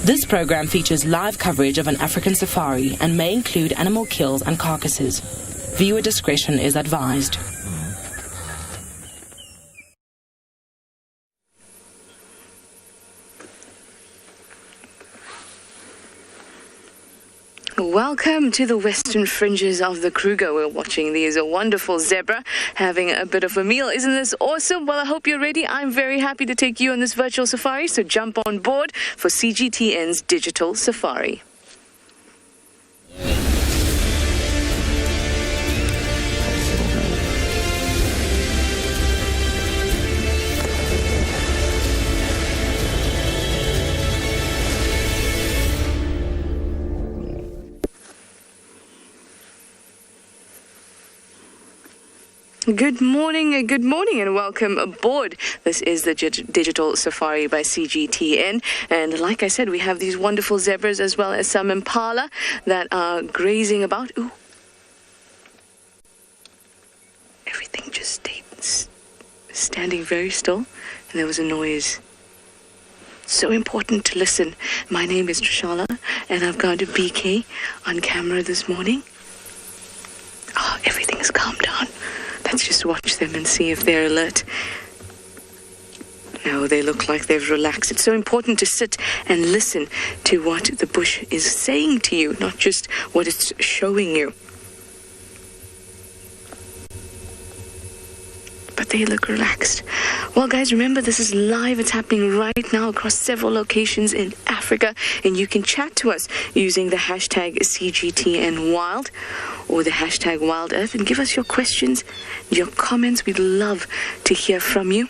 This program features live coverage of an African safari and may include animal kills and carcasses. Viewer discretion is advised. Welcome to the western fringes of the Kruger. We're watching these wonderful zebra having a bit of a meal. Isn't this awesome? Well, I hope you're ready. I'm very happy to take you on this virtual safari, so jump on board for CGTN's Digital Safari. Good morning, and welcome aboard. This is the Digital Safari by CGTN, and like I said, we have these wonderful zebras as well as some impala that are grazing about. Ooh. Everything just stayed standing very still, and there was a noise. So important to listen. My name is Trishala, and I've got a BK on camera this morning. Oh, everything's calmed down. Let's just watch them and see if they're alert. No, they look like they've relaxed. It's so important to sit and listen to what the bush is saying to you, not just what it's showing you. But they look relaxed. Well, guys, remember, this is live. It's happening right now across several locations in Africa, and you can chat to us using the hashtag CGTNWild or the hashtag Wild Earth, and give us your questions, your comments. We'd love to hear from you.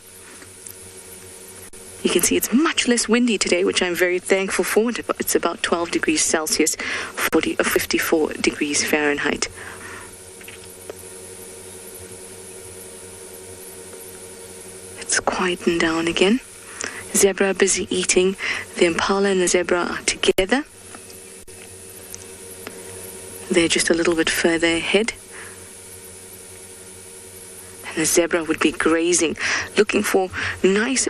You can see it's much less windy today, which I'm very thankful for. It's about 12 degrees Celsius, 54 degrees Fahrenheit. It's quieting down again. Zebra are busy eating. The impala and the zebra are together. They're just a little bit further ahead. And the zebra would be grazing, looking for nice,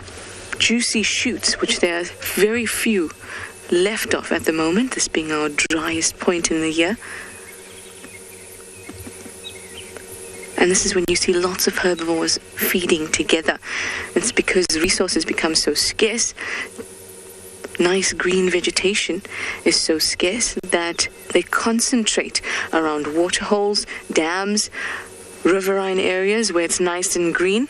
juicy shoots, which there are very few left of at the moment, this being our driest point in the year. And this is when you see lots of herbivores feeding together. It's because resources become so scarce. Nice green vegetation is so scarce that they concentrate around waterholes, dams, riverine areas where it's nice and green.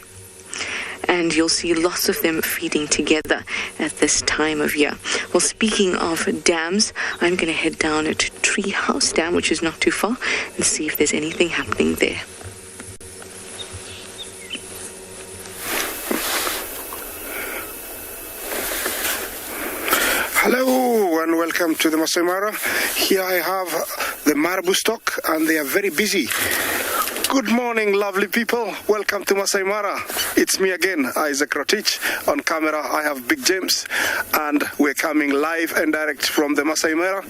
And you'll see lots of them feeding together at this time of year. Well, speaking of dams, I'm going to head down to Treehouse Dam, which is not too far, and see if there's anything happening there. Hello and welcome to the Masai Mara. Here I have the marabou stock and they are very busy. Good morning, lovely people. Welcome to Masai Mara. It's me again, Isaac Rotich. On camera, I have Big James, and we're coming live and direct from the Masai Mara.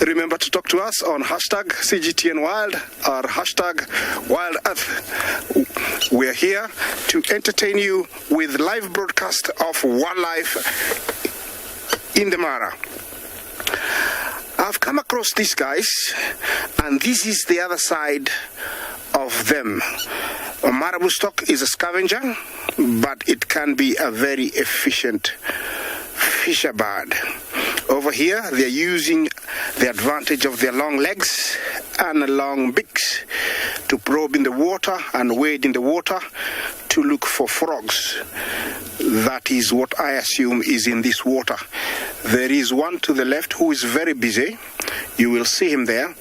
Remember to talk to us on hashtag CGTNWild or hashtag Wild Earth. We're here to entertain you with live broadcast of wildlife in the Mara. I've come across these guys, and this is the other side of them. A marabou stock is a scavenger, but it can be a very efficient fisher bird. Over here, they're using the advantage of their long legs and long beaks to probe in the water and wade in the water to look for frogs. That is what I assume is in this water. There is one to the left who is very busy. You will see him there.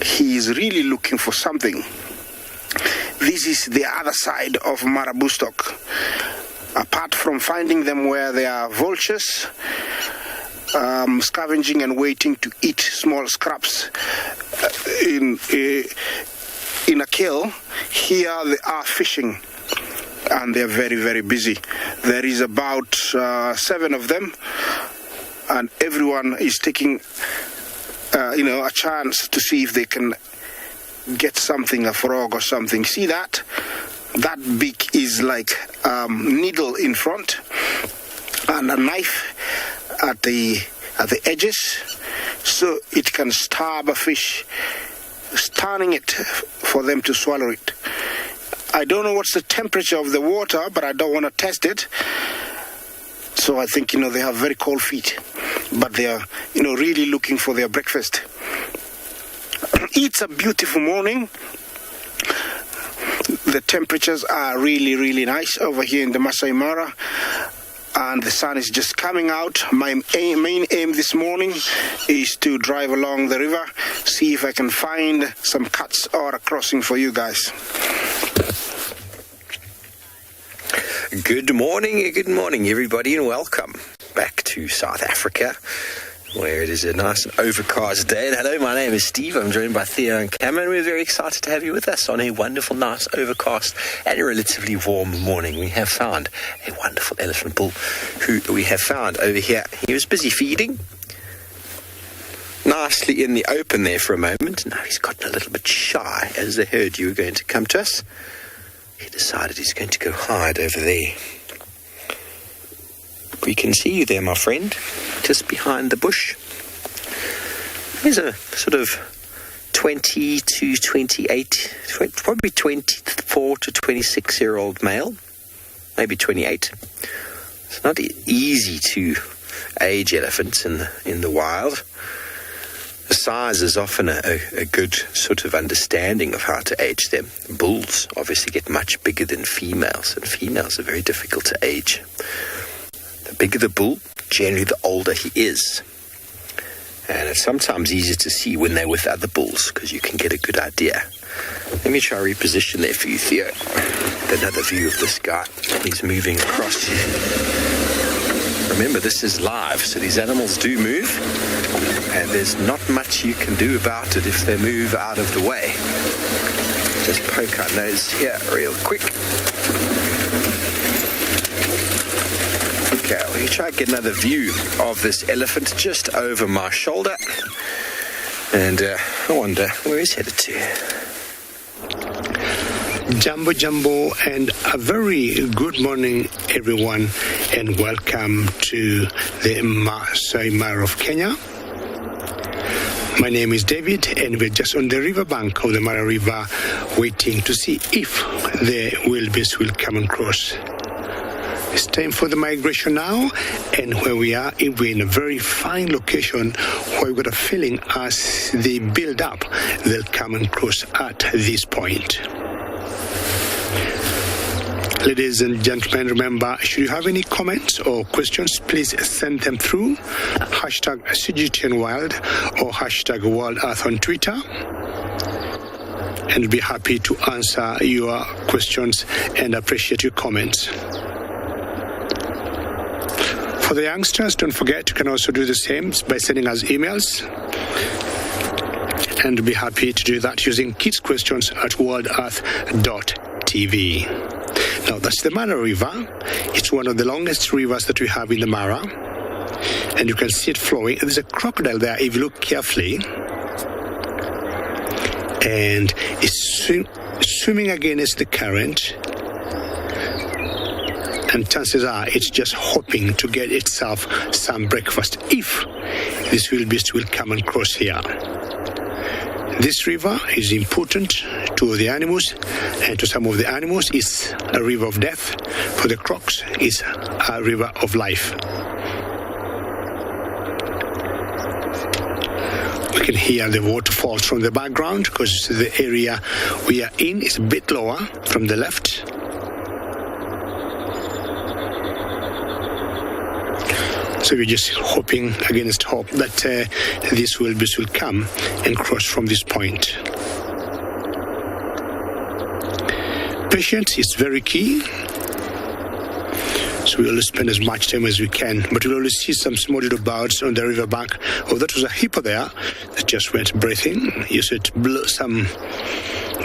He is really looking for something. This is the other side of marabou stock. Apart from finding them where there are vultures, scavenging and waiting to eat small scraps in a kill, here they are fishing, and they're very, very busy. There is about 7 of them, and everyone is taking a chance to see if they can get something, a frog or something. See that? That beak is like needle in front and a knife at the edges, so it can stab a fish, stunning it for them to swallow it. I don't know what's the temperature of the water, but I don't want to test it. So I think, they have very cold feet, but they are, really looking for their breakfast. It's a beautiful morning. The temperatures are really, really nice over here in the Masai Mara, and the sun is just coming out. My main aim this morning is to drive along the river, see if I can find some cuts or a crossing for you guys. Good morning, everybody, and welcome back to South Africa, where it is a nice and overcast day. And hello, my name is Steve. I'm joined by Theo and Cameron. We're very excited to have you with us on a wonderful, nice, overcast and a relatively warm morning. We have found a wonderful elephant bull who we have found over here. He was busy feeding nicely in the open there for a moment. Now he's gotten a little bit shy as they heard you were going to come to us. He decided he's going to go hide over there. We can see you there, my friend, just behind the bush. He's a sort of 20 to 28, probably 24 to 26-year-old male, maybe 28. It's not easy to age elephants in the wild. The size is often a good sort of understanding of how to age them. Bulls obviously get much bigger than females, and females are very difficult to age. The bigger the bull, generally the older he is. And it's sometimes easier to see when they're with other bulls, because you can get a good idea. Let me try reposition there for you, Theo. Another view of this guy. He's moving across here. Remember, this is live, so these animals do move, and there's not much you can do about it if they move out of the way. Just poke our nose here real quick. Okay, let me try to get another view of this elephant just over my shoulder. And I wonder where he's headed to. Jumbo, and a very good morning, everyone, and welcome to the Masai Mara of Kenya. My name is David, and we're just on the riverbank of the Mara River, waiting to see if the wildebeest will come across. It's time for the migration now, and where we are, we're in a very fine location where we've got a feeling as they build up, they'll come across at this point. Ladies and gentlemen, remember, should you have any comments or questions, please send them through #CGTNWild or #WorldEarth on Twitter. And we'll be happy to answer your questions and appreciate your comments. For the youngsters, don't forget, you can also do the same by sending us emails. And we'll be happy to do that using kids' questions at worldearth.tv. Now, that's the Mara River. It's one of the longest rivers that we have in the Mara. And you can see it flowing. There's a crocodile there if you look carefully. And it's swimming against the current. And chances are it's just hoping to get itself some breakfast if this wildebeest will come and cross here. This river is important to the animals, and to some of the animals it's a river of death. For the crocs, it's a river of life. We can hear the waterfalls from the background because the area we are in is a bit lower from the left. So we're just hoping against hope that this wildebeest will come and cross from this point. Patience is very key. So we always spend as much time as we can, but we'll always see some small little birds on the riverbank. Oh, that was a hippo there that just went breathing. You said blow some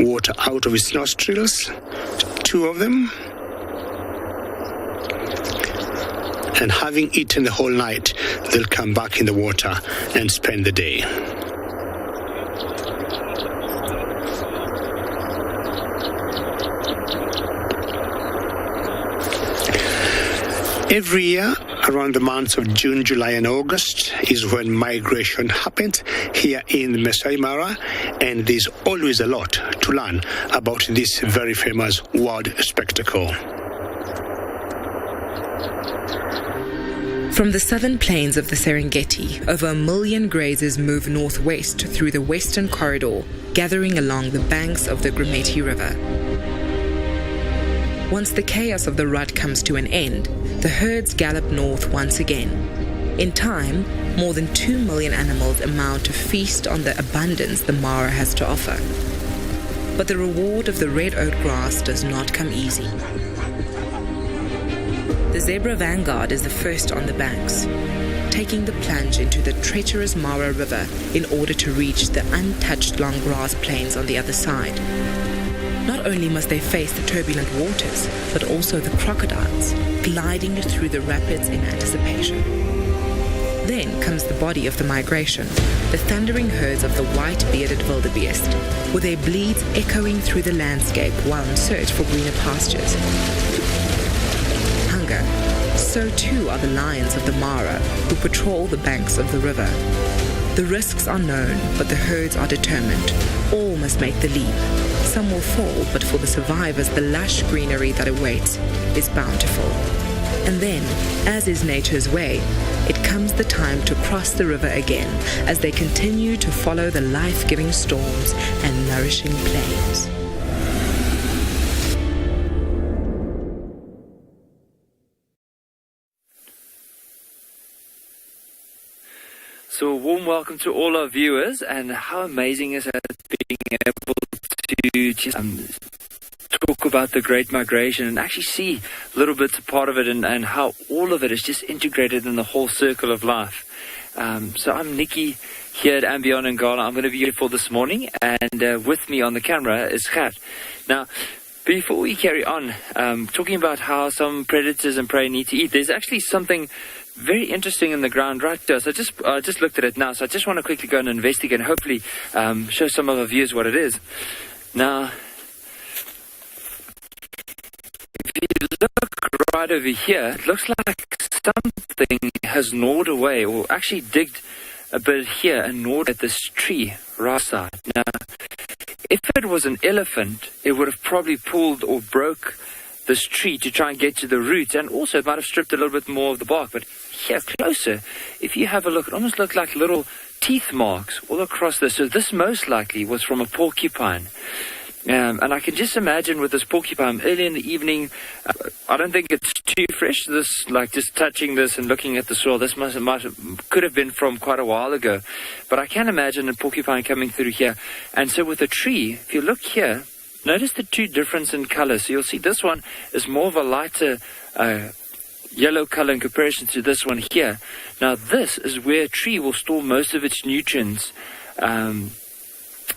water out of its nostrils, 2 of them. And having eaten the whole night, they'll come back in the water and spend the day. Every year, around the months of June, July, and August is when migration happens here in the Masai Mara, and there's always a lot to learn about this very famous world spectacle. From the southern plains of the Serengeti, over 1 million grazers move northwest through the western corridor, gathering along the banks of the Grumeti River. Once the chaos of the rut comes to an end, the herds gallop north once again. In time, more than 2 million animals amount to feast on the abundance the Mara has to offer. But the reward of the red oat grass does not come easy. The zebra vanguard is the first on the banks, taking the plunge into the treacherous Mara River in order to reach the untouched long grass plains on the other side. Not only must they face the turbulent waters, but also the crocodiles, gliding through the rapids in anticipation. Then comes the body of the migration, the thundering herds of the white-bearded wildebeest, with their bleats echoing through the landscape while in search for greener pastures. So too are the lions of the Mara, who patrol the banks of the river. The risks are known, but the herds are determined. All must make the leap. Some will fall, but for the survivors, the lush greenery that awaits is bountiful. And then, as is nature's way, it comes the time to cross the river again as they continue to follow the life-giving storms and nourishing plains. So a warm welcome to all our viewers, and how amazing is it being able to just talk about the Great Migration and actually see little bits a part of it, and how all of it is just integrated in the whole circle of life. So I'm Nikki here at Ambion and Gala. I'm going to be here for this morning, and with me on the camera is Gert. Now, before we carry on, talking about how some predators and prey need to eat, there's actually something very interesting in the ground right there. So I just looked at it now, so I just want to quickly go and investigate and hopefully show some of our viewers what it is. Now, if you look right over here, it looks like something has gnawed away, or actually digged a bit here and gnawed at this tree right side. Now, if it was an elephant, it would have probably pulled or broke this tree to try and get to the roots, and also it might have stripped a little bit more of the bark. But here closer, if you have a look, it almost looked like little teeth marks all across this. So this most likely was from a porcupine. And I can just imagine with this porcupine early in the evening, I don't think it's too fresh. This, like just touching this and looking at the soil, this could have been from quite a while ago. But I can imagine a porcupine coming through here. And so with a tree, if you look here, notice the two difference in color. So you'll see this one is more of a lighter yellow color in comparison to this one here. Now this is where a tree will store most of its nutrients.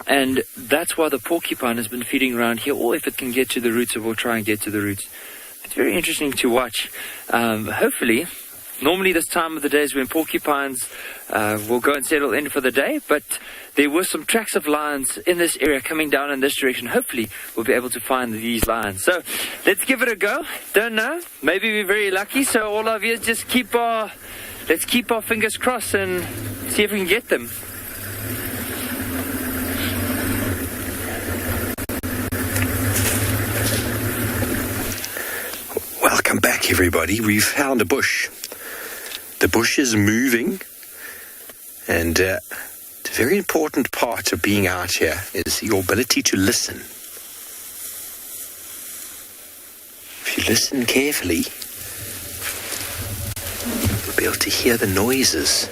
And that's why the porcupine has been feeding around here, or if it can get to the roots, it will try and get to the roots. It's very interesting to watch. Hopefully, normally this time of the day is when porcupines will go and settle in for the day, but there were some tracks of lions in this area coming down in this direction. Hopefully, we'll be able to find these lions. So, let's give it a go. Don't know. Maybe we're very lucky, so all of you just let's keep our fingers crossed and see if we can get them. Welcome back, everybody. We've found a bush. The bush is moving, and the very important part of being out here is your ability to listen. If you listen carefully, you'll be able to hear the noises.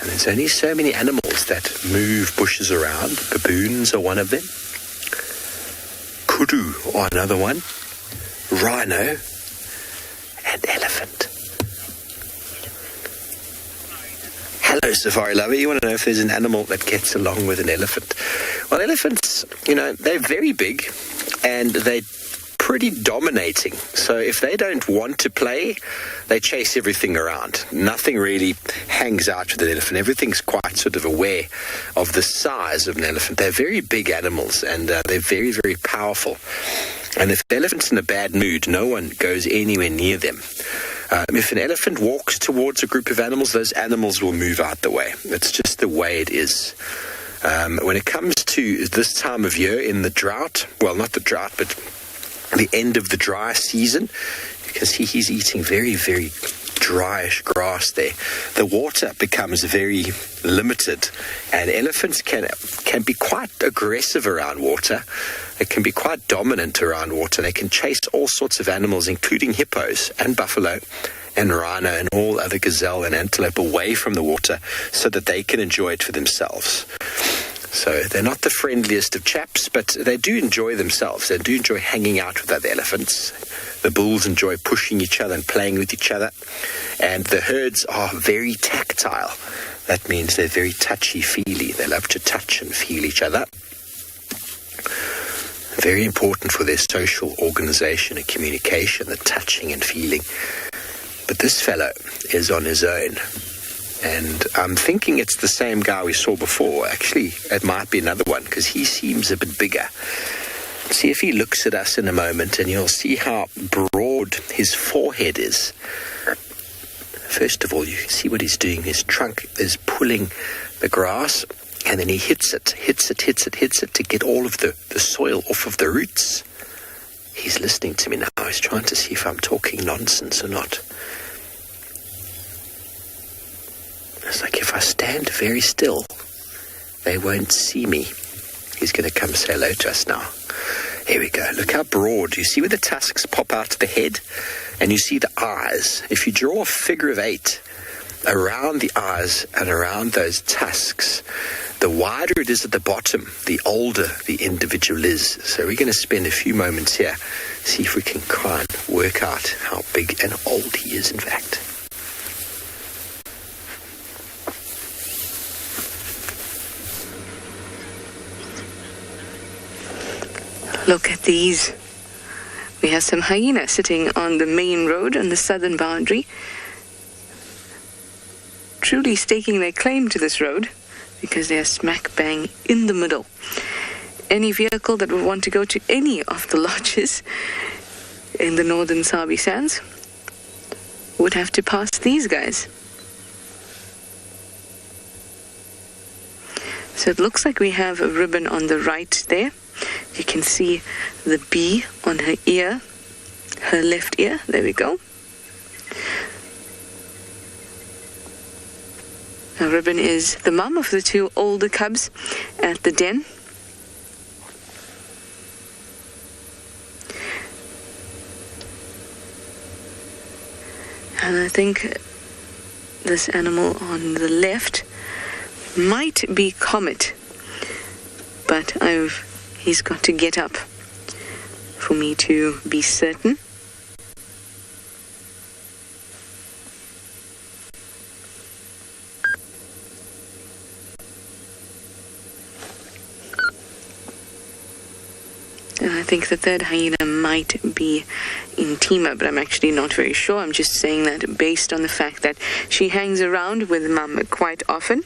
And there's only so many animals that move bushes around. Baboons are one of them. Kudu or another one, rhino, and elephant. Hello, safari lover. You want to know if there's an animal that gets along with an elephant? Well, elephants, they're very big and they're pretty dominating. So if they don't want to play, they chase everything around. Nothing really hangs out with an elephant. Everything's quite sort of aware of the size of an elephant. They're very big animals, and they're very, very powerful. And if the elephant's in a bad mood, no one goes anywhere near them. If an elephant walks towards a group of animals, those animals will move out the way. It's just the way it is. When it comes to this time of year in the drought, well, not the drought, but the end of the dry season, you can see he's eating very, very dryish grass there. The water becomes very limited, and elephants can be quite aggressive around water. They can be quite dominant around water. They can chase all sorts of animals, including hippos and buffalo and rhino and all other gazelle and antelope away from the water so that they can enjoy it for themselves. So they're not the friendliest of chaps, but they do enjoy themselves. They do enjoy hanging out with other elephants. The bulls enjoy pushing each other and playing with each other. And the herds are very tactile. That means they're very touchy-feely. They love to touch and feel each other. Very important for their social organization and communication, the touching and feeling. But this fellow is on his own. And I'm thinking it's the same guy we saw before. Actually, it might be another one because he seems a bit bigger. See if he looks at us in a moment, and you'll see how broad his forehead is. First of all, you can see what he's doing. His trunk is pulling the grass, and then he hits it to get all of the soil off of the roots. He's listening to me now. He's trying to see if I'm talking nonsense or not. It's like if I stand very still, they won't see me. He's going to come say hello to us now. Here we go. Look how broad. You see where the tusks pop out of the head? And you see the eyes. If you draw a figure of 8 around the eyes and around those tusks, the wider it is at the bottom, the older the individual is. So we're going to spend a few moments here, see if we can try and work out how big and old he is, in fact. Look at these. We have some hyena sitting on the main road on the southern boundary, truly staking their claim to this road because they are smack bang in the middle. Any vehicle that would want to go to any of the lodges in the northern Sabi Sands would have to pass these guys. So it looks like we have a ribbon on the right there. You can see the bee on her ear, her left ear. There we go. Now, Ribbon is the mum of the two older cubs at the den. And I think this animal on the left might be Comet, but he's got to get up for me to be certain. And I think the third hyena might be Intima, but I'm actually not very sure. I'm just saying that based on the fact that she hangs around with Mum quite often.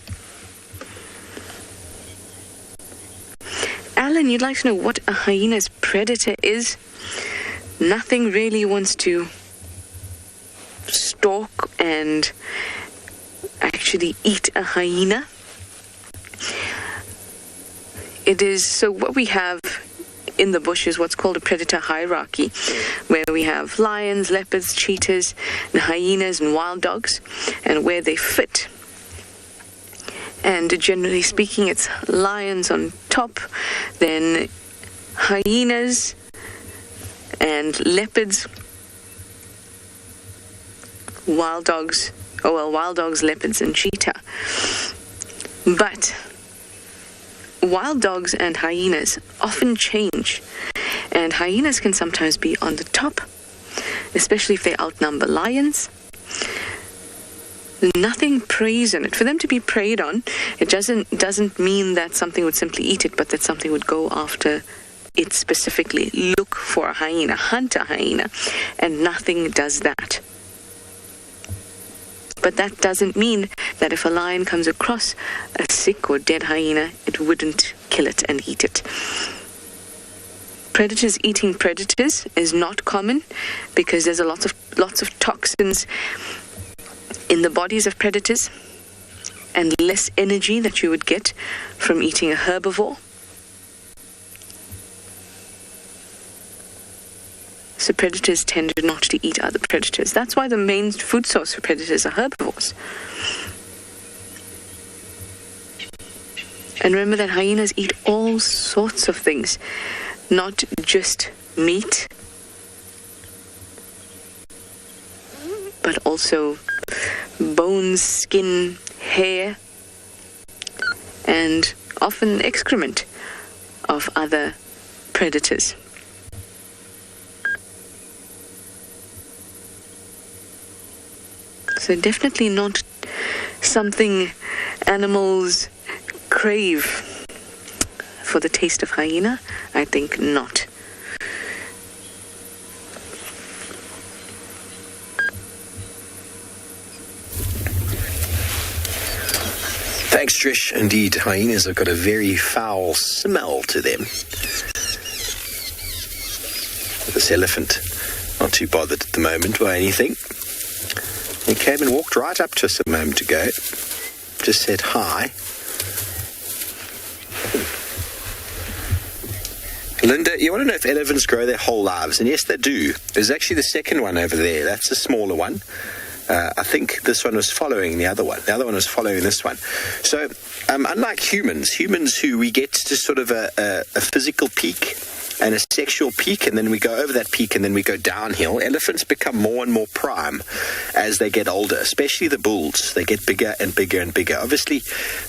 Alan, you'd like to know what a hyena's predator is? Nothing really wants to stalk and actually eat a hyena. It is, so what we have in the bush is what's called a predator hierarchy, where we have lions, leopards, cheetahs, and hyenas and wild dogs, and where they fit. And generally speaking, it's lions on top, then hyenas and leopards, wild dogs, leopards, and cheetah. But wild dogs and hyenas often change, and hyenas can sometimes be on the top, especially if they outnumber lions. Nothing preys on it. For them to be preyed on, it doesn't mean that something would simply eat it, but that something would go after it specifically. Look for a hyena, hunt a hyena, and nothing does that. But that doesn't mean that if a lion comes across a sick or dead hyena, it wouldn't kill it and eat it. Predators eating predators is not common because there's lots of toxins in the bodies of predators and less energy that you would get from eating a herbivore. So predators tend not to eat other predators. That's why the main food source for predators are herbivores. And remember that hyenas eat all sorts of things, not just meat, but also bones, skin, hair, and often excrement of other predators. So definitely not something animals crave for the taste of hyena. I think not. Thanks, Trish. Indeed, hyenas have got a very foul smell to them. This elephant, not too bothered at the moment by anything. He came and walked right up to us a moment ago. Just said hi. Linda, you want to know if elephants grow their whole lives? And yes, they do. There's actually the second one over there. That's the smaller one. I think this one was following the other one. The other one was following this one. So, unlike humans who we get to sort of a physical peak and a sexual peak, and then we go over that peak and then we go downhill, elephants become more and more prime as they get older, especially the bulls. They get bigger and bigger and bigger. Obviously,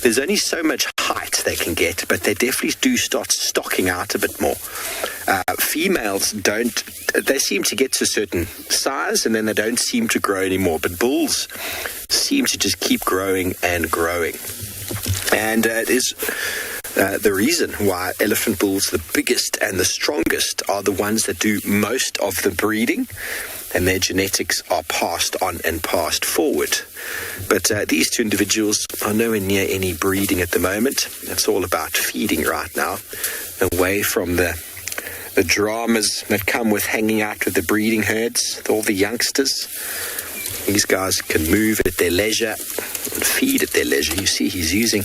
there's only so much height they can get, but they definitely do start stocking out a bit more. Females don't, they seem to get to a certain size and then they don't seem to grow anymore, but bulls seem to just keep growing and growing. And it is the reason why elephant bulls, the biggest and the strongest, are the ones that do most of the breeding, and their genetics are passed on and passed forward. But these two individuals are nowhere near any breeding at the moment. It's all about feeding right now, away from the dramas that come with hanging out with the breeding herds, all the youngsters. These guys can move at their leisure and feed at their leisure. You see he's using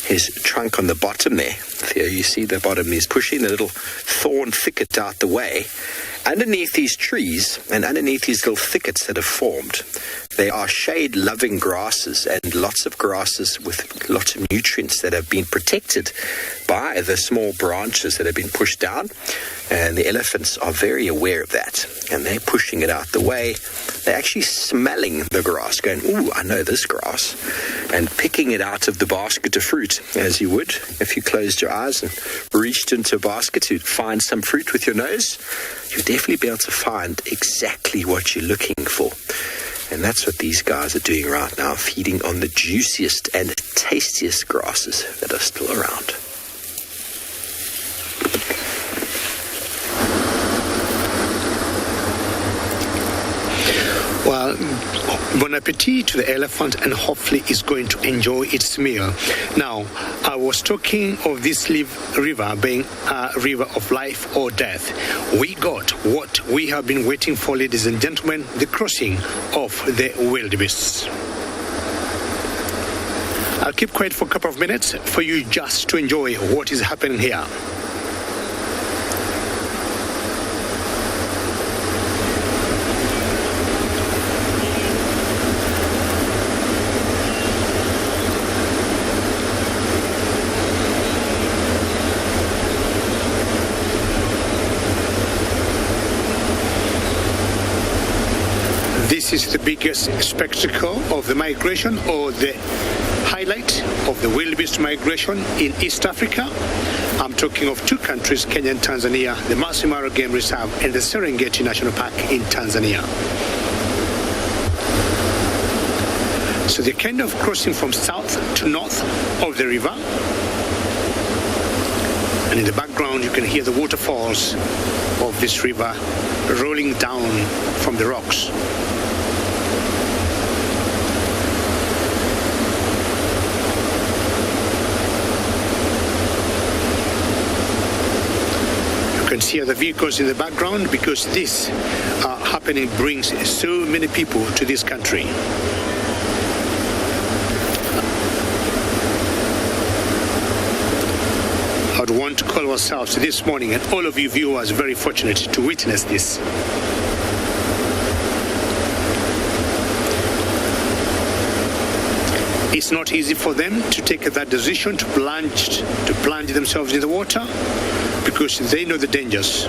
his trunk on the bottom there. There you see the bottom. He's pushing the little thorn thicket out the way. Underneath these trees and underneath these little thickets that have formed, They are shade-loving grasses, and lots of grasses with lots of nutrients that have been protected by the small branches that have been pushed down. And the elephants are very aware of that, and they're pushing it out the way. They're actually smelling the grass, going, "Ooh, I know this grass," and picking it out of the basket of fruit, as you would if you closed your eyes and reached into a basket to find some fruit with your nose. You'll definitely be able to find exactly what you're looking for. And that's what these guys are doing right now, feeding on the juiciest and tastiest grasses that are still around. Well, bon appetit to the elephant, and hopefully it's going to enjoy its meal. Now, I was talking of this river being a river of life or death. We got what we have been waiting for, ladies and gentlemen, the crossing of the wildebeests. I'll keep quiet for a couple of minutes for you just to enjoy what is happening here. This is the biggest spectacle of the migration, or the highlight of the wildebeest migration in East Africa. I'm talking of two countries, Kenya and Tanzania, the Masai Mara Game Reserve and the Serengeti National Park in Tanzania. So they're kind of crossing from south to north of the river. And in the background, you can hear the waterfalls of this river rolling down from the rocks. You can see other vehicles in the background, because this happening brings so many people to this country. I would want to call ourselves this morning, and all of you viewers, very fortunate to witness this. It's not easy for them to take that decision to plunge themselves in the water, because they know the dangers.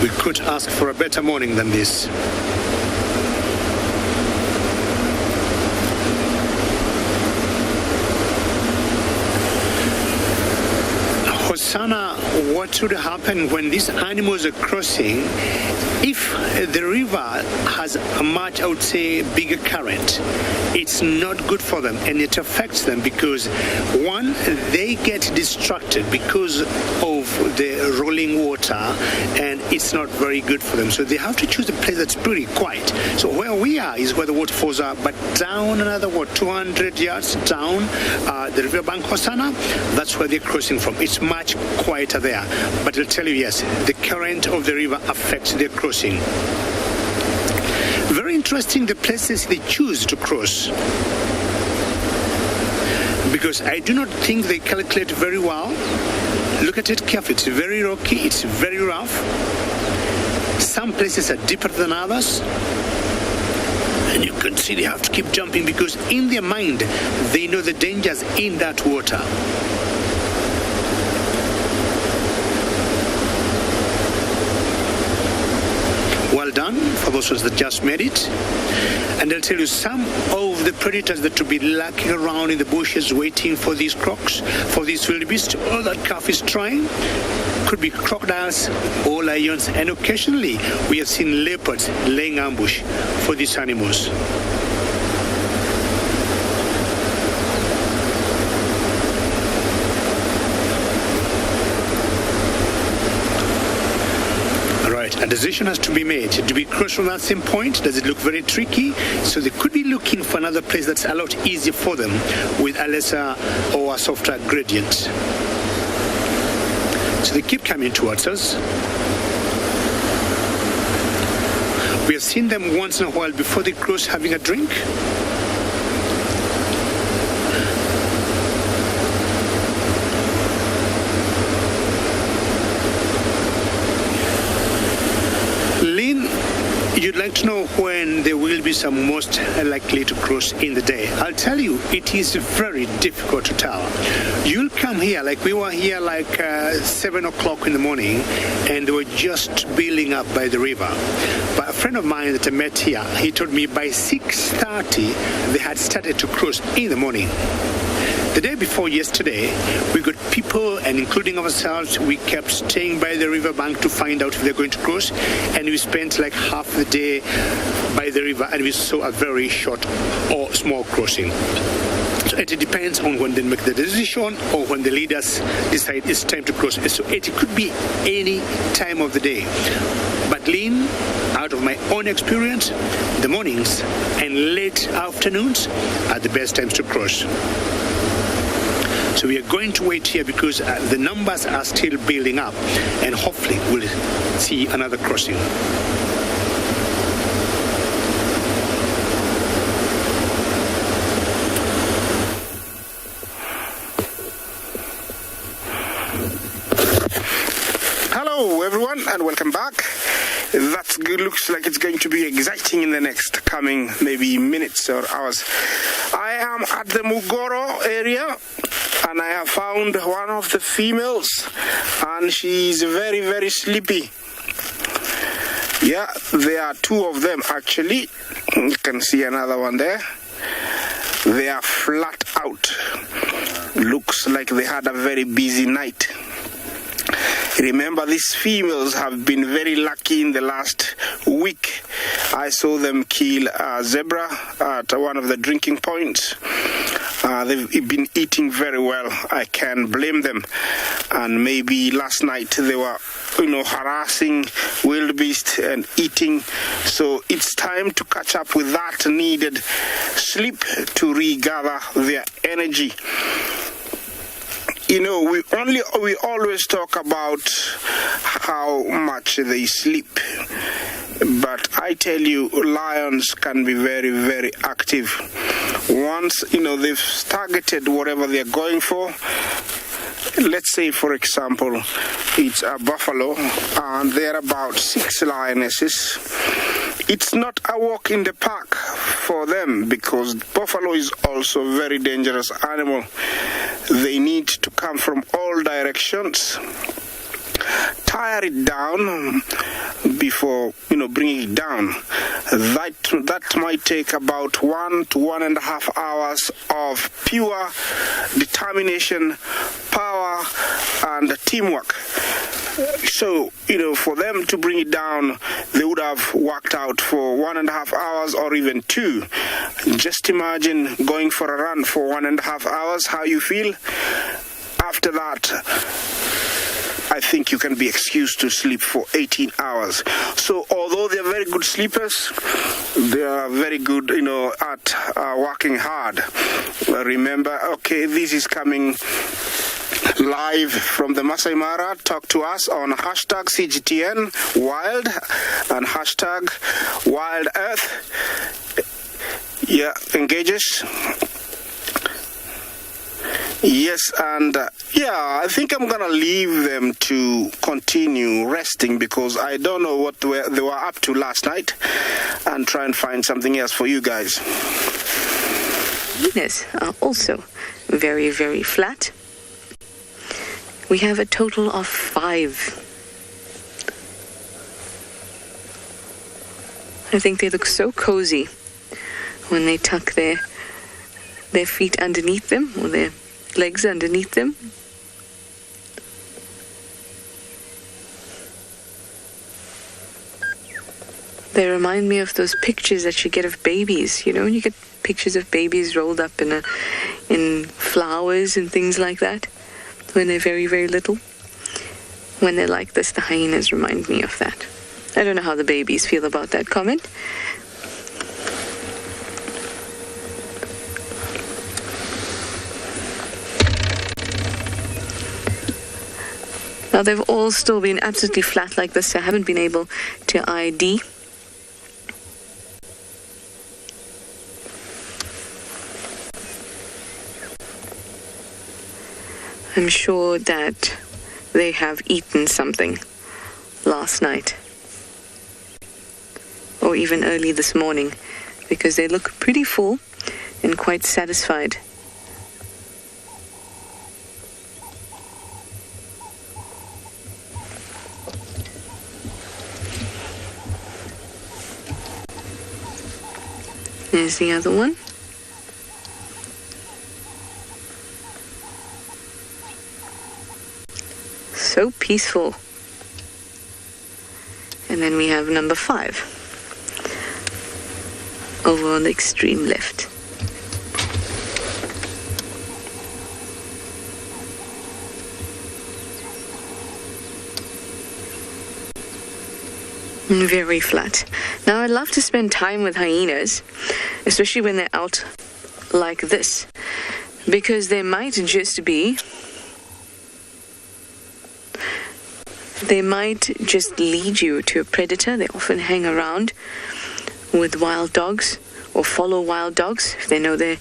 We could ask for a better morning than this. Hosanna, what should happen when these animals are crossing? If the river has a much, I would say, bigger current, it's not good for them, and it affects them because, one, they get distracted because of the rolling water, and it's not very good for them. So they have to choose a place that's pretty quiet. So where we are is where the waterfalls are, but down another, 200 yards down the riverbank Hosanna, that's where they're crossing from. It's much quieter there. But I'll tell you, yes, the current of the river affects their crossing. Very interesting, the places they choose to cross, because I do not think they calculate very well. Look at it carefully. It's very rocky, it's very rough. Some places are deeper than others, and you can see they have to keep jumping, because in their mind they know the dangers in that water. Well done for those ones that just made it. And I'll tell you, some of the predators that will be lurking around in the bushes waiting for these crocs, for these wildebeest, all that calf is trying, could be crocodiles or lions, and occasionally we have seen leopards laying ambush for these animals. A decision has to be made. Do we cross from that same point? Does it look very tricky? So they could be looking for another place that's a lot easier for them, with a lesser or a softer gradient. So they keep coming towards us. We have seen them once in a while before they cross having a drink. Lynn, you'd like to know when there will be some most likely to cross in the day. I'll tell you, it is very difficult to tell. You'll come here, like we were here like 7 o'clock in the morning, and they were just building up by the river. But a friend of mine that I met here, he told me by 6:30 they had started to cross in the morning. The day before yesterday, we got people, and including ourselves, we kept staying by the riverbank to find out if they're going to cross, and we spent like half the day by the river, and we saw a very short or small crossing. So it depends on when they make the decision or when the leaders decide it's time to cross. So it could be any time of the day. But Lynn, out of my own experience, the mornings and late afternoons are the best times to cross. So we are going to wait here because the numbers are still building up, and hopefully we'll see another crossing. Hello everyone and welcome back. That looks like it's going to be exciting in the next coming maybe minutes or hours. I am at the Mugoro area, and I have found one of the females, and she's very, very sleepy. Yeah, there are two of them actually. You can see another one there. They are flat out. Looks like they had a very busy night. Remember, these females have been very lucky in the last week. I saw them kill a zebra at one of the drinking points. They've been eating very well. I can't blame them. And maybe last night they were, harassing wildebeest and eating. So it's time to catch up with that needed sleep to regather their energy. We always talk about how much they sleep, but I tell you, lions can be very, very active. Once, they've targeted whatever they're going for. Let's say, for example, it's a buffalo, and there are about 6 lionesses. It's not a walk in the park for them, because buffalo is also a very dangerous animal. They need to come from all directions, tire it down before bringing it down. That might take about 1 to 1.5 hours of pure determination, power, and teamwork. So, for them to bring it down, they would have worked out for 1.5 hours or even 2. Just imagine going for a run for 1.5 hours, how you feel. After that, I think you can be excused to sleep for 18 hours. So although they're very good sleepers, they are very good, at working hard. Remember, this is coming live from the Masai Mara. Talk to us on hashtag CGTN Wild and hashtag Wild Earth. Yeah, engage us. Yes, and I think I'm going to leave them to continue resting, because I don't know what they were up to last night, and try and find something else for you guys. Hyenas are also very, very flat. We have a total of 5. I think they look so cozy when they tuck their feet underneath them, or their legs underneath them. They remind me of those pictures that you get of babies. When you get pictures of babies rolled up in flowers and things like that, when they're very, very little. When they're like this, the hyenas remind me of that. I don't know how the babies feel about that comment. Now, they've all still been absolutely flat like this, so I haven't been able to ID I'm sure that they have eaten something last night or even early this morning, because they look pretty full and quite satisfied. There's the other one. So peaceful. And then we have number 5 over on the extreme left. Very flat. Now, I love to spend time with hyenas, especially when they're out like this, because they might just lead you to a predator. They often hang around with wild dogs or follow wild dogs if they know they're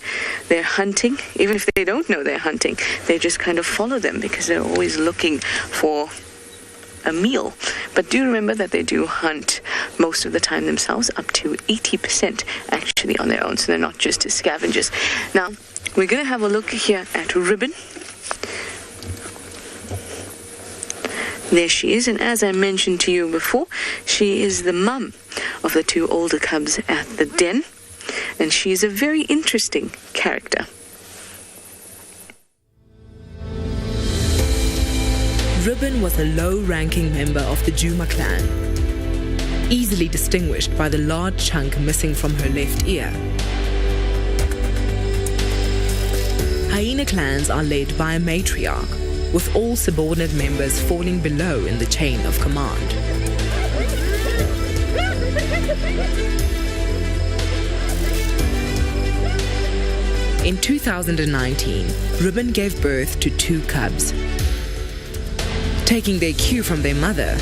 hunting. Even if they don't know they're hunting, they just kind of follow them because they're always looking for a meal. But do remember that they do hunt most of the time themselves, up to 80% actually on their own, so they're not just scavengers. Now, we're going to have a look here at Ribbon. There she is, and as I mentioned to you before, she is the mum of the 2 older cubs at the den, and she is a very interesting character. Ribbon was a low-ranking member of the Juma clan, easily distinguished by the large chunk missing from her left ear. Hyena clans are led by a matriarch, with all subordinate members falling below in the chain of command. In 2019, Ribbon gave birth to 2 cubs. Taking their cue from their mother,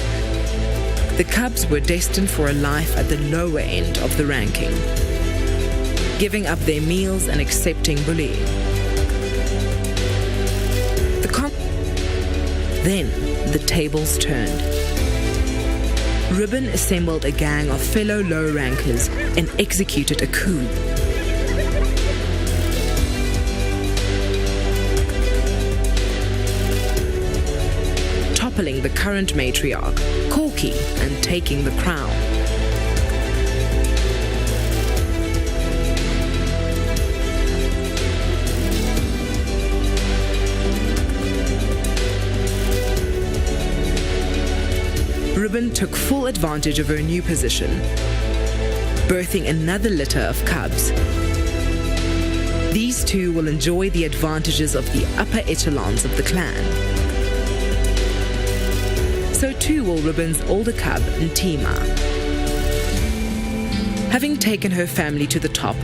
the cubs were destined for a life at the lower end of the ranking, giving up their meals and accepting bullying. Then the tables turned. Ribbon assembled a gang of fellow low-rankers and executed a coup. Toppling the current matriarch, Corky, and taking the crown. Ribbon took full advantage of her new position, birthing another litter of cubs. These 2 will enjoy the advantages of the upper echelons of the clan. So too will Ribbon's older cub, Ntima. Having taken her family to the top,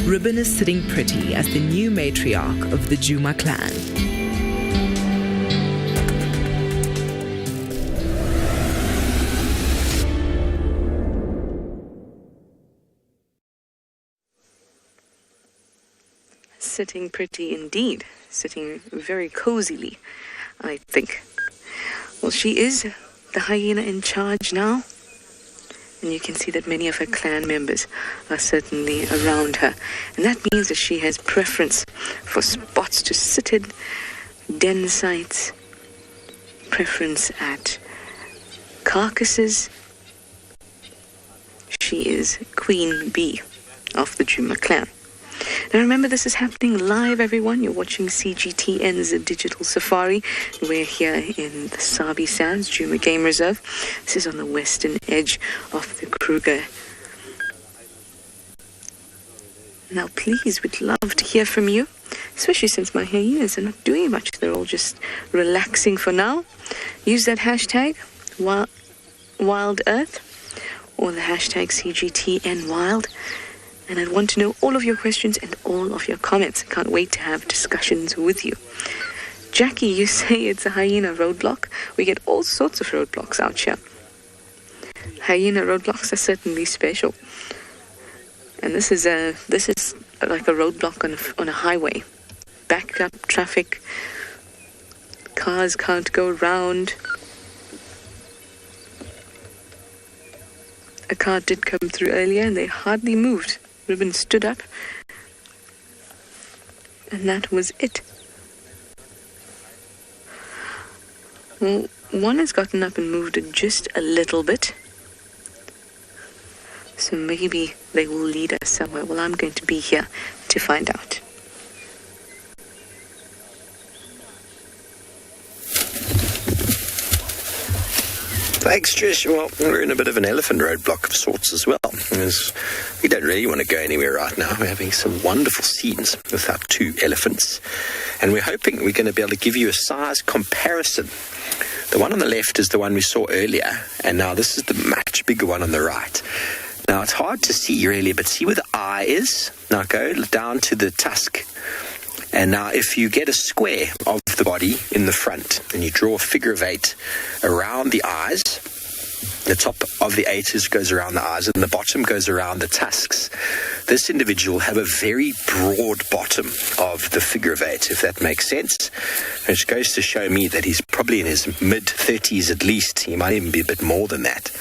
Ribbon is sitting pretty as the new matriarch of the Juma clan. Sitting pretty indeed. Sitting very cozily, I think. Well, she is the hyena in charge now. And you can see that many of her clan members are certainly around her. And that means that she has preference for spots to sit in, den sites, preference at carcasses. She is Queen Bee of the Juma clan. Now remember, this is happening live, everyone. You're watching CGTN's Digital Safari. We're here in the Sabi Sands Juma Game Reserve. This is on the western edge of the Kruger. Now please, we'd love to hear from you, especially since my hyenas are not doing much. They're all just relaxing for now. Use that hashtag, Wild Earth, or the hashtag CGTNWild. And I want to know all of your questions and all of your comments. I can't wait to have discussions with you. Jackie, you say it's a hyena roadblock. We get all sorts of roadblocks out here. Hyena roadblocks are certainly special. And this is like a roadblock on a highway. Backed up traffic, cars can't go round. A car did come through earlier and they hardly moved. Ribbon stood up. And that was it. Well, one has gotten up and moved just a little bit. So maybe they will lead us somewhere. Well, I'm going to be here to find out. Thanks, Trish. Well, we're in a bit of an elephant roadblock of sorts as well. Because we don't really want to go anywhere right now. We're having some wonderful scenes with our 2 elephants. And we're hoping we're going to be able to give you a size comparison. The one on the left is the one we saw earlier. And now this is the much bigger one on the right. Now, it's hard to see really, but see where the eye is? Now go down to the tusk. And now if you get a square of the body in the front and you draw a figure of 8 around the eyes, the top of the 8 goes around the eyes and the bottom goes around the tusks. This individual have a very broad bottom of the figure of 8, if that makes sense. Which goes to show me that he's probably in his mid-30s at least. He might even be a bit more than that.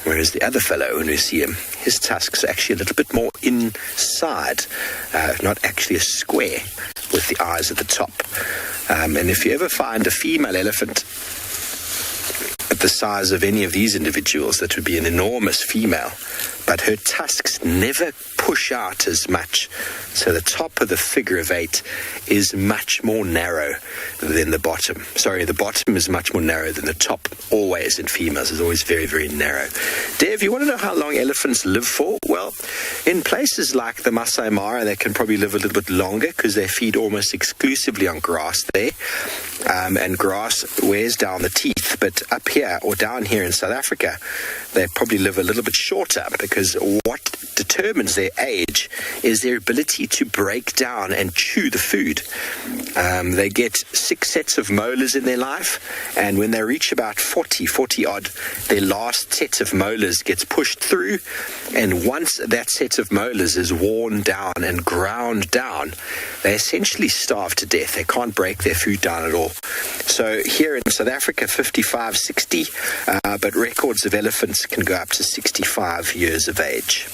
Whereas the other fellow, when we see him, his tusks are actually a little bit more inside, not actually a square with the eyes at the top. And if you ever find a female elephant at the size of any of these individuals, that would be an enormous female, but her tusks never push out as much. So the top of the figure of 8 is much more narrow than the bottom. Sorry, the bottom is much more narrow than the top. Always in females is always very, very narrow. Dev, you want to know how long elephants live for? Well, in places like the Masai Mara, they can probably live a little bit longer because they feed almost exclusively on grass there. And grass wears down the teeth. But up here or down here in South Africa, they probably live a little bit shorter because what determines their age is their ability to break down and chew the food. They get 6 sets of molars in their life, and when they reach about 40 odd, their last set of molars gets pushed through, and once that set of molars is worn down and ground down, they essentially starve to death. They can't break their food down at all. So here in South Africa, 55, 60, but records of elephants can go up to 65 years of age.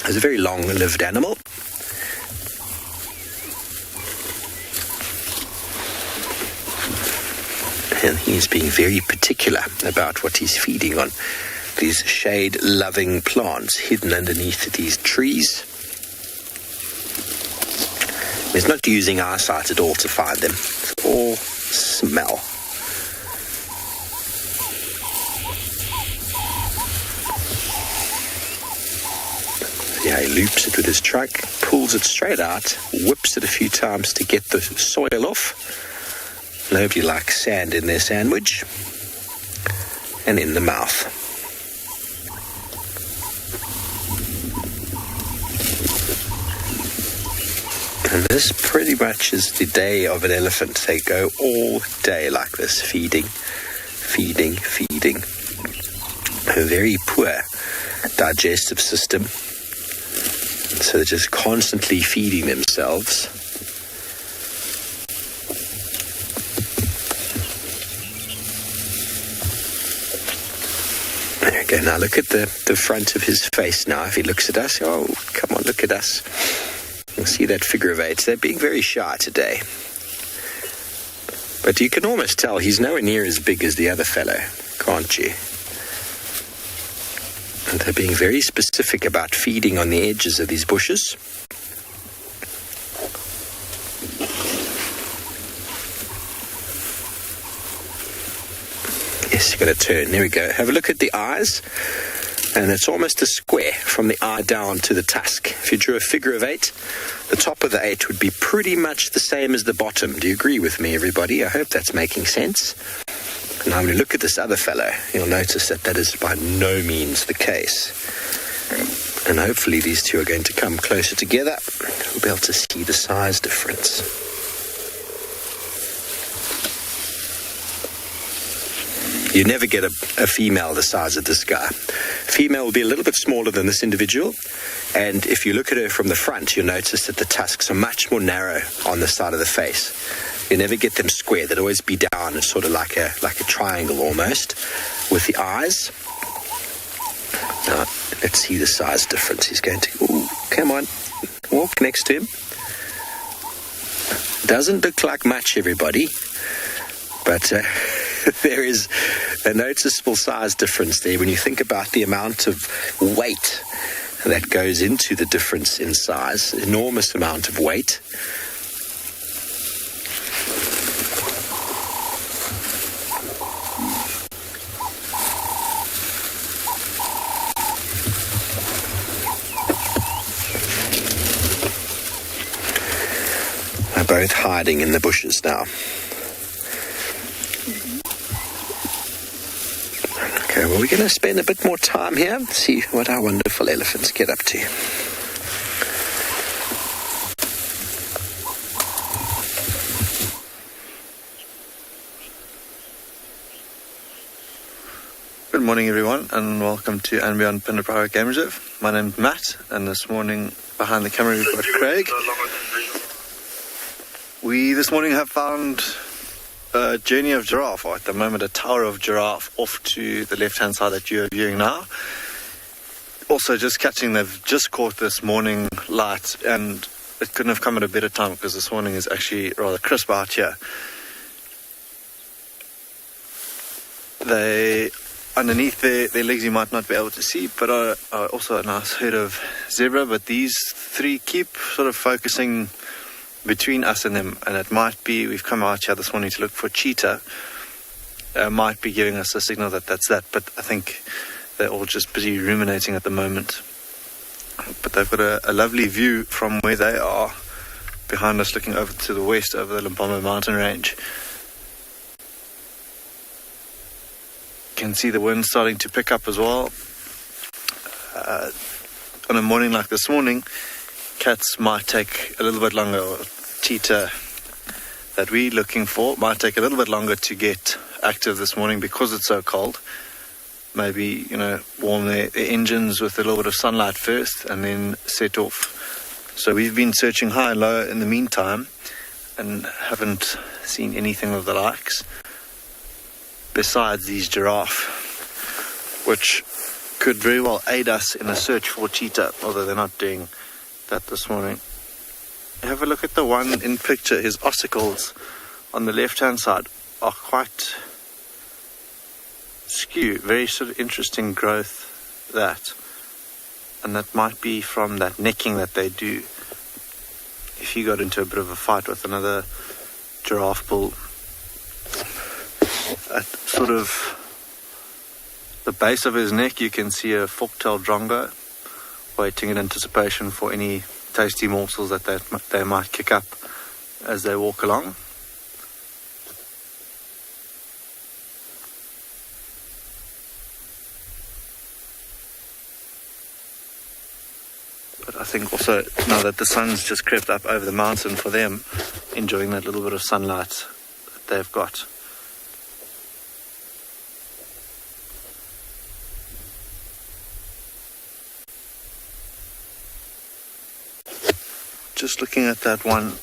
It's a very long-lived animal. And he's being very particular about what he's feeding on. These shade-loving plants hidden underneath these trees. He's not using eyesight at all to find them. It's all smell. Yeah, he loops it with his trunk, pulls it straight out, whips it a few times to get the soil off. Nobody likes sand in their sandwich. And in the mouth. And this pretty much is the day of an elephant. They go all day like this, feeding. A very poor digestive system. So they're just constantly feeding themselves. There we go. Now look at the front of his face now. If he looks at us, oh, come on, look at us. You'll see that figure of 8. They're being very shy today. But you can almost tell he's nowhere near as big as the other fellow, can't you? And they're being very specific about feeding on the edges of these bushes. Yes, you've got to turn. There we go. Have a look at the eyes. And it's almost a square from the eye down to the tusk. If you drew a figure of 8, the top of the 8 would be pretty much the same as the bottom. Do you agree with me, everybody? I hope that's making sense. Now, when you look at this other fellow, you'll notice that is by no means the case. And hopefully these two are going to come closer together. We'll be able to see the size difference. You never get a female the size of this guy. Female will be a little bit smaller than this individual. And if you look at her from the front, you'll notice that the tusks are much more narrow on the side of the face. You never get them square. They'd always be down. It's sort of like a triangle almost with the eyes. Now, let's see the size difference. He's going to, ooh, come on, walk next to him. Doesn't look like much, everybody, but there is a noticeable size difference there when you think about the amount of weight that goes into the difference in size. Enormous amount of weight. Both hiding in the bushes now. Okay, well, we're going to spend a bit more time here and see what our wonderful elephants get up to. Good morning, everyone, and welcome to and Beyond Pindar Private Game Reserve. My name's Matt, and this morning behind the camera we've got Craig. We this morning have found a journey of giraffe, or at the moment a tower of giraffe off to the left-hand side that you're viewing now. Also just catching, they've just caught this morning light, and it couldn't have come at a better time because this morning is actually rather crisp out here. They, underneath their legs you might not be able to see, but are also a nice herd of zebra, but these three keep sort of focusing between us and them, and it might be, we've come out here this morning to look for cheetah, might be giving us a signal that that's that, but I think they're all just busy ruminating at the moment. But they've got a lovely view from where they are behind us, looking over to the west, over the Limpopo mountain range. You can see the wind starting to pick up as well. On a morning like this morning, cats might take a little bit longer, or cheetah that we're looking for might take a little bit longer to get active this morning because it's so cold. Maybe, warm their engines with a little bit of sunlight first and then set off. So we've been searching high and low in the meantime and haven't seen anything of the likes besides these giraffe, which could very well aid us in a search for cheetah, although they're not doing that this morning. Have a look at the one in picture. His ossicles on the left hand side are quite skew, very sort of interesting growth, that, and that might be from that necking that they do. If you got into a bit of a fight with another giraffe bull, at sort of the base of his neck you can see a fork-tailed drongo waiting in anticipation for any tasty morsels that they might kick up as they walk along. But I think also now that the sun's just crept up over the mountain for them, enjoying that little bit of sunlight that they've got. Just looking at that one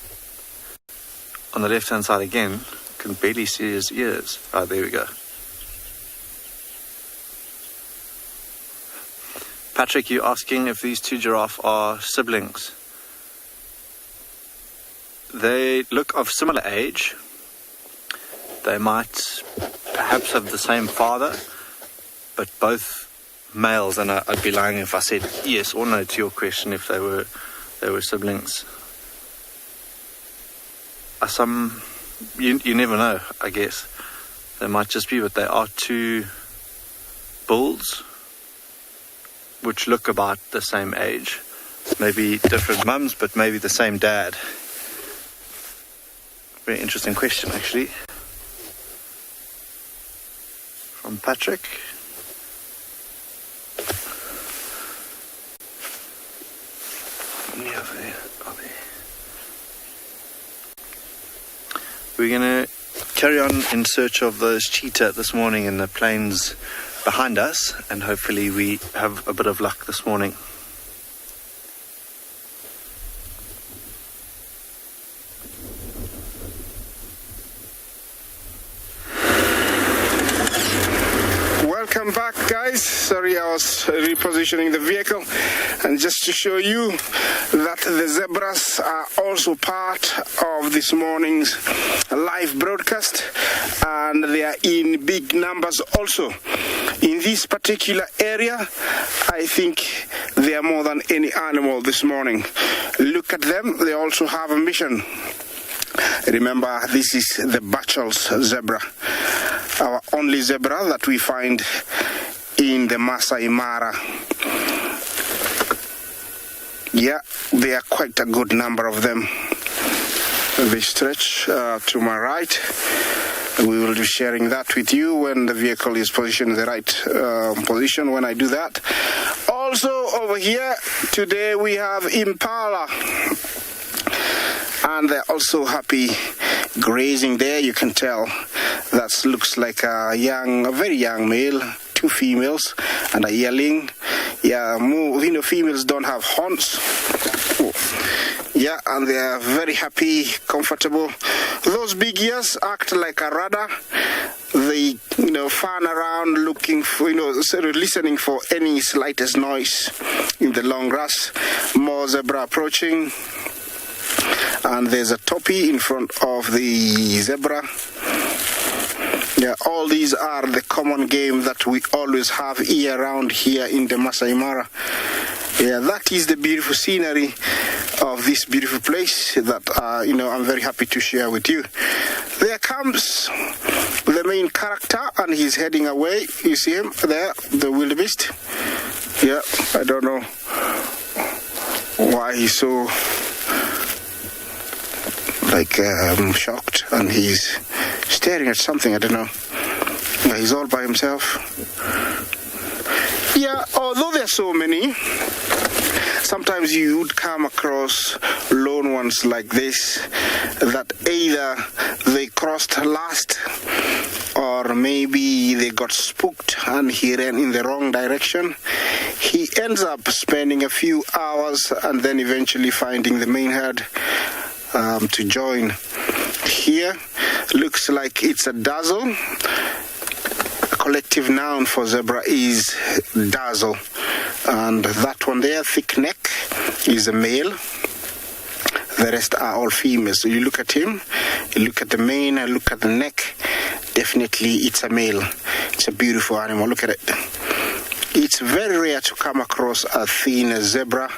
on the left hand side again, can barely see his ears. Ah, there we go. Patrick, you're asking if these two giraffe are siblings. They look of similar age. They might perhaps have the same father, but both males, and I'd be lying if I said yes or no to your question if they were siblings. You never know, I guess. They might just be, but they are two bulls which look about the same age. Maybe different mums, but maybe the same dad. Very interesting question, actually. From Patrick. We're going to carry on in search of those cheetah this morning in the plains behind us, and hopefully we have a bit of luck this morning. guys, sorry I was repositioning the vehicle, and just to show you that the zebras are also part of this morning's live broadcast, and they are in big numbers also. In this particular area, I think they are more than any animal this morning. Look at them, they also have a mission. Remember, this is the Bachel's zebra, our only zebra that we find in the Masai Mara. Yeah, there are quite a good number of them. They stretch to my right. We will be sharing that with you when the vehicle is positioned in the right position when I do that. Also over here today we have Impala, and they're also happy grazing there. You can tell that looks like a very young male, 2 females and a yearling. Yeah, females don't have horns. Yeah, and they are very happy, comfortable. Those big ears act like a radar. They, fan around looking for, listening for any slightest noise in the long grass. More zebra approaching. And there's a topi in front of the zebra. Yeah, all these are the common game that we always have year round here in the Masai Mara. Yeah, that is the beautiful scenery of this beautiful place that, I'm very happy to share with you. There comes the main character, and he's heading away. You see him there, the wildebeest. Yeah, I don't know why he's so shocked, and he's staring at something. I don't know. Yeah, he's all by himself. Yeah, although there are so many, sometimes you would come across lone ones like this that either they crossed last, or maybe they got spooked and he ran in the wrong direction. He ends up spending a few hours and then eventually finding the main herd to join. Here looks like it's a dazzle. A collective noun for zebra is dazzle, and that one there, thick neck, is a male. The rest are all females. So you look at him, you look at the mane, and look at the neck. Definitely it's a male. It's a beautiful animal. Look at it. It's very rare to come across a thin zebra,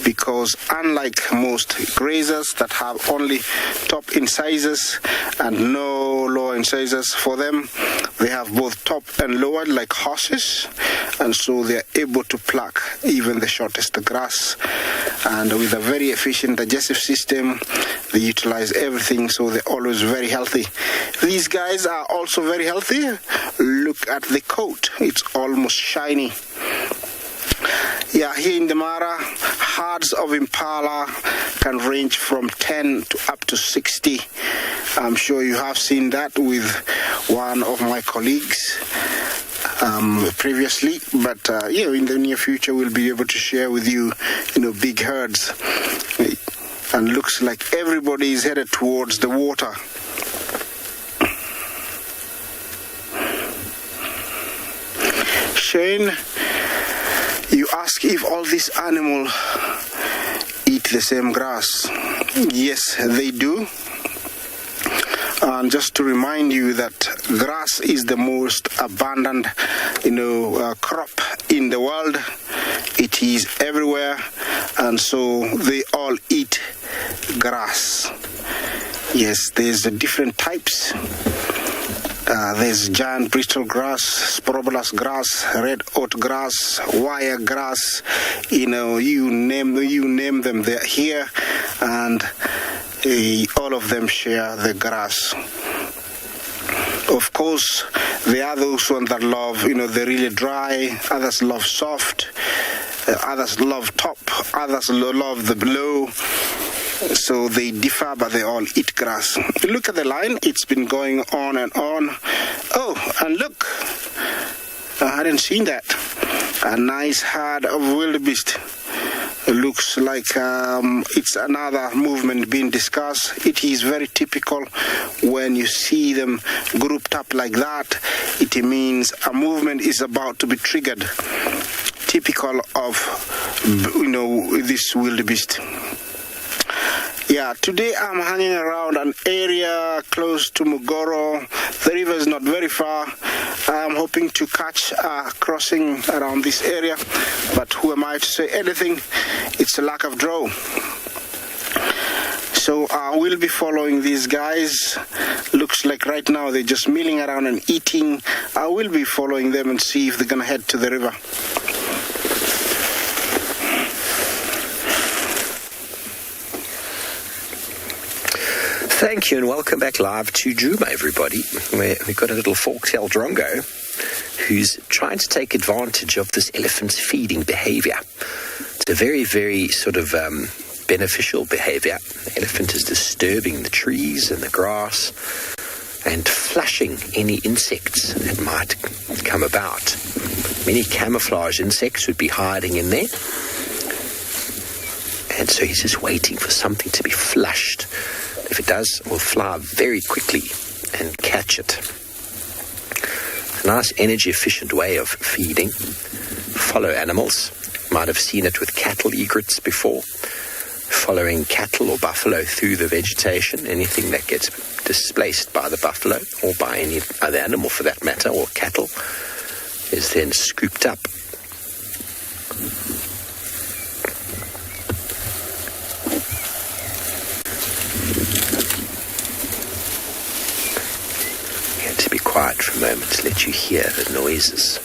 because unlike most grazers that have only top incisors and no lower incisors, for them they have both top and lower like horses, and so they are able to pluck even the shortest grass. And with a very efficient digestive system, they utilize everything, so they're always very healthy. These guys are also very healthy. Look at the coat, it's almost shiny. Yeah, here in the Mara, herds of impala can range from 10 to up to 60. I'm sure you have seen that with one of my colleagues previously, but in the near future we'll be able to share with you, big herds. And looks like everybody is headed towards the water. Shane, you ask if all these animals eat the same grass. Yes, they do. And just to remind you that grass is the most abundant, crop in the world. It is everywhere, and so they all eat grass. Yes, there's different types. There's giant bristle grass, sporobolus grass, red oat grass, wire grass. You name them. They're here, and all of them share the grass. Of course, there are those ones that love, they're really dry. Others love soft. Others love top. Others love the below. So they differ, but they all eat grass. Look at the line. It's been going on and on. Oh, and look. I hadn't seen that. A nice herd of wildebeest. Look looks like it's another movement being discussed. It is very typical when you see them grouped up like that. It means a movement is about to be triggered. Typical of, this wildebeest. Yeah, today I'm hanging around an area close to Mugoro. The river is not very far. I'm hoping to catch a crossing around this area, but who am I to say anything? It's a lack of draw. So I will be following these guys. Looks like right now they're just milling around and eating. I will be following them and see if they're going to head to the river. Thank you and welcome back live to Djuma, everybody. We've got a little fork-tailed drongo who's trying to take advantage of this elephant's feeding behavior. It's a very, very sort of beneficial behavior. The elephant is disturbing the trees and the grass and flushing any insects that might come about. Many camouflage insects would be hiding in there. And so he's just waiting for something to be flushed. If it does, we'll fly very quickly and catch it. A nice energy-efficient way of feeding. Follow animals. Might have seen it with cattle egrets before. Following cattle or buffalo through the vegetation. Anything that gets displaced by the buffalo or by any other animal for that matter, or cattle, is then scooped up. Quiet for a moment to let you hear the noises.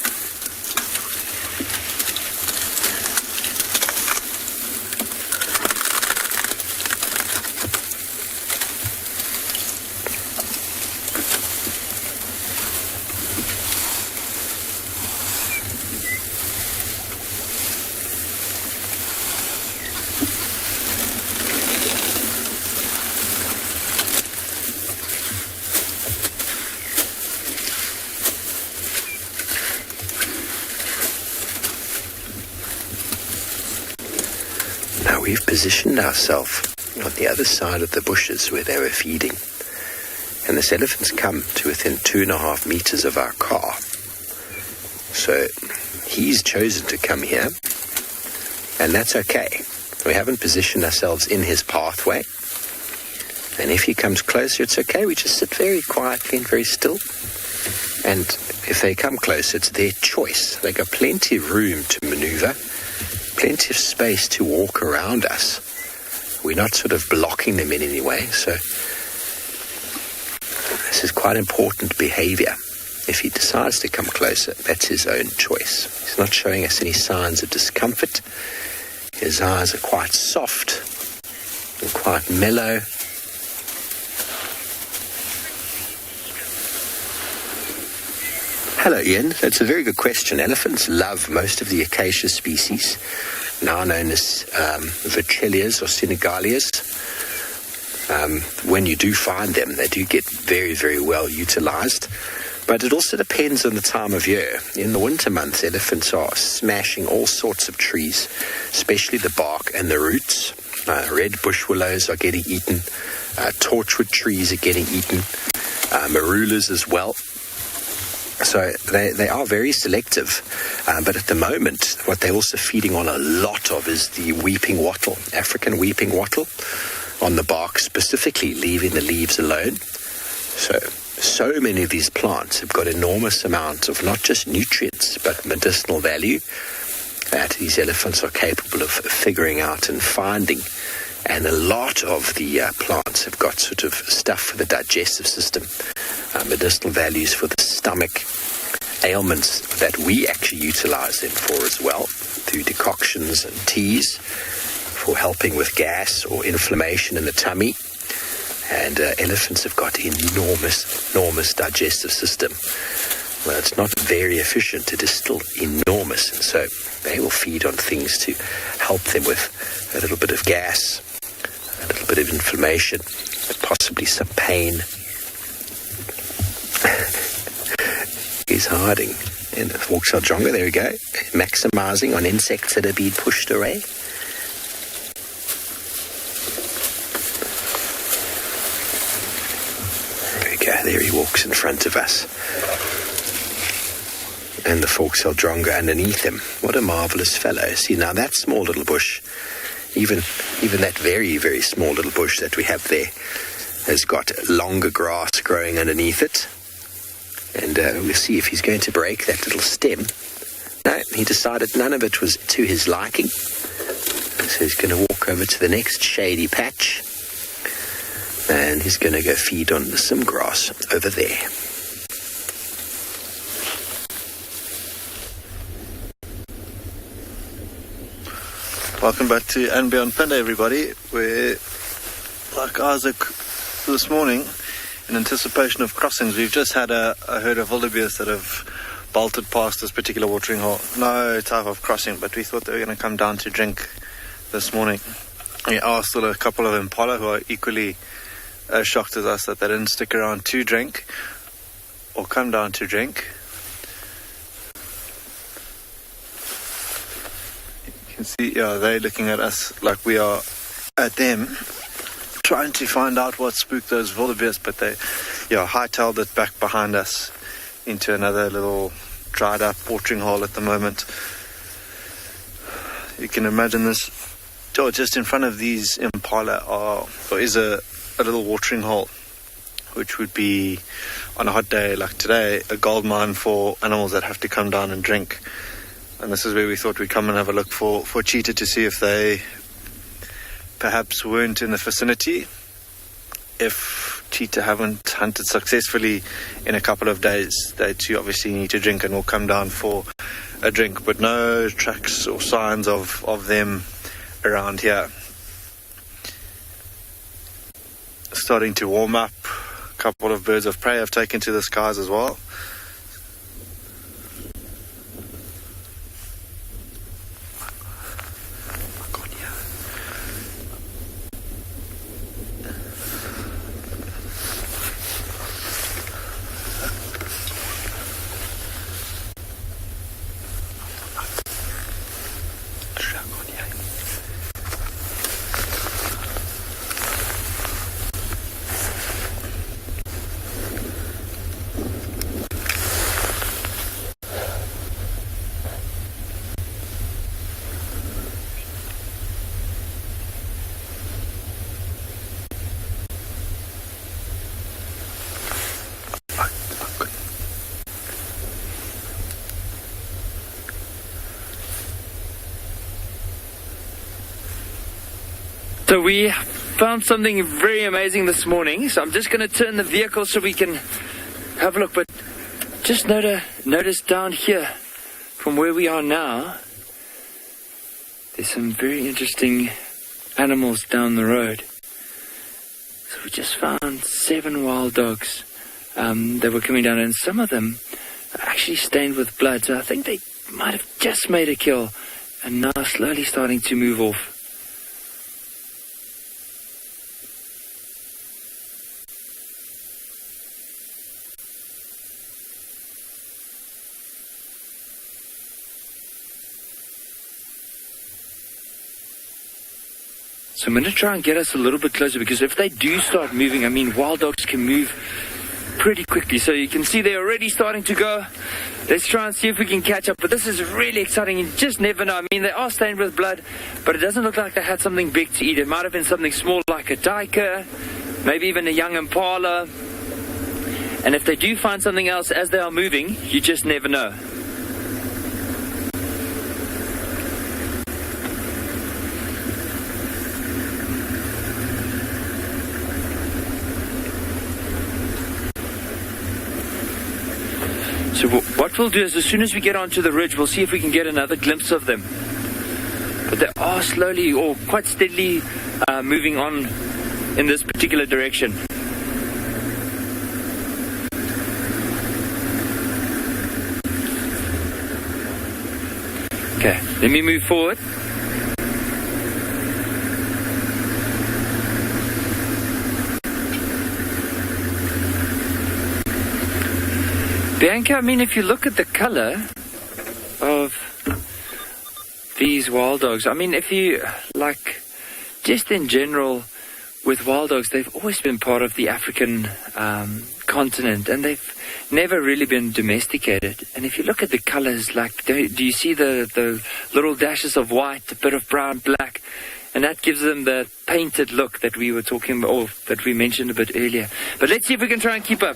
We've positioned ourselves on the other side of the bushes where they were feeding. And this elephant's come to within 2.5 meters of our car. So he's chosen to come here, and that's okay. We haven't positioned ourselves in his pathway. And if he comes closer, it's okay. We just sit very quietly and very still. And if they come closer, it's their choice. They've got plenty of room to maneuver. Plenty of space to walk around us. We're not sort of blocking them in any way, so this is quite important behavior. If he decides to come closer, that's his own choice. He's not showing us any signs of discomfort. His eyes are quite soft and quite mellow. Hello, Ian. That's a very good question. Elephants love most of the acacia species, now known as Vitellias or Senegalias. When you do find them, they do get very, very well utilized. But it also depends on the time of year. In the winter months, elephants are smashing all sorts of trees, especially the bark and the roots. Red bush willows are getting eaten. Torchwood trees are getting eaten. Marulas as well. So they are very selective, but at the moment, what they're also feeding on a lot of is the weeping wattle, African weeping wattle, on the bark specifically, leaving the leaves alone. So many of these plants have got enormous amounts of not just nutrients, but medicinal value that these elephants are capable of figuring out and finding. And a lot of the plants have got sort of stuff for the digestive system, medicinal values for the stomach, ailments that we actually utilize them for as well, through decoctions and teas, for helping with gas or inflammation in the tummy. And elephants have got enormous digestive system. Well, it's not very efficient, it is still enormous. And so they will feed on things to help them with a little bit of gas, a little bit of inflammation, possibly some pain. He's hiding in the fork-tailed drongo. There we go. Maximizing on insects that are being pushed away. forks in front of us. And the forks are Dronga underneath him. What a marvelous fellow. See, now that small little bush, even that very, very small little bush that we have there, has got longer grass growing underneath it. And we'll see if he's going to break that little stem. No, he decided none of it was to his liking. So he's going to walk over to the next shady patch. And he's going to go feed on some grass over there. Welcome back to And Beyond Panda, everybody. We're, like Isaac this morning, in anticipation of crossings. We've just had a herd of wildebeest that have bolted past this particular watering hole. No type of crossing, but we thought they were going to come down to drink this morning. We are still a couple of impala who are equally as shocked as us that they didn't stick around to drink or come down to drink. See, yeah, they're looking at us like we are at them, trying to find out what spooked those wildebeest, but they, hightailed it back behind us into another little dried up watering hole at the moment. You can imagine this, just in front of these impala is a little watering hole, which would be, on a hot day like today, a gold mine for animals that have to come down and drink. And this is where we thought we'd come and have a look for cheetah to see if they perhaps weren't in the vicinity. If cheetah haven't hunted successfully in a couple of days, they too obviously need to drink and will come down for a drink. But no tracks or signs of them around here. Starting to warm up. A couple of birds of prey have taken to the skies as well. So we found something very amazing this morning. So I'm just going to turn the vehicle so we can have a look. But just notice down here from where we are now, there's some very interesting animals down the road. So we just found 7 wild dogs that were coming down, and some of them are actually stained with blood. So I think they might have just made a kill and now slowly starting to move off. So I'm going to try and get us a little bit closer, because if they do start moving, I mean, wild dogs can move pretty quickly. So you can see they're already starting to go. Let's try and see if we can catch up. But this is really exciting. You just never know. I mean, they are stained with blood, but it doesn't look like they had something big to eat. It might have been something small like a duiker, maybe even a young impala. And if they do find something else as they are moving, you just never know. So what we'll do is, as soon as we get onto the ridge, we'll see if we can get another glimpse of them. But they are slowly or quite steadily moving on in this particular direction. Okay, let me move forward. Bianca, I mean, if you look at the color of these wild dogs, I mean, if you, like, just in general, with wild dogs, they've always been part of the African continent, and they've never really been domesticated. And if you look at the colors, like, do you see the little dashes of white, a bit of brown, black? And that gives them the painted look that we were talking about, or that we mentioned a bit earlier. But let's see if we can try and keep up.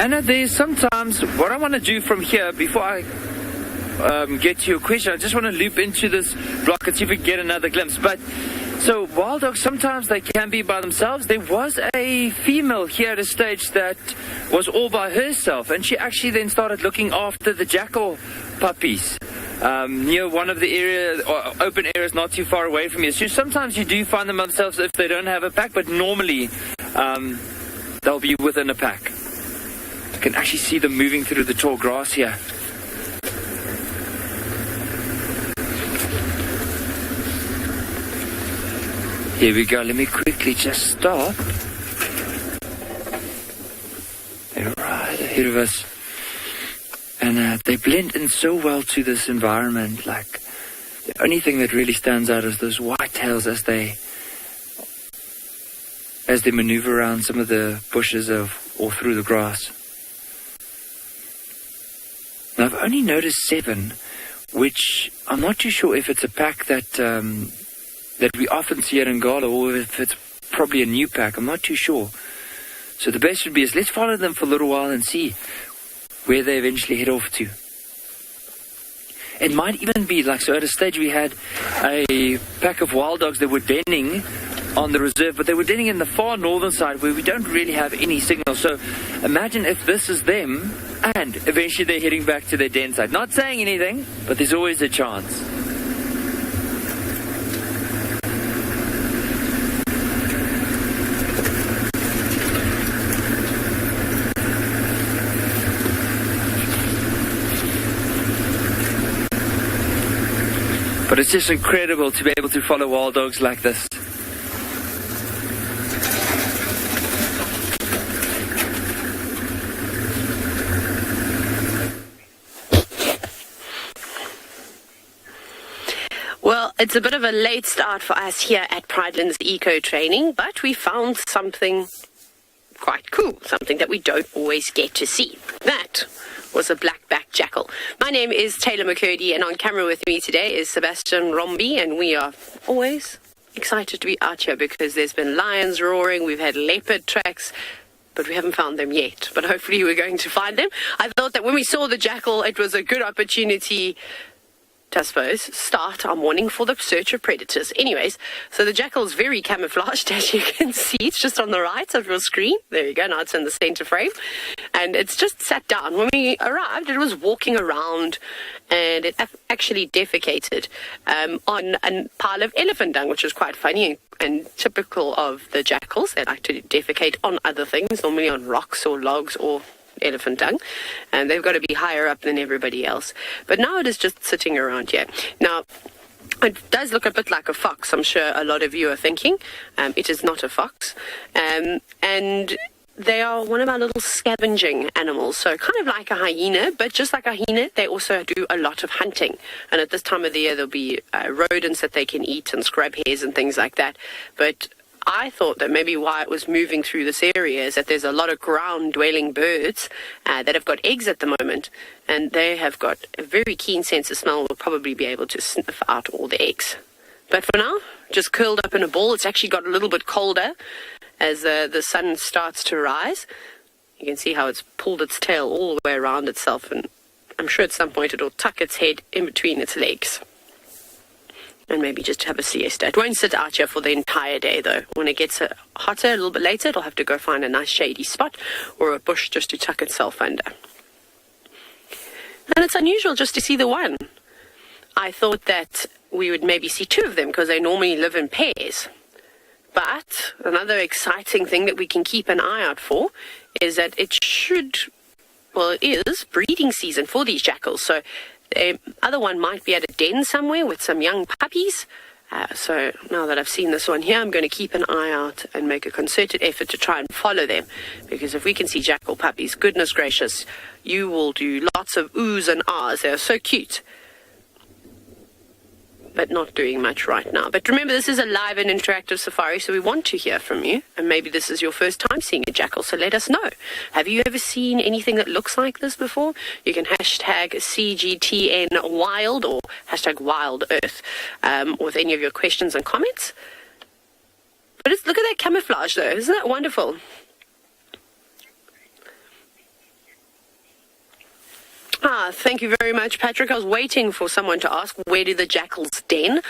And there's sometimes, what I want to do from here, before I get to your question, I just want to loop into this block and see if we can get another glimpse. But, so wild dogs, sometimes they can be by themselves. There was a female here at a stage that was all by herself, and she actually then started looking after the jackal puppies near one of the open areas not too far away from here. So sometimes you do find them themselves if they don't have a pack, but normally they'll be within a pack. You can actually see them moving through the tall grass here. Here we go. Let me quickly just stop. They're right ahead of us. And they blend in so well to this environment. Like, the only thing that really stands out is those white tails as they maneuver around some of the bushes or through the grass. Now, I've only noticed 7, which I'm not too sure if it's a pack that we often see at Ngala, or if it's probably a new pack. I'm not too sure. So the best would be is let's follow them for a little while and see where they eventually head off to. It might even be like, so at a stage we had a pack of wild dogs that were denning on the reserve, but they were denning in the far northern side where we don't really have any signal. So imagine if this is them and eventually they're heading back to their den side. Not saying anything, but there's always a chance. But it's just incredible to be able to follow wild dogs like this. Well, it's a bit of a late start for us here at Prideland's Eco Training, but we found something quite cool, something that we don't always get to see. That was a black-backed jackal. My name is Taylor McCurdy, and on camera with me today is Sebastian Rombi, and we are always excited to be out here because there's been lions roaring, we've had leopard tracks, but we haven't found them yet. But hopefully we're going to find them. I thought that when we saw the jackal, it was a good opportunity to, I suppose, start our morning for the search of predators. Anyways, so the jackal is very camouflaged, as you can see. It's just on the right of your screen. There you go. Now it's in the center frame. And it's just sat down. When we arrived, it was walking around, and it actually defecated on a pile of elephant dung, which is quite funny and typical of the jackals. They like to defecate on other things, normally on rocks or logs or elephant dung, and they've got to be higher up than everybody else. But now it is just sitting around here. Now, it does look a bit like a fox. I'm sure a lot of you are thinking. It is not a fox. And they are one of our little scavenging animals. So kind of like a hyena, but just like a hyena, they also do a lot of hunting. And at this time of the year, there'll be rodents that they can eat and scrub hairs and things like that. But I thought that maybe why it was moving through this area is that there's a lot of ground-dwelling birds that have got eggs at the moment, and they have got a very keen sense of smell. Will probably be able to sniff out all the eggs. But for now, just curled up in a ball. It's actually got a little bit colder as the sun starts to rise. You can see how it's pulled its tail all the way around itself, and I'm sure at some point it'll tuck its head in between its legs and maybe just have a siesta. It won't sit out here for the entire day, though. When it gets hotter a little bit later, it'll have to go find a nice shady spot or a bush just to tuck itself under. And it's unusual just to see the one. I thought that we would maybe see 2 of them because they normally live in pairs. But another exciting thing that we can keep an eye out for is that it is breeding season for these jackals. So the other one might be at a den somewhere with some young puppies, So now that I've seen this one here, I'm going to keep an eye out and make a concerted effort to try and follow them. Because if we can see jackal puppies, goodness gracious, you will do lots of oohs and ahs. They're so cute. But not doing much right now. But remember, this is a live and interactive safari, so we want to hear from you. And maybe this is your first time seeing a jackal, so let us know. Have you ever seen anything that looks like this before? You can hashtag CGTN Wild or hashtag Wild Earth with any of your questions and comments. But look at that camouflage, though. Isn't that wonderful? Thank you very much, Patrick. I was waiting for someone to ask, where do the jackals den?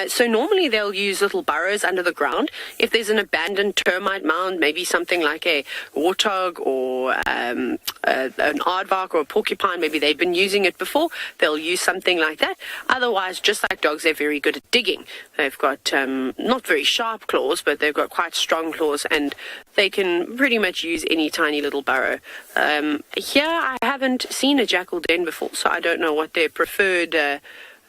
So normally they'll use little burrows under the ground. If there's an abandoned termite mound, maybe something like a warthog or an aardvark or a porcupine, maybe they've been using it before, they'll use something like that. Otherwise, just like dogs, they're very good at digging. They've got not very sharp claws, but they've got quite strong claws, and they can pretty much use any tiny little burrow. Here, I haven't seen a jackal den before, so I don't know what their preferred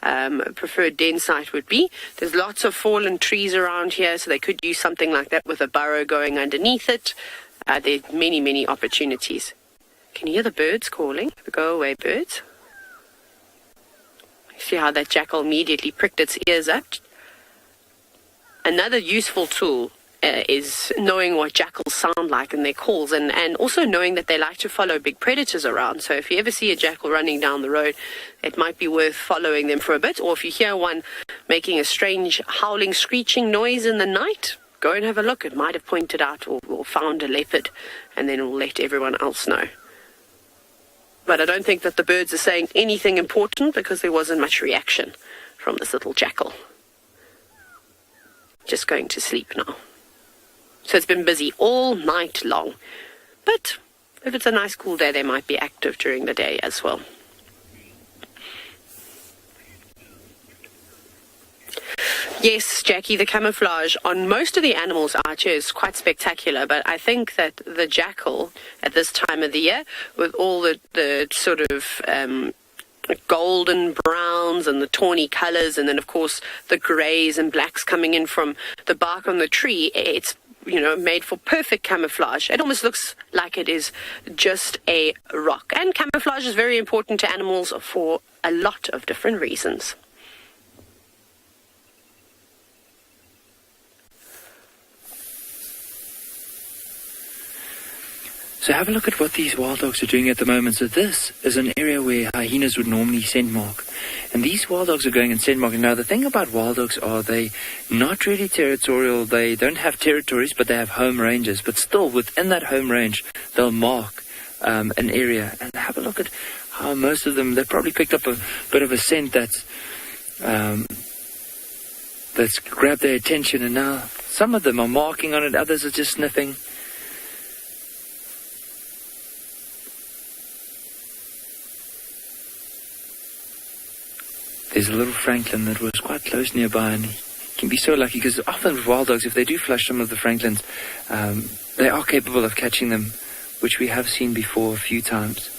den site would be. There's lots of fallen trees around here, so they could use something like that with a burrow going underneath it. There's many, many opportunities. Can you hear the birds calling? Go away, birds. See how that jackal immediately pricked its ears up? Another useful tool is knowing what jackals sound like and their calls, and also knowing that they like to follow big predators around. So if you ever see a jackal running down the road, it might be worth following them for a bit. Or if you hear one making a strange howling, screeching noise in the night, go and have a look. It might have pointed out or found a leopard, and then we'll let everyone else know. But I don't think that the birds are saying anything important because there wasn't much reaction from this little jackal. Just going to sleep now. So it's been busy all night long. But if it's a nice cool day, they might be active during the day as well. Yes, Jackie, the camouflage on most of the animals out here is quite spectacular, but I think that the jackal at this time of the year, with all the sort of golden browns and the tawny colors, and then of course the grays and blacks coming in from the bark on the tree, it's made for perfect camouflage. It almost looks like it is just a rock. And camouflage is very important to animals for a lot of different reasons. So have a look at what these wild dogs are doing at the moment. So this is an area where hyenas would normally scent mark. And these wild dogs are going and scent marking. Now, the thing about wild dogs are they not really territorial. They don't have territories, but they have home ranges. But still, within that home range, they'll mark an area. And have a look at how most of them, they've probably picked up a bit of a scent that's grabbed their attention. And now some of them are marking on it, others are just sniffing. There's a little francolin that was quite close nearby, and he can be so lucky because often with wild dogs, if they do flush some of the francolins, they are capable of catching them, which we have seen before a few times.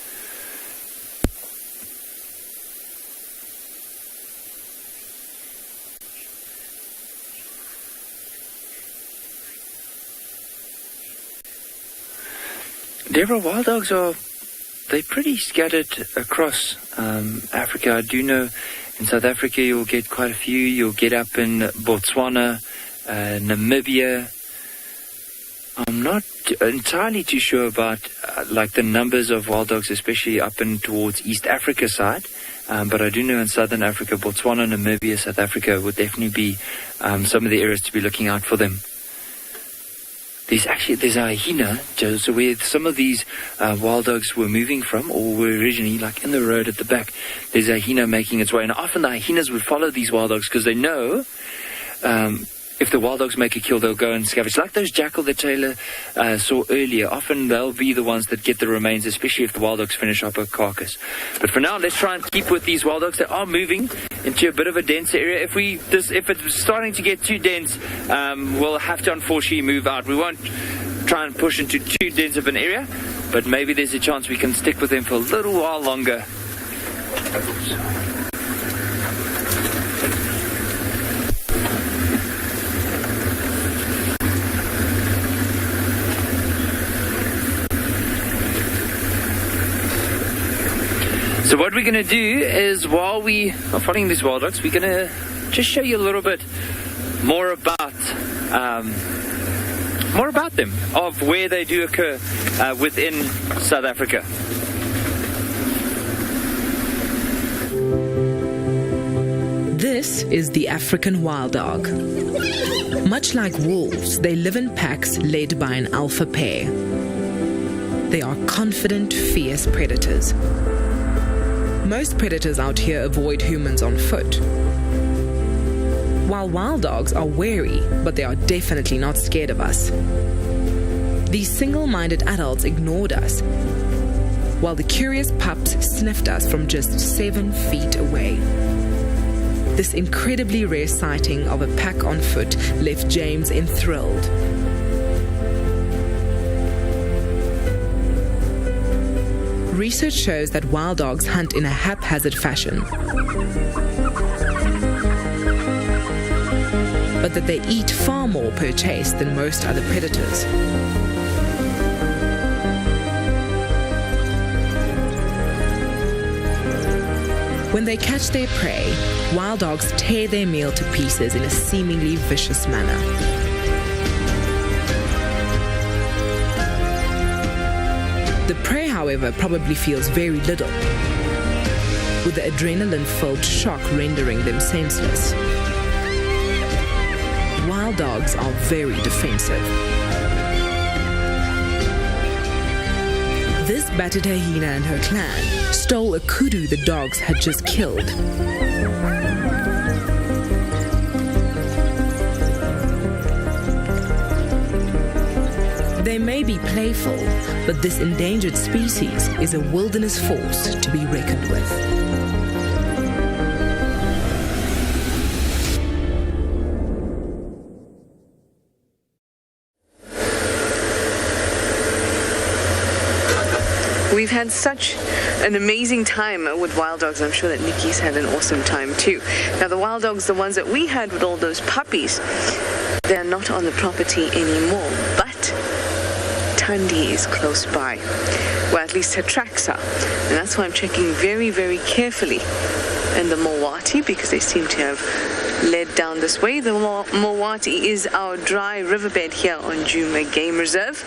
Deborah, wild dogs they're pretty scattered across Africa. I do know in South Africa you'll get quite a few. You'll get up in Botswana, Namibia. I'm not entirely too sure about like the numbers of wild dogs, especially up and towards East Africa side. But I do know in Southern Africa, Botswana, Namibia, South Africa would definitely be some of the areas to be looking out for them. There's a hyena, so where some of these wild dogs were moving from, or were originally like in the road at the back, there's a hyena making its way. And often the hyenas would follow these wild dogs because they know if the wild dogs make a kill, they'll go and scavenge. Like those jackal that Taylor saw earlier, often they'll be the ones that get the remains, especially if the wild dogs finish up a carcass. But for now, let's try and keep with these wild dogs. They are moving into a bit of a denser area. If it's starting to get too dense, we'll have to unfortunately move out. We won't try and push into too dense of an area, but maybe there's a chance we can stick with them for a little while longer. So what we're going to do is, while we are following these wild dogs, we're going to just show you a little bit more about them, of where they do occur within South Africa. This is the African wild dog. Much like wolves, they live in packs led by an alpha pair. They are confident, fierce predators. Most predators out here avoid humans on foot. While wild dogs are wary, but they are definitely not scared of us. These single-minded adults ignored us, while the curious pups sniffed us from just 7 feet away. This incredibly rare sighting of a pack on foot left James enthralled. Research shows that wild dogs hunt in a haphazard fashion, but that they eat far more per chase than most other predators. When they catch their prey, wild dogs tear their meal to pieces in a seemingly vicious manner. The prey, however, probably feels very little, with the adrenaline-filled shock rendering them senseless. Wild dogs are very defensive. This battered hyena and her clan stole a kudu the dogs had just killed. They may be playful, but this endangered species is a wilderness force to be reckoned with. We've had such an amazing time with wild dogs. I'm sure that Nikki's had an awesome time too. Now, the wild dogs, the ones that we had with all those puppies, they're not on the property anymore, but Thandi is close by. Well, at least her tracks are. And that's why I'm checking very, very carefully in the Mowati, because they seem to have led down this way. The Mowati is our dry riverbed here on Djuma Game Reserve.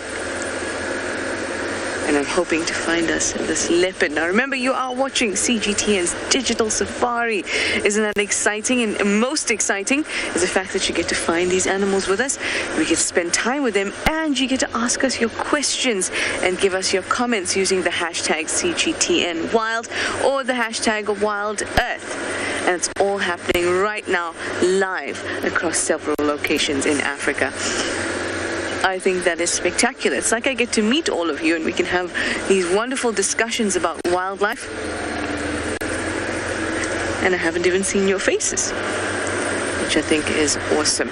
And I'm hoping to find us this leopard. Now remember, you are watching CGTN's Digital Safari. Isn't that exciting? And most exciting is the fact that you get to find these animals with us. We get to spend time with them, and you get to ask us your questions and give us your comments using the hashtag CGTNWild or the hashtag WildEarth. And it's all happening right now, live across several locations in Africa. I think that is spectacular. It's like I get to meet all of you and we can have these wonderful discussions about wildlife. And I haven't even seen your faces, which I think is awesome.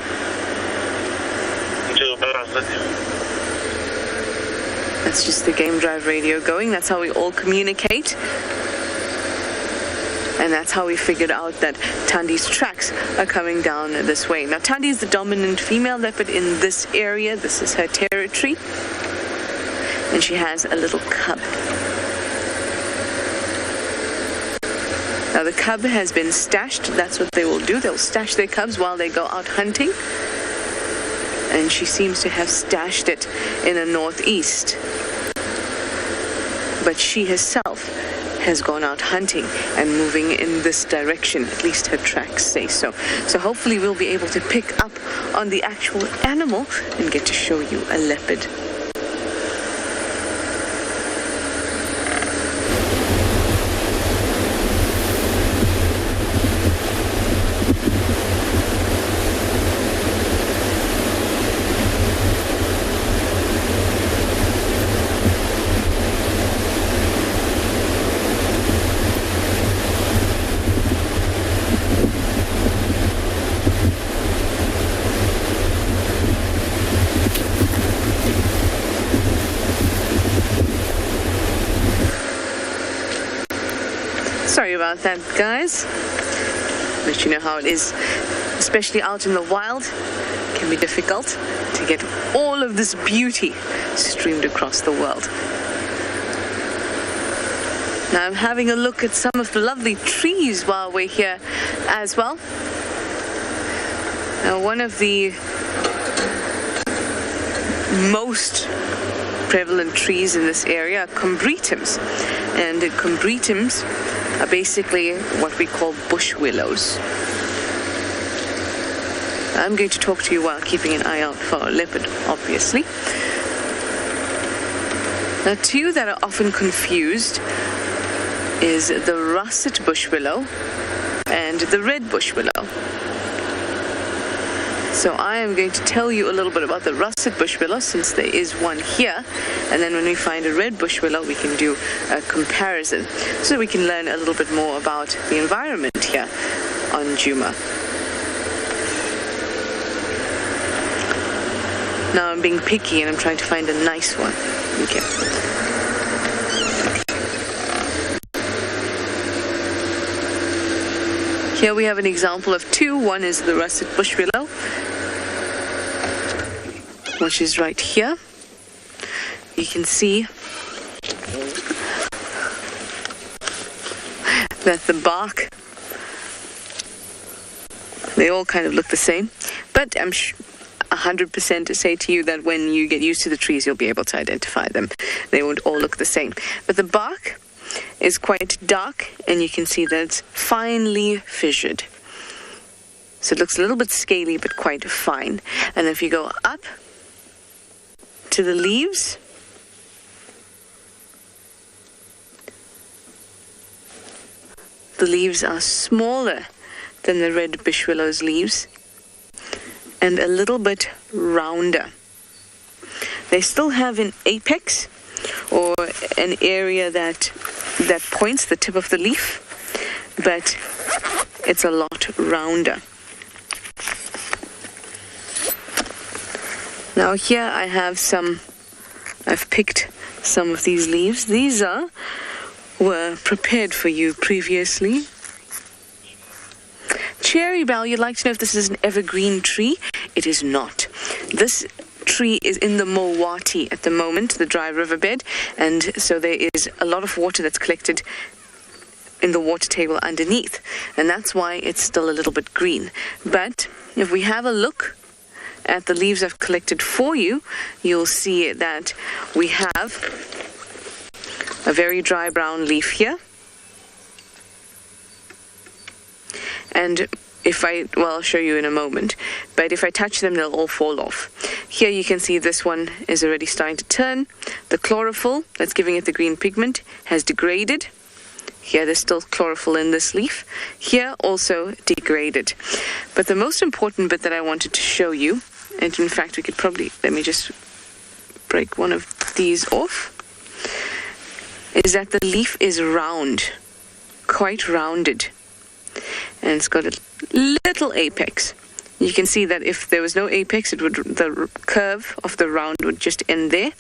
That's just the Game Drive radio going. That's how we all communicate. And that's how we figured out that Thandi's tracks are coming down this way. Now, Thandi is the dominant female leopard in this area. This is her territory. And she has a little cub. Now, the cub has been stashed. That's what they will do. They'll stash their cubs while they go out hunting. And she seems to have stashed it in the northeast. But she herself has gone out hunting and moving in this direction. At least her tracks say so. So hopefully we'll be able to pick up on the actual animal and get to show you a leopard. Sorry about that, guys. But you know how it is, especially out in the wild. It can be difficult to get all of this beauty streamed across the world. Now I'm having a look at some of the lovely trees while we're here as well. Now one of the most prevalent trees in this area are combretums, and the combretums are basically what we call bush willows. I'm going to talk to you while keeping an eye out for a leopard, obviously. Now, two that are often confused is the russet bush willow and the red bush willow. So I am going to tell you a little bit about the russet bush willow, since there is one here, and then when we find a red bush willow we can do a comparison so we can learn a little bit more about the environment here on Djuma. Now I'm being picky and I'm trying to find a nice one. Okay. Here we have an example of two. One is the russet bush willow, which is right here. You can see that the bark, they all kind of look the same, but I'm 100% to say to you that when you get used to the trees, you'll be able to identify them. They won't all look the same. But the bark is quite dark, and you can see that it's finely fissured. So it looks a little bit scaly, but quite fine. And if you go up to the leaves, the leaves are smaller than the red bush willow's leaves, and a little bit rounder. They still have an apex, or an area that points the tip of the leaf, but it's a lot rounder. Now here I've picked some of these leaves. These were prepared for you previously. Cherry bell, you'd like to know if this is an evergreen tree. It is not. This tree is in the Mulwati at the moment, the dry riverbed, and so there is a lot of water that's collected in the water table underneath, and that's why it's still a little bit green. But if we have a look at the leaves I've collected for you, you'll see that we have a very dry brown leaf here. And I'll show you in a moment, but if I touch them, they'll all fall off. Here you can see this one is already starting to turn. The chlorophyll that's giving it the green pigment has degraded. Here there's still chlorophyll in this leaf. Here also degraded. But the most important bit that I wanted to show you, and in fact we could probably, let me just break one of these off, is that the leaf is round, quite rounded. And it's got a little apex. You can see that if there was no apex, the curve of the round would just end there,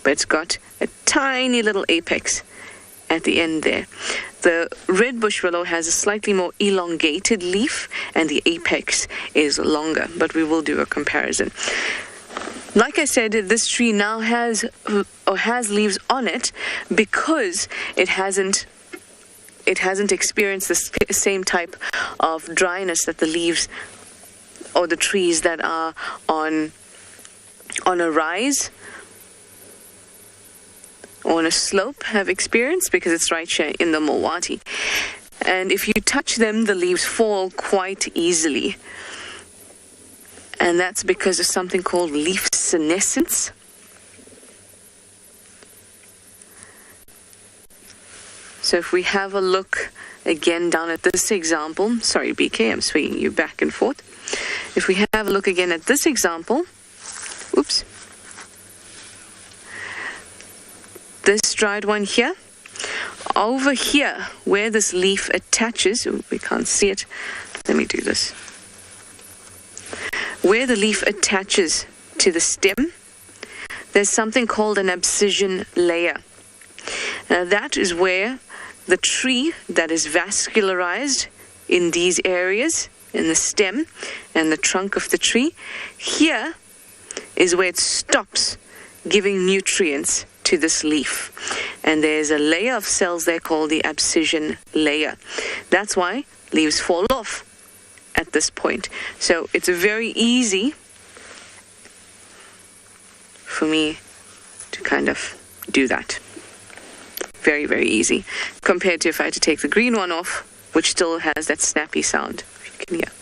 but it's got a tiny little apex at the end there. The red bush willow has a slightly more elongated leaf, and the apex is longer, but we will do a comparison. Like I said, this tree now has leaves on it because it hasn't experienced the same type of dryness that the leaves or the trees that are on a rise or on a slope have experienced, because it's right here in the Mulwati. And if you touch them, the leaves fall quite easily. And that's because of something called leaf senescence. So if we have a look again down at this example, sorry BK, I'm swinging you back and forth. If we have a look again at this example, oops, this dried one here, over here where this leaf attaches, we can't see it, let me do this. Where the leaf attaches to the stem, there's something called an abscission layer. Now that is where the tree that is vascularized in these areas, in the stem and the trunk of the tree, here is where it stops giving nutrients to this leaf. and there's a layer of cells there called the abscission layer. That's why leaves fall off at this point. So it's very easy for me to kind of do that. Very, very easy compared to if I had to take the green one off, which still has that snappy sound, if you can hear.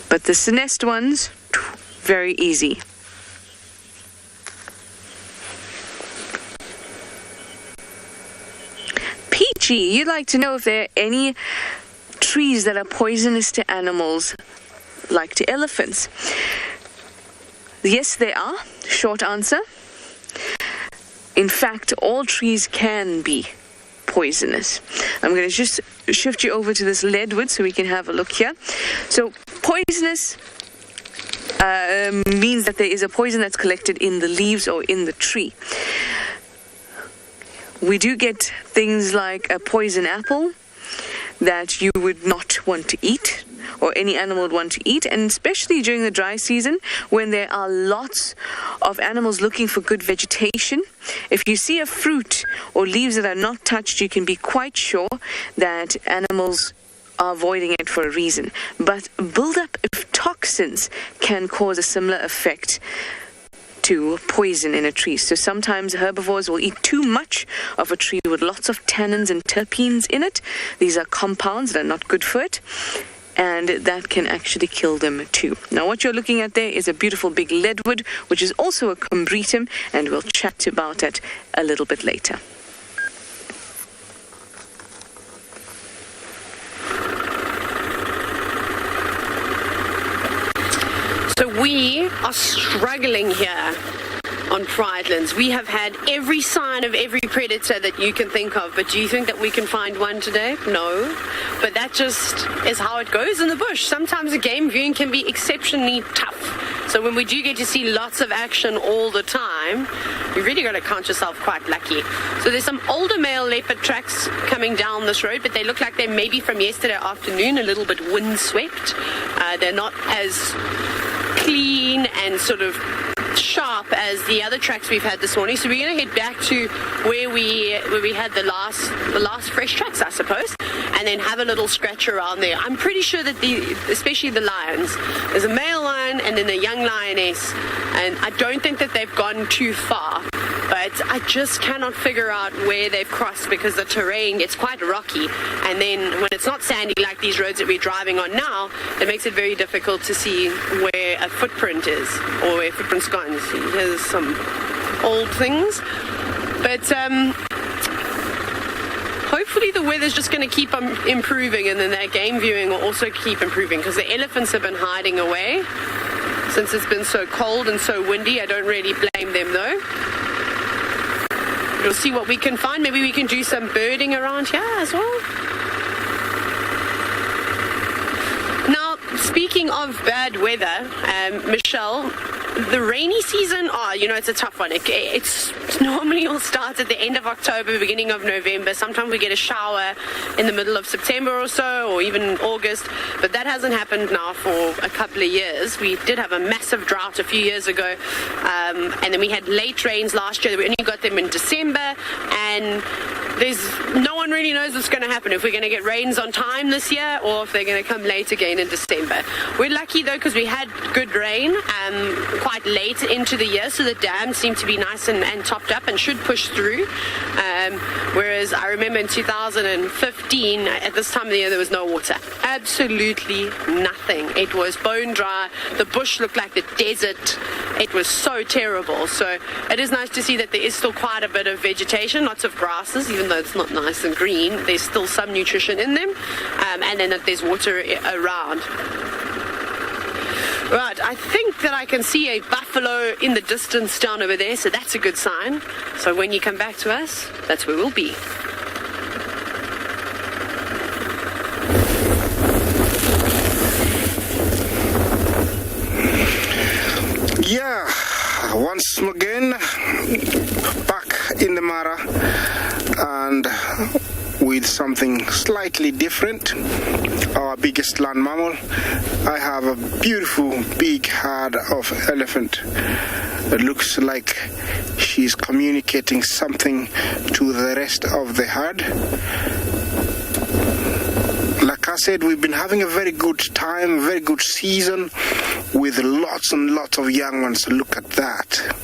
But the Sinest ones, very easy. Peachy, you'd like to know if there are any trees that are poisonous to animals, like to elephants. Yes, there are. Short answer. In fact, all trees can be poisonous. I'm going to just shift you over to this leadwood so we can have a look here. So poisonous means that there is a poison that's collected in the leaves or in the tree. We do get things like a poison apple that you would not want to eat, or any animal would want to eat, and especially during the dry season when there are lots of animals looking for good vegetation. If you see a fruit or leaves that are not touched, you can be quite sure that animals are avoiding it for a reason. But buildup of toxins can cause a similar effect to poison in a tree. So sometimes herbivores will eat too much of a tree with lots of tannins and terpenes in it. These are compounds that are not good for it, and that can actually kill them too. Now what you're looking at there is a beautiful big leadwood, which is also a combretum, and we'll chat about it a little bit later. So we are struggling here on Pridelands. We have had every sign of every predator that you can think of, but do you think that we can find one today? No. But that just is how it goes in the bush. Sometimes a game viewing can be exceptionally tough. So when we do get to see lots of action all the time, you really got to count yourself quite lucky. So there's some older male leopard tracks coming down this road, but they look like they're maybe from yesterday afternoon, a little bit windswept. They're not as clean and sort of sharp as the other tracks we've had this morning. So we're going to head back to where we had the last fresh tracks, I suppose, and then have a little scratch around there. I'm pretty sure that especially the lions, there's a male lion and then a young lioness, and I don't think that they've gone too far, but I just cannot figure out where they've crossed because the terrain gets quite rocky, and then when it's not sandy like these roads that we're driving on now, it makes it very difficult to see where a footprint is or where a footprint's gone. See, here's some old things, but hopefully the weather's just going to keep improving, and then that game viewing will also keep improving, because the elephants have been hiding away since it's been so cold and so windy. I don't really blame them though. We'll see what we can find. Maybe we can do some birding around here as well. Now, speaking of bad weather, Michelle, the rainy season, it's a tough one. It's normally all starts at the end of October, beginning of November. Sometimes we get a shower in the middle of September or so, or even August, but that hasn't happened now for a couple of years. We did have a massive drought a few years ago, and then we had late rains last year. We only got them in December, and no one really knows what's going to happen, if we're going to get rains on time this year or if they're going to come late again in December. We're lucky though, because we had good rain quite late into the year, so the dams seem to be nice and topped up and should push through. Whereas I remember in 2015, at this time of the year, there was no water. Absolutely nothing. It was bone dry. The bush looked like the desert. It was so terrible. So it is nice to see that there is still quite a bit of vegetation, lots of grasses, even though it's not nice and green. There's still some nutrition in them, and then that there's water around. Right, I think that I can see a buffalo in the distance down over there, so that's a good sign. So when you come back to us, that's where we'll be. Yeah, once again, back in the Mara, and with something slightly different. Our biggest land mammal. I have a beautiful big herd of elephant. It looks like she's communicating something to the rest of the herd. Like I said, we've been having a very good time, very good season with lots and lots of young ones. Look at that.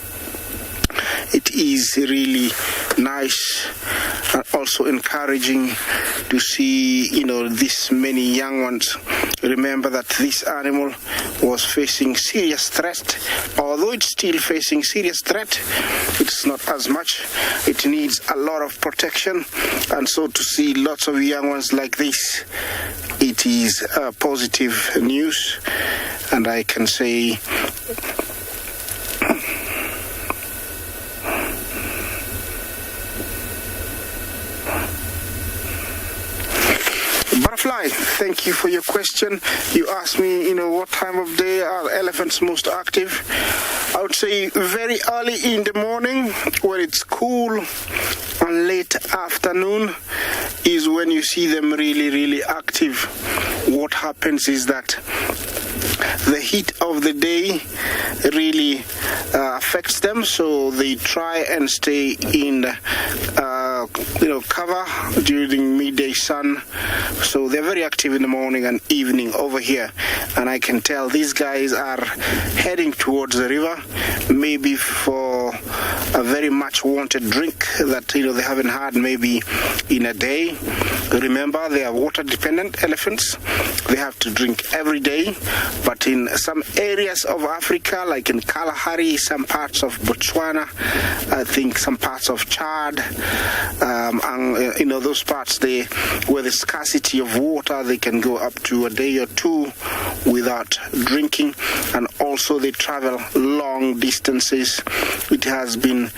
It is really nice and also encouraging to see, this many young ones. Remember that this animal was facing serious threat. Although it's still facing serious threat, it's not as much. It needs a lot of protection. And so to see lots of young ones like this, it is positive news. And I can say Butterfly, thank you for your question. You asked me, what time of day are elephants most active? I would say very early in the morning when it's cool, and late afternoon is when you see them really, really active. What happens is that the heat of the day really affects them, so they try and stay in cover during midday sun. So they're very active in the morning and evening over here, and I can tell these guys are heading towards the river, maybe for a very much wanted drink that they haven't had maybe in a day. Remember, they are water dependent elephants. They have to drink every day. But in some areas of Africa, like in Kalahari, some parts of Botswana, I think some parts of Chad, and those parts where the scarcity of water, they can go up to a day or two without drinking. And also they travel long distances. It has been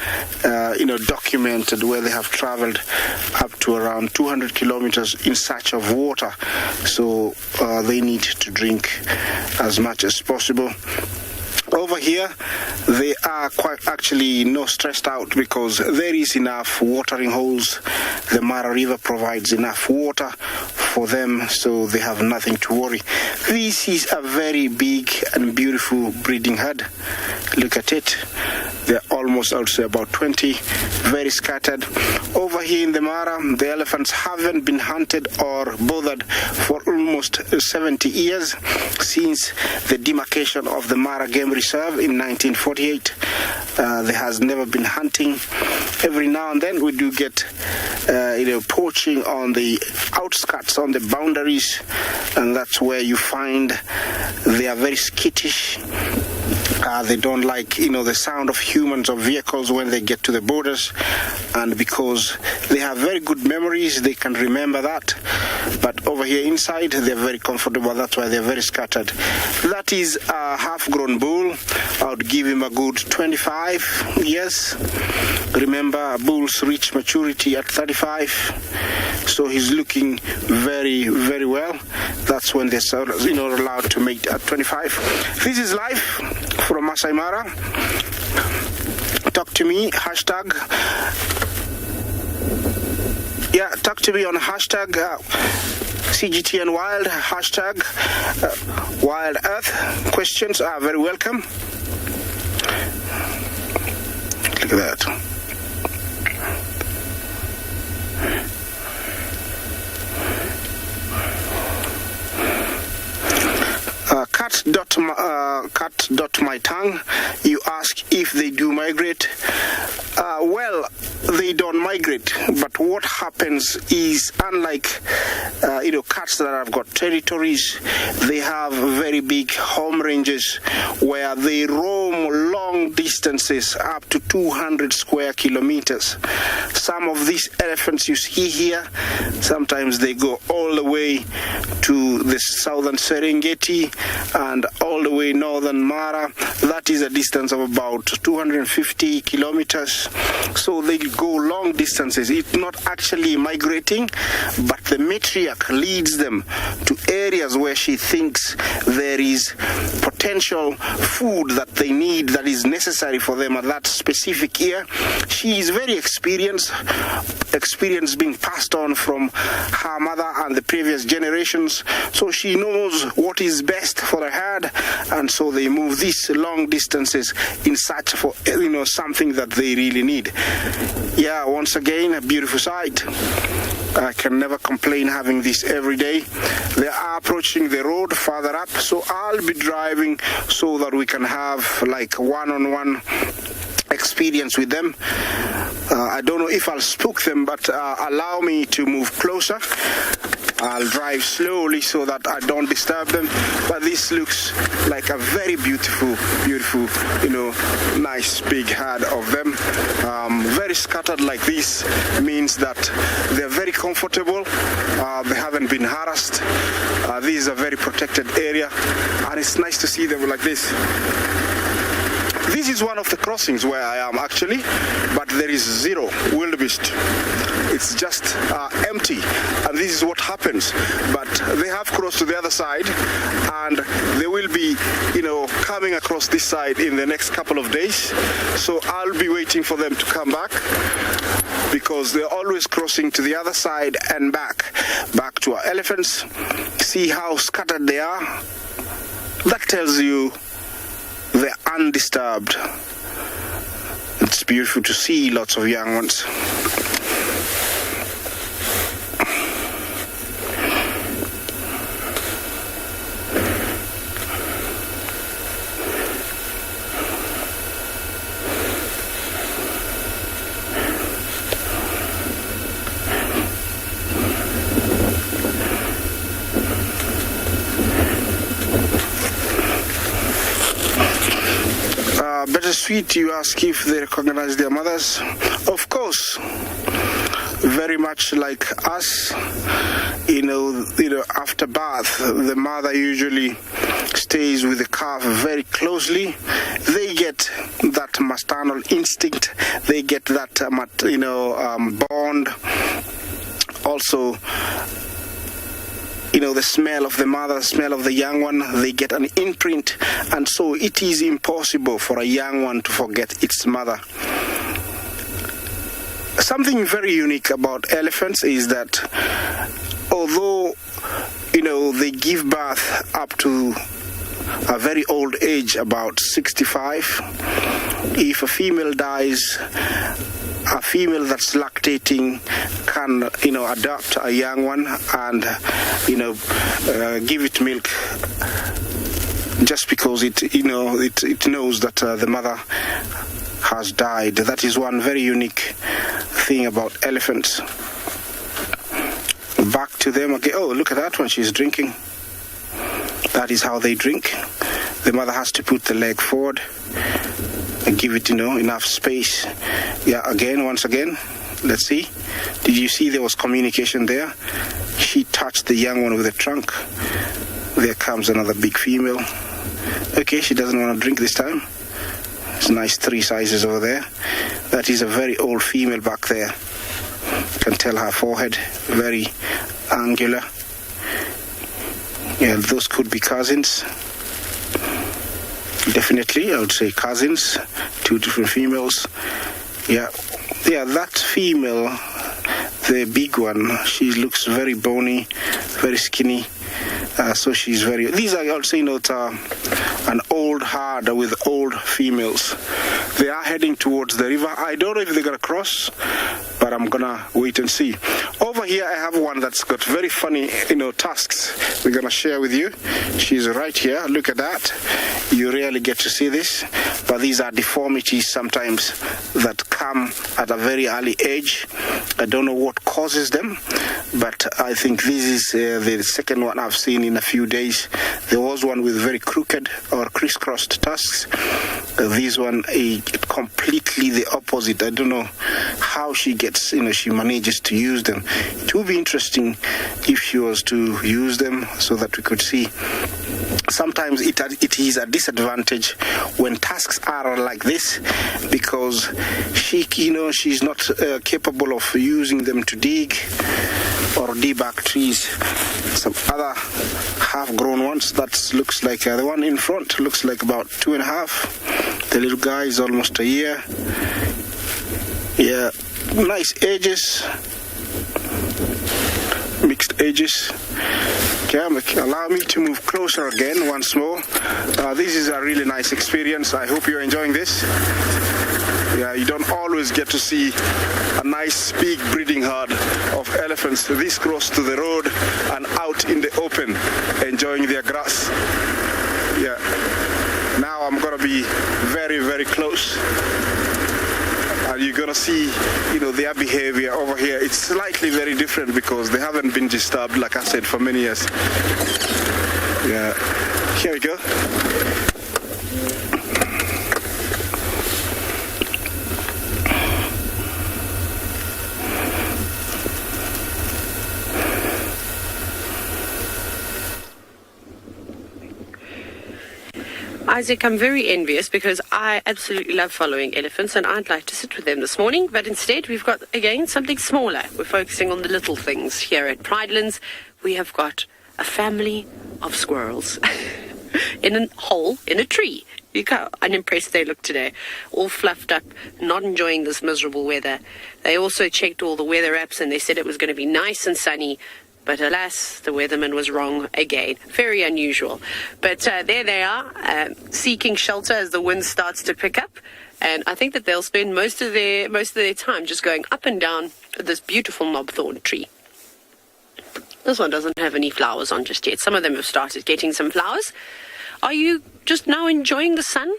documented where they have traveled up to around 200 kilometers in search of water. So they need to drink as much as possible. Over here, they are quite actually not stressed out because there is enough watering holes. The Mara River provides enough water for them, so they have nothing to worry. This is a very big and beautiful breeding herd. Look at it. They're almost, I would say, about 20, very scattered. Over here in the Mara, the elephants haven't been hunted or bothered for almost 70 years since the demarcation of the Mara Game Reserve in 1948. There has never been hunting. Every now and then we do get poaching on the outskirts, on the boundaries, and that's where you find they are very skittish. They don't like, the sound of humans or vehicles when they get to the borders, and because they have very good memories, they can remember that. But over here inside, they're very comfortable. That's why they're very scattered. That is a half-grown bull. I would give him a good 25 years. Remember, bulls reach maturity at 35, so he's looking very, very well. That's when they're allowed to mate at 25. This is live from Masai Mara. Talk to me, hashtag. Talk to me on hashtag CGTN Wild, hashtag Wild Earth. Questions are very welcome. Look at that. Cut my tongue. You ask if they do migrate. Well, they don't migrate, but what happens is, unlike cats that have got territories, they have very big home ranges where they roam long distances up to 200 square kilometers. Some of these elephants you see here, sometimes they go all the way to the southern Serengeti and all the way northern Mara. That is a distance of about 250 kilometers. So they go long distances. It's not actually migrating, but the matriarch leads them to areas where she thinks there is potential food that they need that is necessary for them at that specific year. She is very experienced being passed on from her mother and the previous generations, so she knows what is best for her herd, and so they move these long distances in search for something that they really need. Yeah, once again, a beautiful sight. I can never complain having this every day. They are approaching the road further up, so I'll be driving so that we can have like one-on-one experience with them. I don't know if I'll spook them, but allow me to move closer. I'll drive slowly so that I don't disturb them. But this looks like a very beautiful, nice big herd of them. Very scattered like this means that they're very comfortable. They haven't been harassed. This is a very protected area, and it's nice to see them like this. This is one of the crossings where I am actually, but there is zero wildebeest. It's just empty, and this is what happens. But they have crossed to the other side, and they will be, coming across this side in the next couple of days. So I'll be waiting for them to come back, because they're always crossing to the other side and back to our elephants. See how scattered they are? That tells you they're undisturbed. It's beautiful to see lots of young ones. Bittersweet, you ask if they recognize their mothers. Of course, very much like us, after birth, the mother usually stays with the calf very closely. They get that maternal instinct. They get that, bond. Also, the smell of the mother, smell of the young one, they get an imprint, and so it is impossible for a young one to forget its mother. Something very unique about elephants is that although, they give birth up to a very old age, about 65, if a female dies, a female that's lactating can, adopt a young one and, give it milk, just because it knows that the mother has died. That is one very unique thing about elephants. Back to them again. Oh, look at that one. She's drinking. That is how they drink. The mother has to put the leg forward and give it, enough space. Yeah, once again, let's see. Did you see there was communication there? She touched the young one with the trunk. There comes another big female. Okay, she doesn't want to drink this time. It's nice 3 sizes over there. That is a very old female back there. You can tell her forehead, very angular. Yeah, those could be cousins. Definitely, I would say cousins, 2 different females. Yeah, that female, the big one, she looks very bony, very skinny. So she's these are also, an old herd with old females. They are heading towards the river. I don't know if they're going to cross, but I'm going to wait and see. Over here, I have one that's got very funny, tusks. We're going to share with you. She's right here. Look at that. You rarely get to see this, but these are deformities sometimes that come at a very early age. I don't know what causes them, but I think this is the second one I've seen in a few days. There was one with very crooked or crisscrossed tusks. This one, completely the opposite. I don't know how she gets, she manages to use them. It would be interesting if she was to use them so that we could see. Sometimes it is a disadvantage when tusks are like this, because she's not capable of using them to dig or D-bark trees. Some other half-grown ones. That looks like the one in front looks like about 2.5. The little guy is almost a year. Yeah, nice ages, mixed ages. Okay, allow me to move closer again once more. This is a really nice experience. I hope you're enjoying this. Yeah, you don't always get to see a nice big breeding herd of elephants this close to the road and out in the open enjoying their grass. Yeah, now I'm gonna be very, very close. And you're gonna see, their behavior over here. It's slightly very different because they haven't been disturbed, like I said, for many years. Yeah, here we go. Isaac, I'm very envious because I absolutely love following elephants and I'd like to sit with them this morning, but instead we've got, again, something smaller. We're focusing on the little things here at Pridelands. We have got a family of squirrels in a hole in a tree. Look how unimpressed they look today, all fluffed up, not enjoying this miserable weather. They also checked all the weather apps and they said it was going to be nice and sunny. But alas, the weatherman was wrong again. Very unusual. But there they are, seeking shelter as the wind starts to pick up. And I think that they'll spend most of their time just going up and down this beautiful knobthorn tree. This one doesn't have any flowers on just yet. Some of them have started getting some flowers. Are you just now enjoying the sun?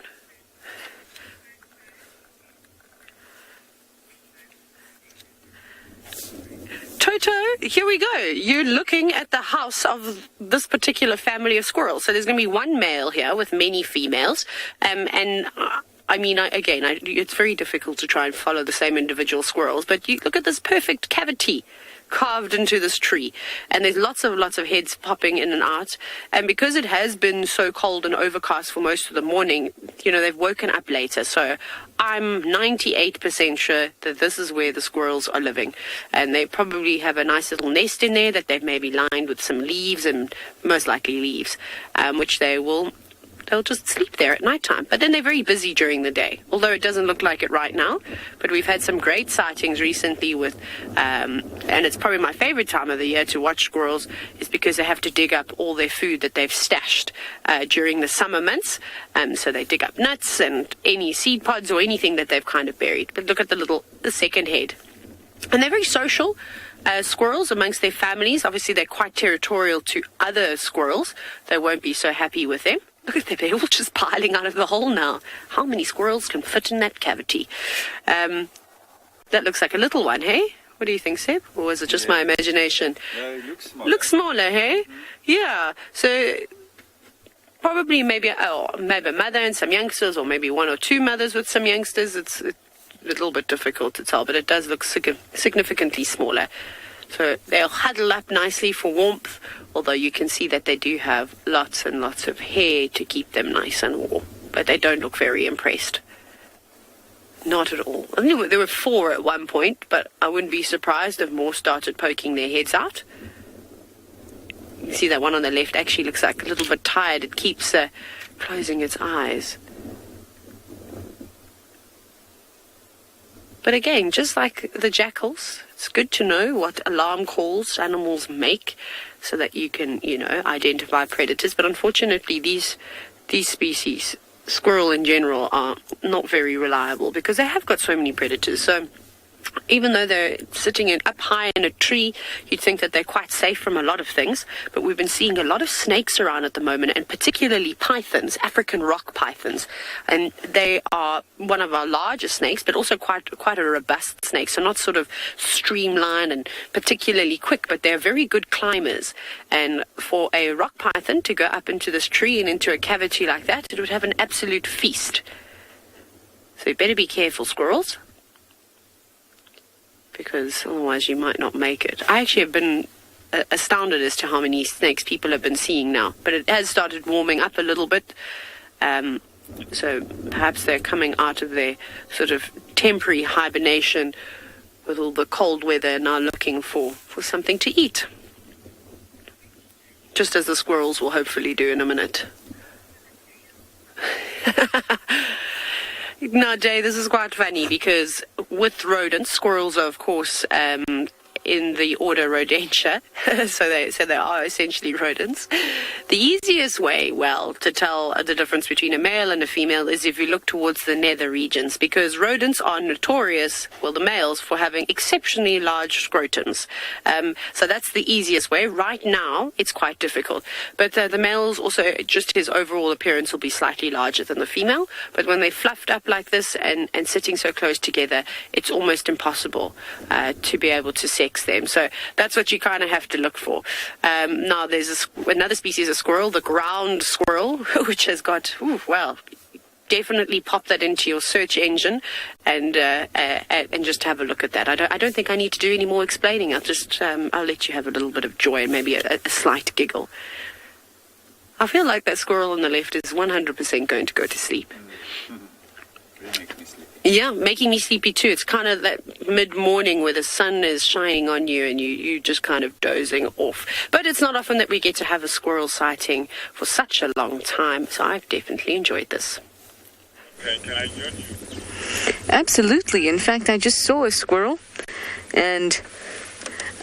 Toto, here we go. You're looking at the house of this particular family of squirrels. So there's going to be one male here with many females. It's very difficult to try and follow the same individual squirrels. But you look at this perfect cavity carved into this tree, and there's lots of heads popping in and out. And because it has been so cold and overcast for most of the morning, they've woken up later. So I'm 98% sure that this is where the squirrels are living, and they probably have a nice little nest in there that they've maybe lined with some leaves, and most likely leaves, which they'll just sleep there at nighttime. But then they're very busy during the day, although it doesn't look like it right now. But we've had some great sightings recently with, and it's probably my favorite time of the year to watch squirrels, is because they have to dig up all their food that they've stashed during the summer months. So they dig up nuts and any seed pods or anything that they've kind of buried. But look at the second head. And they're very social. Squirrels amongst their families. Obviously, they're quite territorial to other squirrels. They won't be so happy with them. Look at them, they're all just piling out of the hole now. How many squirrels can fit in that cavity? That looks like a little one, hey? What do you think, Seb? Or was it just my imagination? No, it looks smaller. Looks smaller, hey? Mm-hmm. Yeah. So probably maybe a mother and some youngsters, or maybe one or two mothers with some youngsters. It's a little bit difficult to tell, but it does look significantly smaller. So they'll huddle up nicely for warmth, although you can see that they do have lots and lots of hair to keep them nice and warm. But they don't look very impressed. Not at all. I mean, there were 4 at one point, but I wouldn't be surprised if more started poking their heads out. You can see that one on the left actually looks like a little bit tired. It keeps closing its eyes. But again, just like the jackals, it's good to know what alarm calls animals make so that you can, identify predators. But unfortunately, these species, squirrel in general, are not very reliable because they have got so many predators. So even though they're sitting up high in a tree, you'd think that they're quite safe from a lot of things. But we've been seeing a lot of snakes around at the moment, and particularly pythons, African rock pythons. And they are one of our largest snakes, but also quite a robust snake. So not sort of streamlined and particularly quick, but they're very good climbers. And for a rock python to go up into this tree and into a cavity like that, it would have an absolute feast. So you better be careful, squirrels, because otherwise you might not make it. I actually have been astounded as to how many snakes people have been seeing now, but it has started warming up a little bit. So perhaps they're coming out of their sort of temporary hibernation with all the cold weather, now looking for something to eat. Just as the squirrels will hopefully do in a minute. Now, Jay, this is quite funny because with rodents, squirrels are, of course, in the order Rodentia, so they are essentially rodents. The easiest way, to tell the difference between a male and a female is if you look towards the nether regions, because rodents are notorious, the males, for having exceptionally large scrotums. So that's the easiest way. Right now, it's quite difficult. But the males also, just his overall appearance will be slightly larger than the female. But when they're fluffed up like this and sitting so close together, it's almost impossible to be able to sex them. So that's what you kind of have to look for. Now, there's another species of squirrel, the ground squirrel, which has got, definitely pop that into your search engine and just have a look at that. I don't think I need to do any more explaining. I'll let you have a little bit of joy and maybe a slight giggle. I feel like that squirrel on the left is 100% going to go to sleep. Yeah, making me sleepy too. It's kind of that mid-morning where the sun is shining on you and you just kind of dozing off. But it's not often that we get to have a squirrel sighting for such a long time, so I've definitely enjoyed this. Okay, can I join you? Absolutely. In fact, I just saw a squirrel and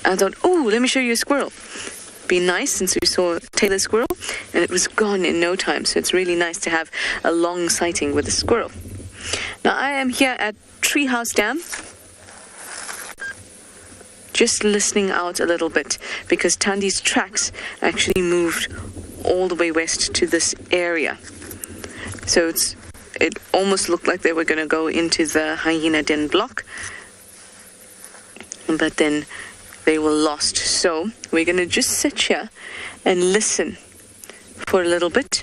I thought, let me show you a squirrel. Be nice, since we saw a Taylor squirrel and it was gone in no time. So it's really nice to have a long sighting with a squirrel. Now, I am here at Treehouse Dam, just listening out a little bit because Tandi's tracks actually moved all the way west to this area. So it almost looked like they were going to go into the hyena den block, but then they were lost. So we're going to just sit here and listen for a little bit.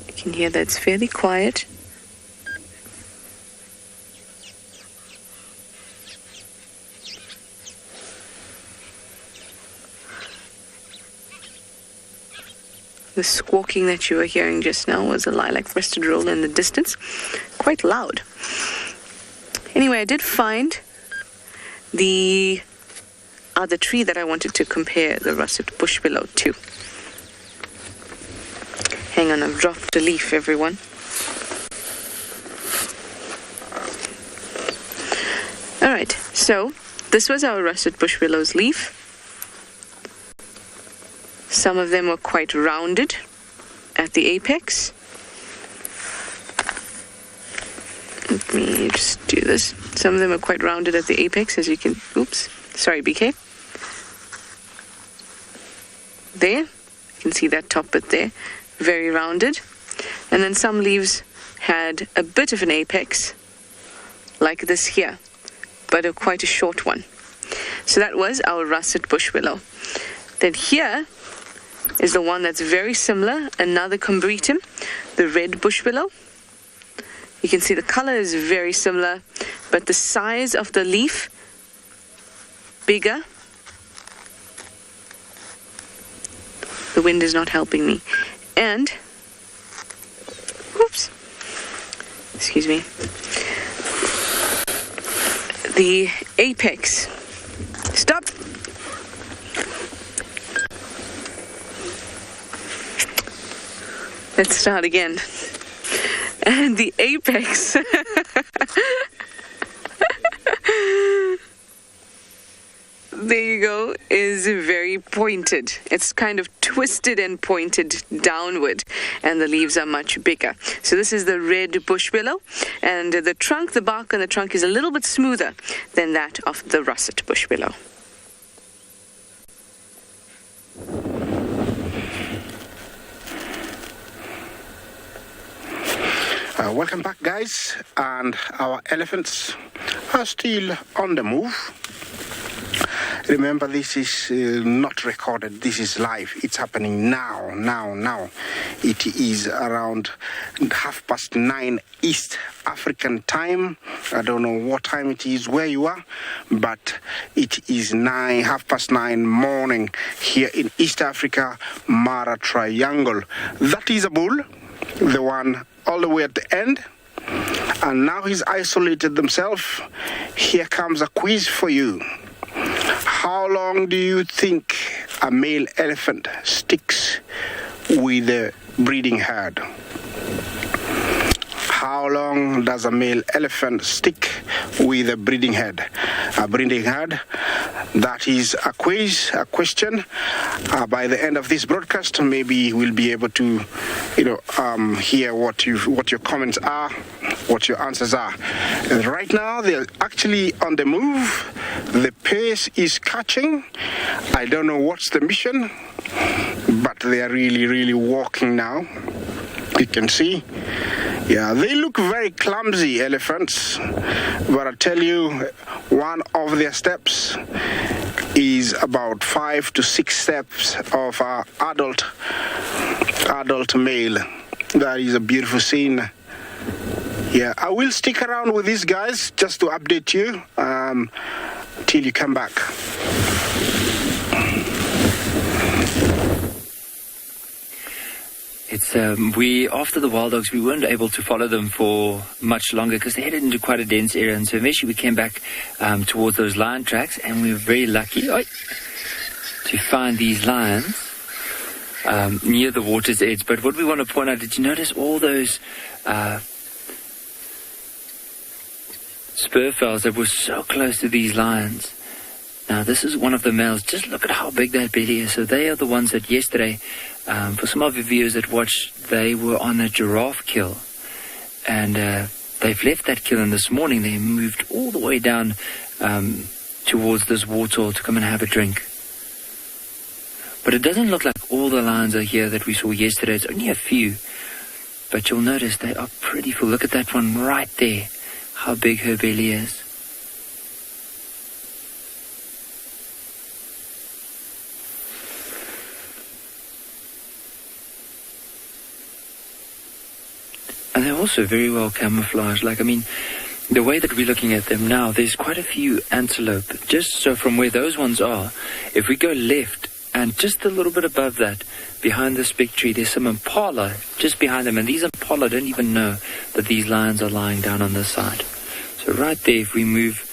You can hear that it's fairly quiet. The squawking that you were hearing just now was a lilac-breasted roll in the distance. Quite loud. Anyway, I did find the other tree that I wanted to compare the russet bush willow to. Hang on, I've dropped a leaf, everyone. All right, so this was our russet bush willow's leaf. Some of them were quite rounded at the apex. Let me just do this. Some of them are quite rounded at the apex, as you can... Oops, sorry, BK. There, you can see that top bit there. Very rounded. And then some leaves had a bit of an apex, like this here, but quite a short one. So that was our russet bush willow. Then here is the one that's very similar, another combretum, the red bush willow. You can see the color is very similar, but the size of the leaf, bigger. The wind is not helping me. And, oops, excuse me, the apex, stop. Let's start again. And the apex there you go, is very pointed. It's kind of twisted and pointed downward, and the leaves are much bigger. So this is the red bush willow, and the trunk, the bark on the trunk is a little bit smoother than that of the russet bush willow. Welcome back, guys, and our elephants are still on the move. Remember, this is not recorded, this is live. It's happening now. It is around 9:30 East African time. I don't know what time it is where you are, but it is 9:30 morning here in East Africa, Mara Triangle. That is a bull, the one all the way at the end. and now he's isolated himself. Here comes a quiz for you. How long do you think a male elephant sticks with a breeding herd? How long does a male elephant stick with a breeding herd? A breeding herd. That is a quiz, a question. By the end of this broadcast, maybe we'll be able to, hear what your comments are, what your answers are. And right now, they're actually on the move. The pace is catching. I don't know what's the mission, but they are really, really walking now. You can see. Yeah, they look very clumsy, elephants, but I tell you, one of their steps is about 5 to 6 steps of an adult male. That is a beautiful scene. Yeah, I will stick around with these guys just to update you till you come back. It's after the wild dogs, we weren't able to follow them for much longer because they headed into quite a dense area, and so eventually we came back towards those lion tracks, and we were very lucky to find these lions near the water's edge. But what we want to point out, did you notice all those spur fells that were so close to these lions? Now, this is one of the males. Just look at how big that belly is. So they are the ones that yesterday, for some of the viewers that watched, they were on a giraffe kill. And they've left that kill, and this morning they moved all the way down towards this water to come and have a drink. But it doesn't look like all the lions are here that we saw yesterday. It's only a few. But you'll notice they are pretty full. Look at that one right there, how big her belly is. And they're also very well camouflaged. The way that we're looking at them now, there's quite a few antelope. Just so from where those ones are, if we go left and just a little bit above that, behind this big tree, there's some impala just behind them. And these impala don't even know that these lions are lying down on this side. So right there, if we move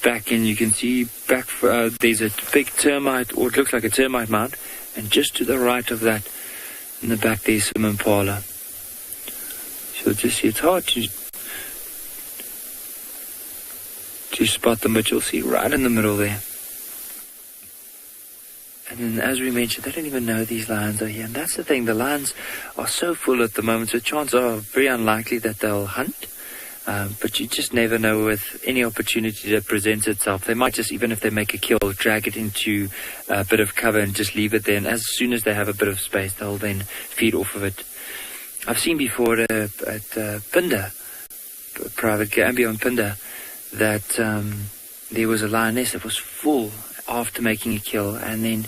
back in, you can see there's a big termite, or it looks like a termite mound. And just to the right of that, in the back, there's some impala. So just see, it's hard to spot them, but you'll see right in the middle there. And then, as we mentioned, they don't even know these lions are here. And that's the thing, the lions are so full at the moment, so chances are very unlikely that they'll hunt. But you just never know with any opportunity that presents itself. They might just, even if they make a kill, drag it into a bit of cover and just leave it there. And as soon as they have a bit of space, they'll then feed off of it. I've seen before at Pinda, private Gambia on Pinda, that there was a lioness that was full after making a kill, and then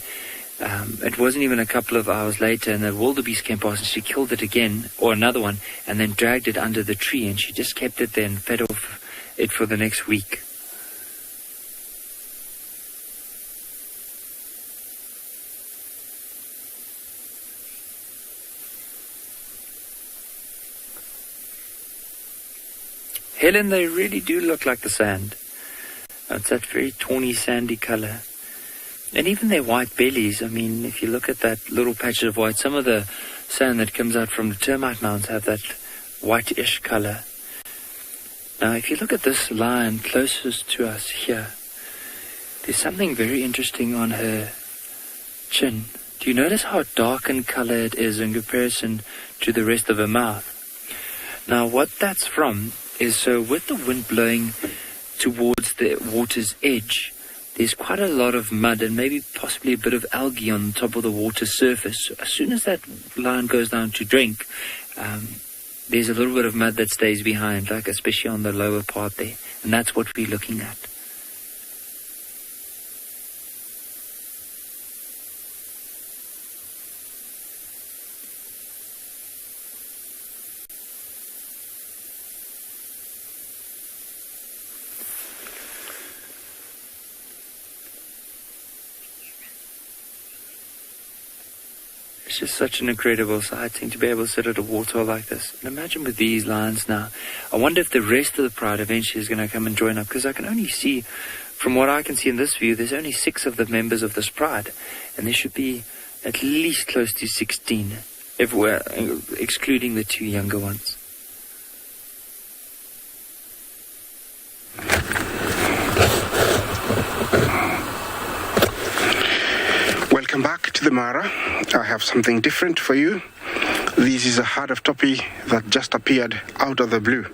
it wasn't even a couple of hours later, and the wildebeest came past and she killed it again, or another one, and then dragged it under the tree, and she just kept it there and fed off it for the next week. Helen, they really do look like the sand. It's that very tawny, sandy color. And even their white bellies, if you look at that little patch of white, some of the sand that comes out from the termite mounds have that whitish color. Now, if you look at this lion closest to us here, there's something very interesting on her chin. Do you notice how dark in color it is in comparison to the rest of her mouth? Now, what that's from is, so with the wind blowing towards the water's edge, there's quite a lot of mud and maybe possibly a bit of algae on top of the water surface. So as soon as that lion goes down to drink, there's a little bit of mud that stays behind, like especially on the lower part there. And that's what we're looking at. It's just such an incredible sighting to be able to sit at a waterhole like this. And imagine with these lions now. I wonder if the rest of the pride eventually is going to come and join up, because I can only see, from what I can see in this view, there's only 6 of the members of this pride. And there should be at least close to 16, if we're excluding the 2 younger ones. Welcome back to the Mara. I have something different for you. This is a herd of topi that just appeared out of the blue.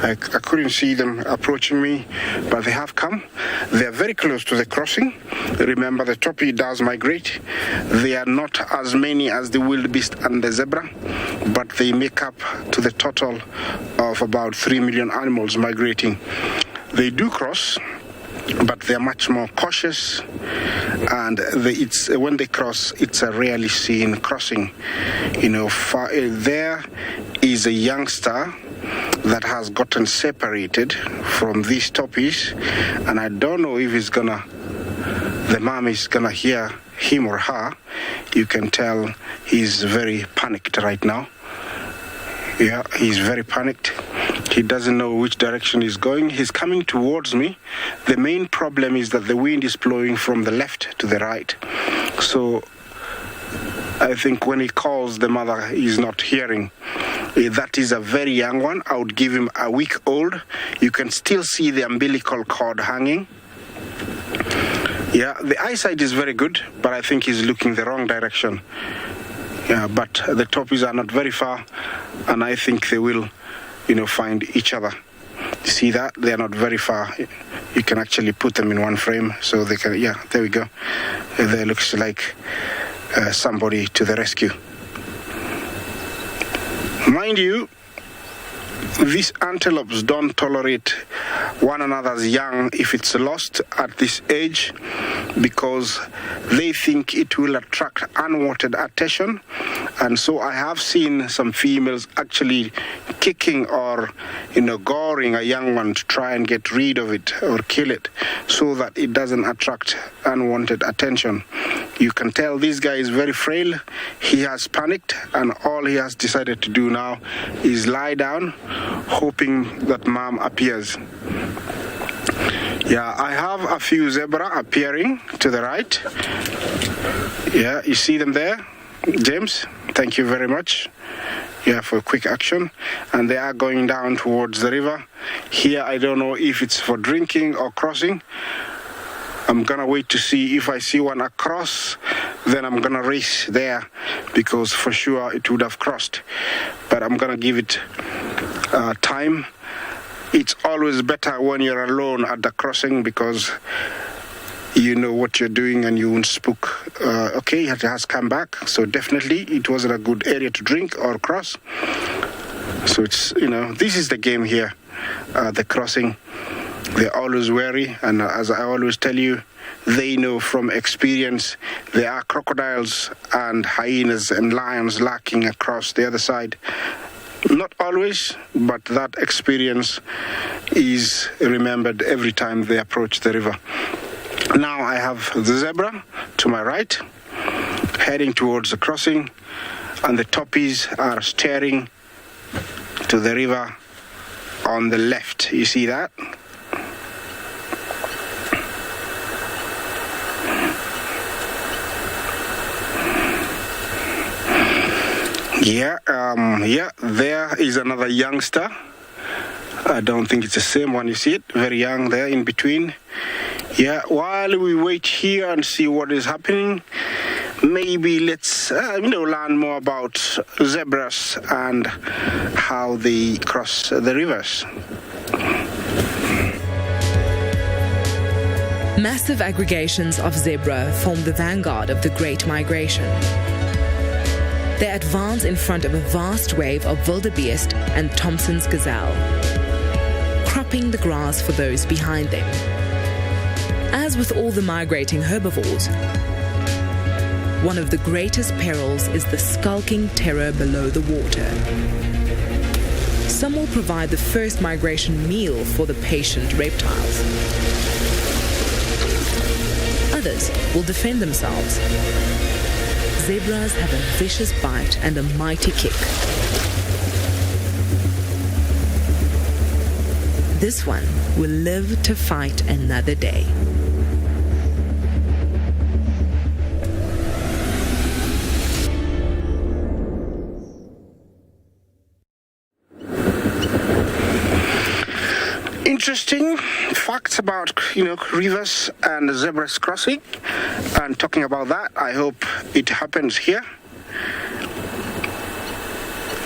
I couldn't see them approaching me, but they have come. They are very close to the crossing. Remember, the topi does migrate. They are not as many as the wildebeest and the zebra, but they make up to the total of about 3 million animals migrating. They do cross, but they're much more cautious, and when they cross, it's a rarely seen crossing. There is a youngster that has gotten separated from these toppies, and I don't know if the mom is gonna hear him or her. You can tell he's very panicked right now. Yeah, he's very panicked. He doesn't know which direction he's going. He's coming towards me. The main problem is that the wind is blowing from the left to the right. So I think when he calls, the mother is not hearing. That is a very young one. I would give him a week old. You can still see the umbilical cord hanging. Yeah, the eyesight is very good, but I think he's looking the wrong direction. Yeah, but the toppies are not very far, and I think they will, find each other. You see that? They are not very far. You can actually put them in one frame, so they can, yeah, there we go. There looks like somebody to the rescue. Mind you, these antelopes don't tolerate one another's young if it's lost at this age, because they think it will attract unwanted attention. And so I have seen some females actually kicking or goring a young one to try and get rid of it or kill it, so that it doesn't attract unwanted attention. You can tell this guy is very frail. He has panicked, and all he has decided to do now is lie down, hoping that mom appears. Yeah, I have a few zebra appearing to the right. Yeah, you see them there? James, thank you very much. Yeah, for quick action. And they are going down towards the river. Here, I don't know if it's for drinking or crossing. I'm gonna wait to see if I see one across, then I'm gonna race there, because for sure it would have crossed. But I'm gonna give it time. It's always better when you're alone at the crossing, because you know what you're doing and you won't spook. Okay, it has come back, so definitely it wasn't a good area to drink or cross. So it's, this is the game here, the crossing. They're always wary, and as I always tell you, they know from experience there are crocodiles and hyenas and lions lurking across the other side. Not always, but that experience is remembered every time they approach the river. Now I have the zebra to my right, heading towards the crossing, and the toppies are staring to the river on the left. You see that? Yeah, there is another youngster. I don't think it's the same one. You see it? Very young there in between. Yeah, while we wait here and see what is happening, maybe let's, learn more about zebras and how they cross the rivers. Massive aggregations of zebra form the vanguard of the Great Migration. They advance in front of a vast wave of wildebeest and Thompson's gazelle, cropping the grass for those behind them. As with all the migrating herbivores, one of the greatest perils is the skulking terror below the water. Some will provide the first migration meal for the patient reptiles. Others will defend themselves. Zebras have a vicious bite and a mighty kick. This one will live to fight another day. Interesting facts about, rivers and zebras crossing. And talking about that, I hope it happens here.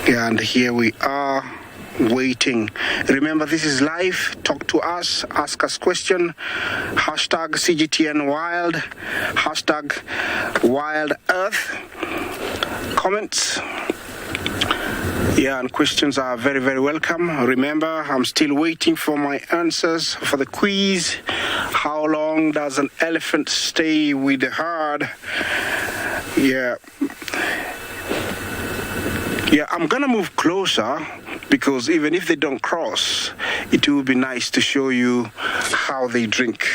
And here we are waiting. Remember, this is live. Talk to us, ask us question. Hashtag CGTN Wild, hashtag Wild Earth. Comments. Yeah, and questions are very, very welcome. Remember, I'm still waiting for my answers for the quiz. How long does an elephant stay with the herd? Yeah, I'm gonna move closer because even if they don't cross, it will be nice to show you how they drink.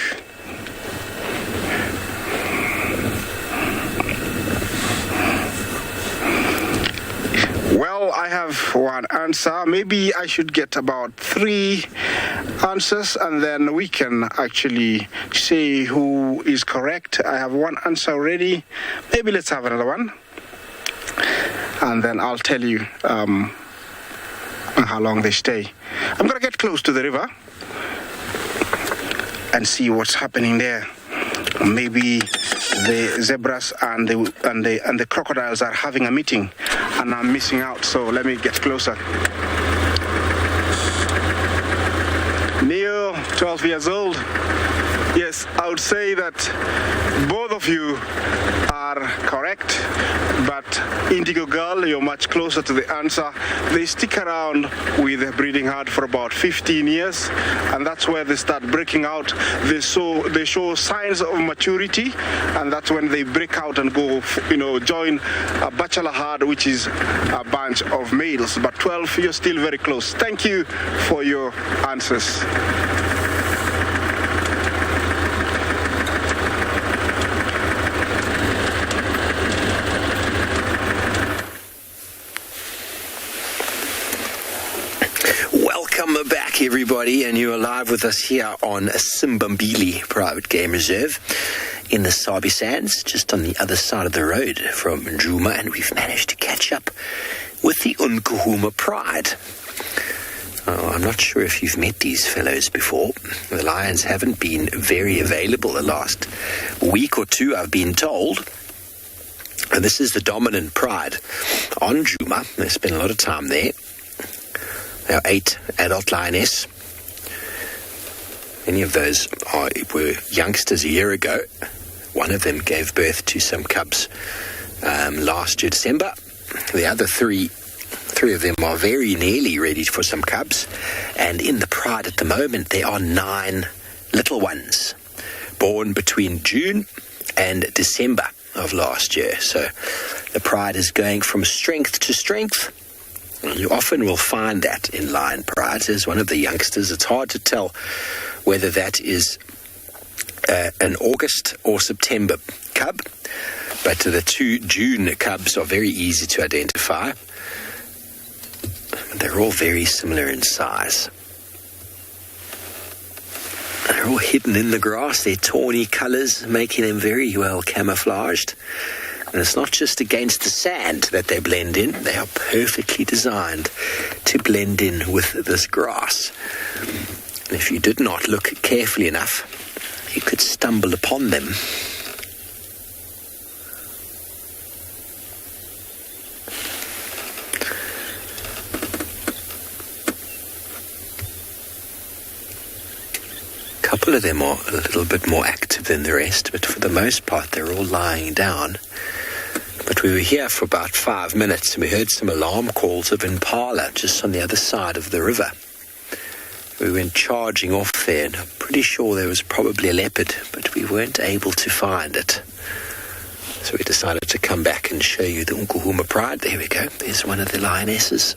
Well, I have one answer. Maybe I should get about 3 answers and then we can actually say who is correct. I have one answer already. Maybe let's have another one. And then I'll tell you how long they stay. I'm going to get close to the river and see what's happening there. Maybe the zebras and the crocodiles are having a meeting and I'm missing out, so let me get closer. Neil, 12 years old. Yes, I would say that both of you are correct, but Indigo Girl, you're much closer to the answer. They stick around with the breeding herd for about 15 years, and that's where they start breaking out. They show signs of maturity, and that's when they break out and go, join a bachelor herd, which is a bunch of males. But 12, you're still very close. Thank you for your answers. Welcome back, everybody, and you are live with us here on Simbambili Private Game Reserve in the Sabi Sands, just on the other side of the road from Njuma, and we've managed to catch up with the Nkuhuma Pride. Oh, I'm not sure if you've met these fellows before. The lions haven't been very available the last week or two, I've been told. And this is the dominant pride on Njuma. They spend a lot of time there. There are 8 adult lioness. Many of those were youngsters a year ago. One of them gave birth to some cubs last year, December. The other three of them are very nearly ready for some cubs. And in the pride at the moment, there are 9 little ones born between June and December of last year. So the pride is going from strength to strength. You often will find that in lion prides. As one of the youngsters, it's hard to tell whether that is an August or September cub, but the 2 June cubs are very easy to identify. They're all very similar in size. They're all hidden in the grass. Their tawny colours making them very well camouflaged. And it's not just against the sand that they blend in. They are perfectly designed to blend in with this grass. And if you did not look carefully enough, you could stumble upon them. A couple of them are a little bit more active than the rest, but for the most part, they're all lying down. But we were here for about 5 minutes and we heard some alarm calls of impala just on the other side of the river. We went charging off there and I'm pretty sure there was probably a leopard, but we weren't able to find it. So we decided to come back and show you the Nkuhuma Pride. There we go. There's one of the lionesses.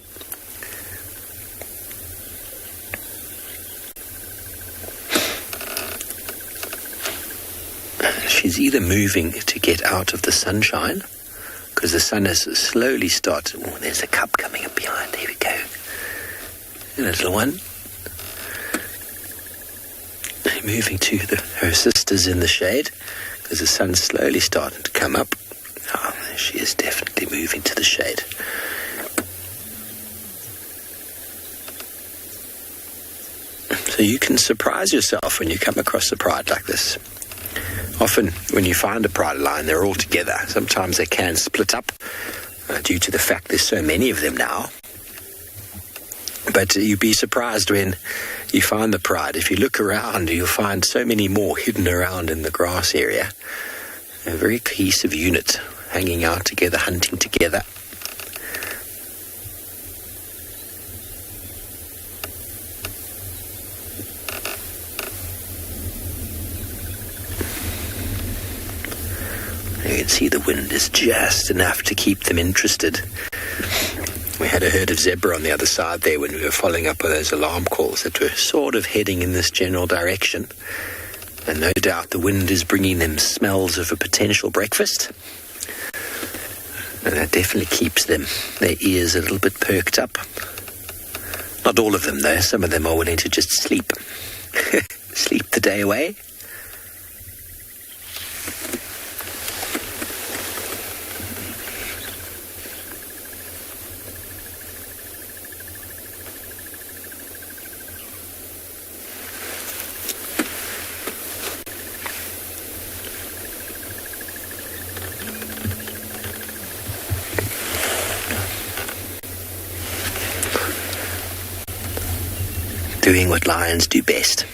She's either moving to get out of the sunshine because the sun has slowly started. Oh, there's a cub coming up behind. There we go. And a little one. Moving to her sisters in the shade because the sun's slowly starting to come up. Oh, she is definitely moving to the shade. So you can surprise yourself when you come across a pride like this. Often when you find a pride lion, they're all together. Sometimes they can split up due to the fact there's so many of them now. But you'd be surprised when you find the pride. If you look around, you'll find so many more hidden around in the grass area. A very cohesive unit, hanging out together, hunting together. You can see the wind is just enough to keep them interested. We had a herd of zebra on the other side there when we were following up with those alarm calls that were sort of heading in this general direction. And no doubt the wind is bringing them smells of a potential breakfast. And that definitely keeps their ears a little bit perked up. Not all of them though, some of them are willing to just sleep. Sleep the day away. Doing what lions do best.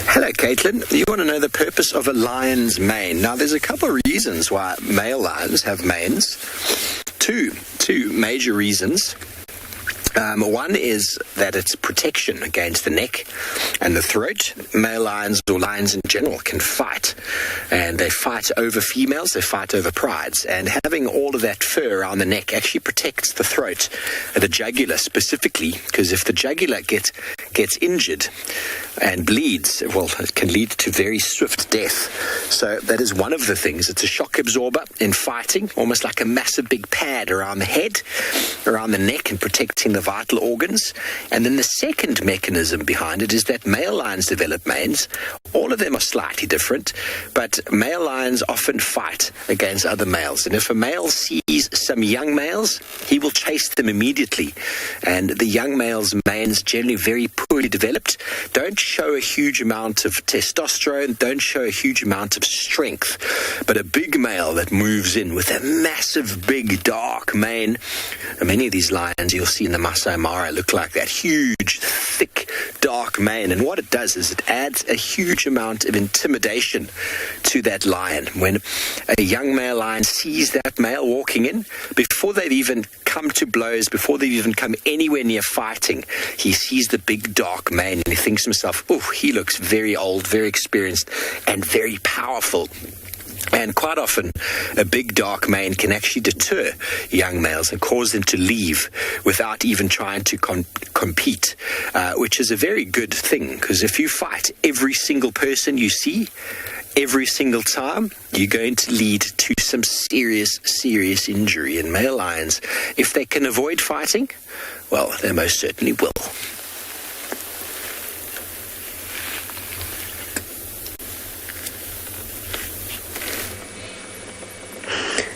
Hello, Caitlin. You want to know the purpose of a lion's mane? Now, there's a couple of reasons why male lions have manes. Two major reasons. One is that it's protection against the neck and the throat. Male lions, or lions in general, can fight. And they fight over females, they fight over prides. And having all of that fur around the neck actually protects the throat, the jugular specifically, because if the jugular gets injured and bleeds, well, it can lead to very swift death. So that is one of the things. It's a shock absorber in fighting, almost like a massive big pad around the head, around the neck, and protecting the vital organs. And then the second mechanism behind it is that male lions develop manes. All of them are slightly different, but male lions often fight against other males. And if a male sees some young males, he will chase them immediately. And the young male's manes, generally very poorly developed, don't show a huge amount of testosterone, don't show a huge amount of strength. But a big male that moves in with a massive, big, dark mane, and many of these lions you'll see in the Masai Mara look like that huge, thick, dark mane. And what it does is it adds a huge amount of intimidation to that lion. When a young male lion sees that male walking in, before they've even come to blows, before they've even come anywhere near fighting, he sees the big dark mane and he thinks to himself, oh, he looks very old, very experienced, and very powerful. And quite often, a big dark mane can actually deter young males and cause them to leave without even trying to compete, which is a very good thing, because if you fight every single person you see, every single time, you're going to lead to some serious injury. And male lions, if they can avoid fighting, well, they most certainly will.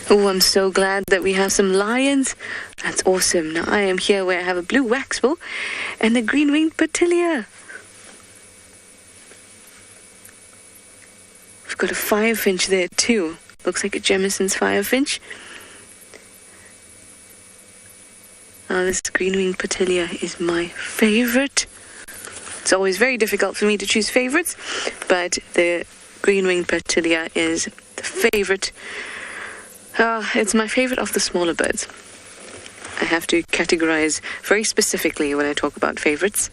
Oh, I'm so glad that we have some lions. That's awesome. Now I am here where I have a blue waxbill and a green-winged petilia. We've got a firefinch there too. Looks like a Jemisin's firefinch. Now this green-winged petilia is my favorite. It's always very difficult for me to choose favorites, but the green-winged petilia is the favorite. It's my favorite of the smaller birds. I have to categorize very specifically when I talk about favorites.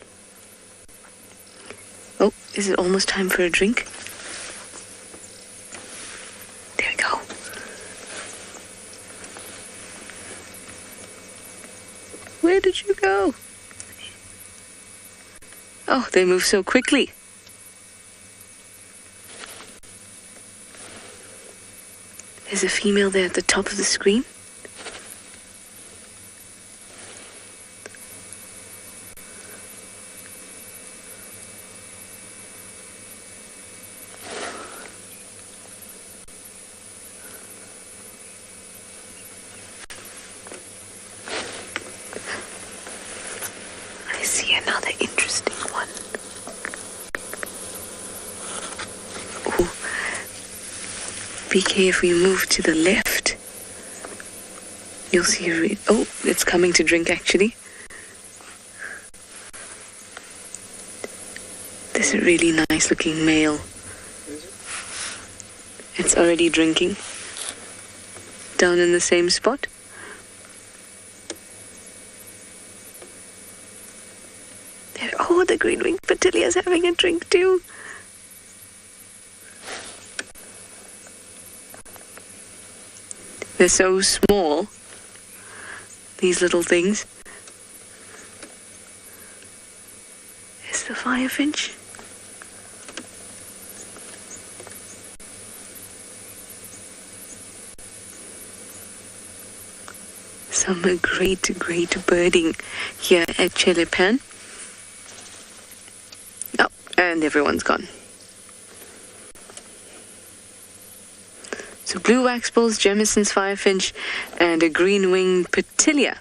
Oh, is it almost time for a drink? There we go. Where did you go? Oh, they move so quickly. There's a female there at the top of the screen. I see another interesting one. Oh, BK, if we move to the left, you'll see oh, it's coming to drink actually. There's a really nice looking male. It's already drinking. Down in the same spot. Oh, the green-winged Petilia is having a drink too. They're so small, these little things. There's the firefinch. Some great birding here at Chelepan. Oh, and everyone's gone. So blue waxbills, Jamison's firefinch, and a green-winged Petilia,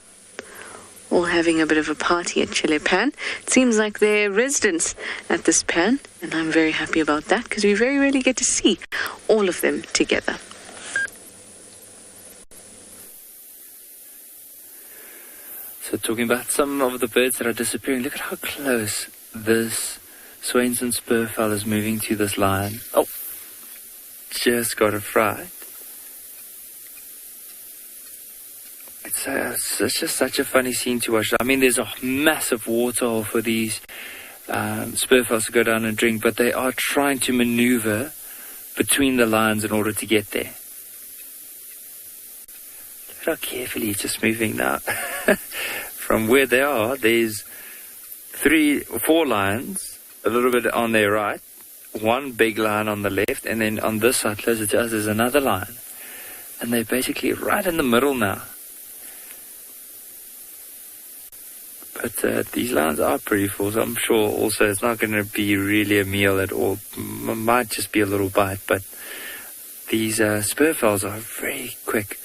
all having a bit of a party at Chelepan. It seems like they're residents at this pan, and I'm very happy about that because we very rarely get to see all of them together. So talking about some of the birds that are disappearing, look at how close this Swainson spurfowl is moving to this lion. Oh, just got a fright. It's just such a funny scene to watch. I mean, there's a massive waterhole for these spurfowls to go down and drink, but they are trying to maneuver between the lions in order to get there. Look how carefully he's just moving now. From where they are, there's 3 or 4 lions, a little bit on their right, one big lion on the left, and then on this side, closer to us, there's another lion. And they're basically right in the middle now. But these lions are pretty full, so I'm sure also it's not going to be really a meal at all. Might just be a little bite, but these spurfowls are very quick.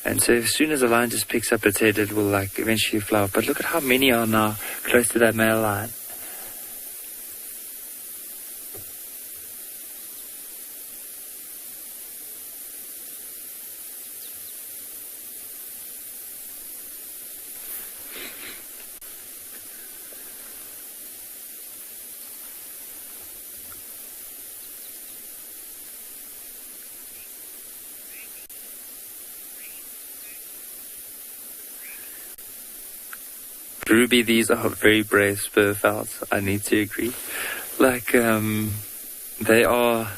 And so as soon as a lion just picks up its head, it will eventually fly off. But look at how many are now close to that male lion. Ruby, these are very brave spurfowls, I need to agree. They are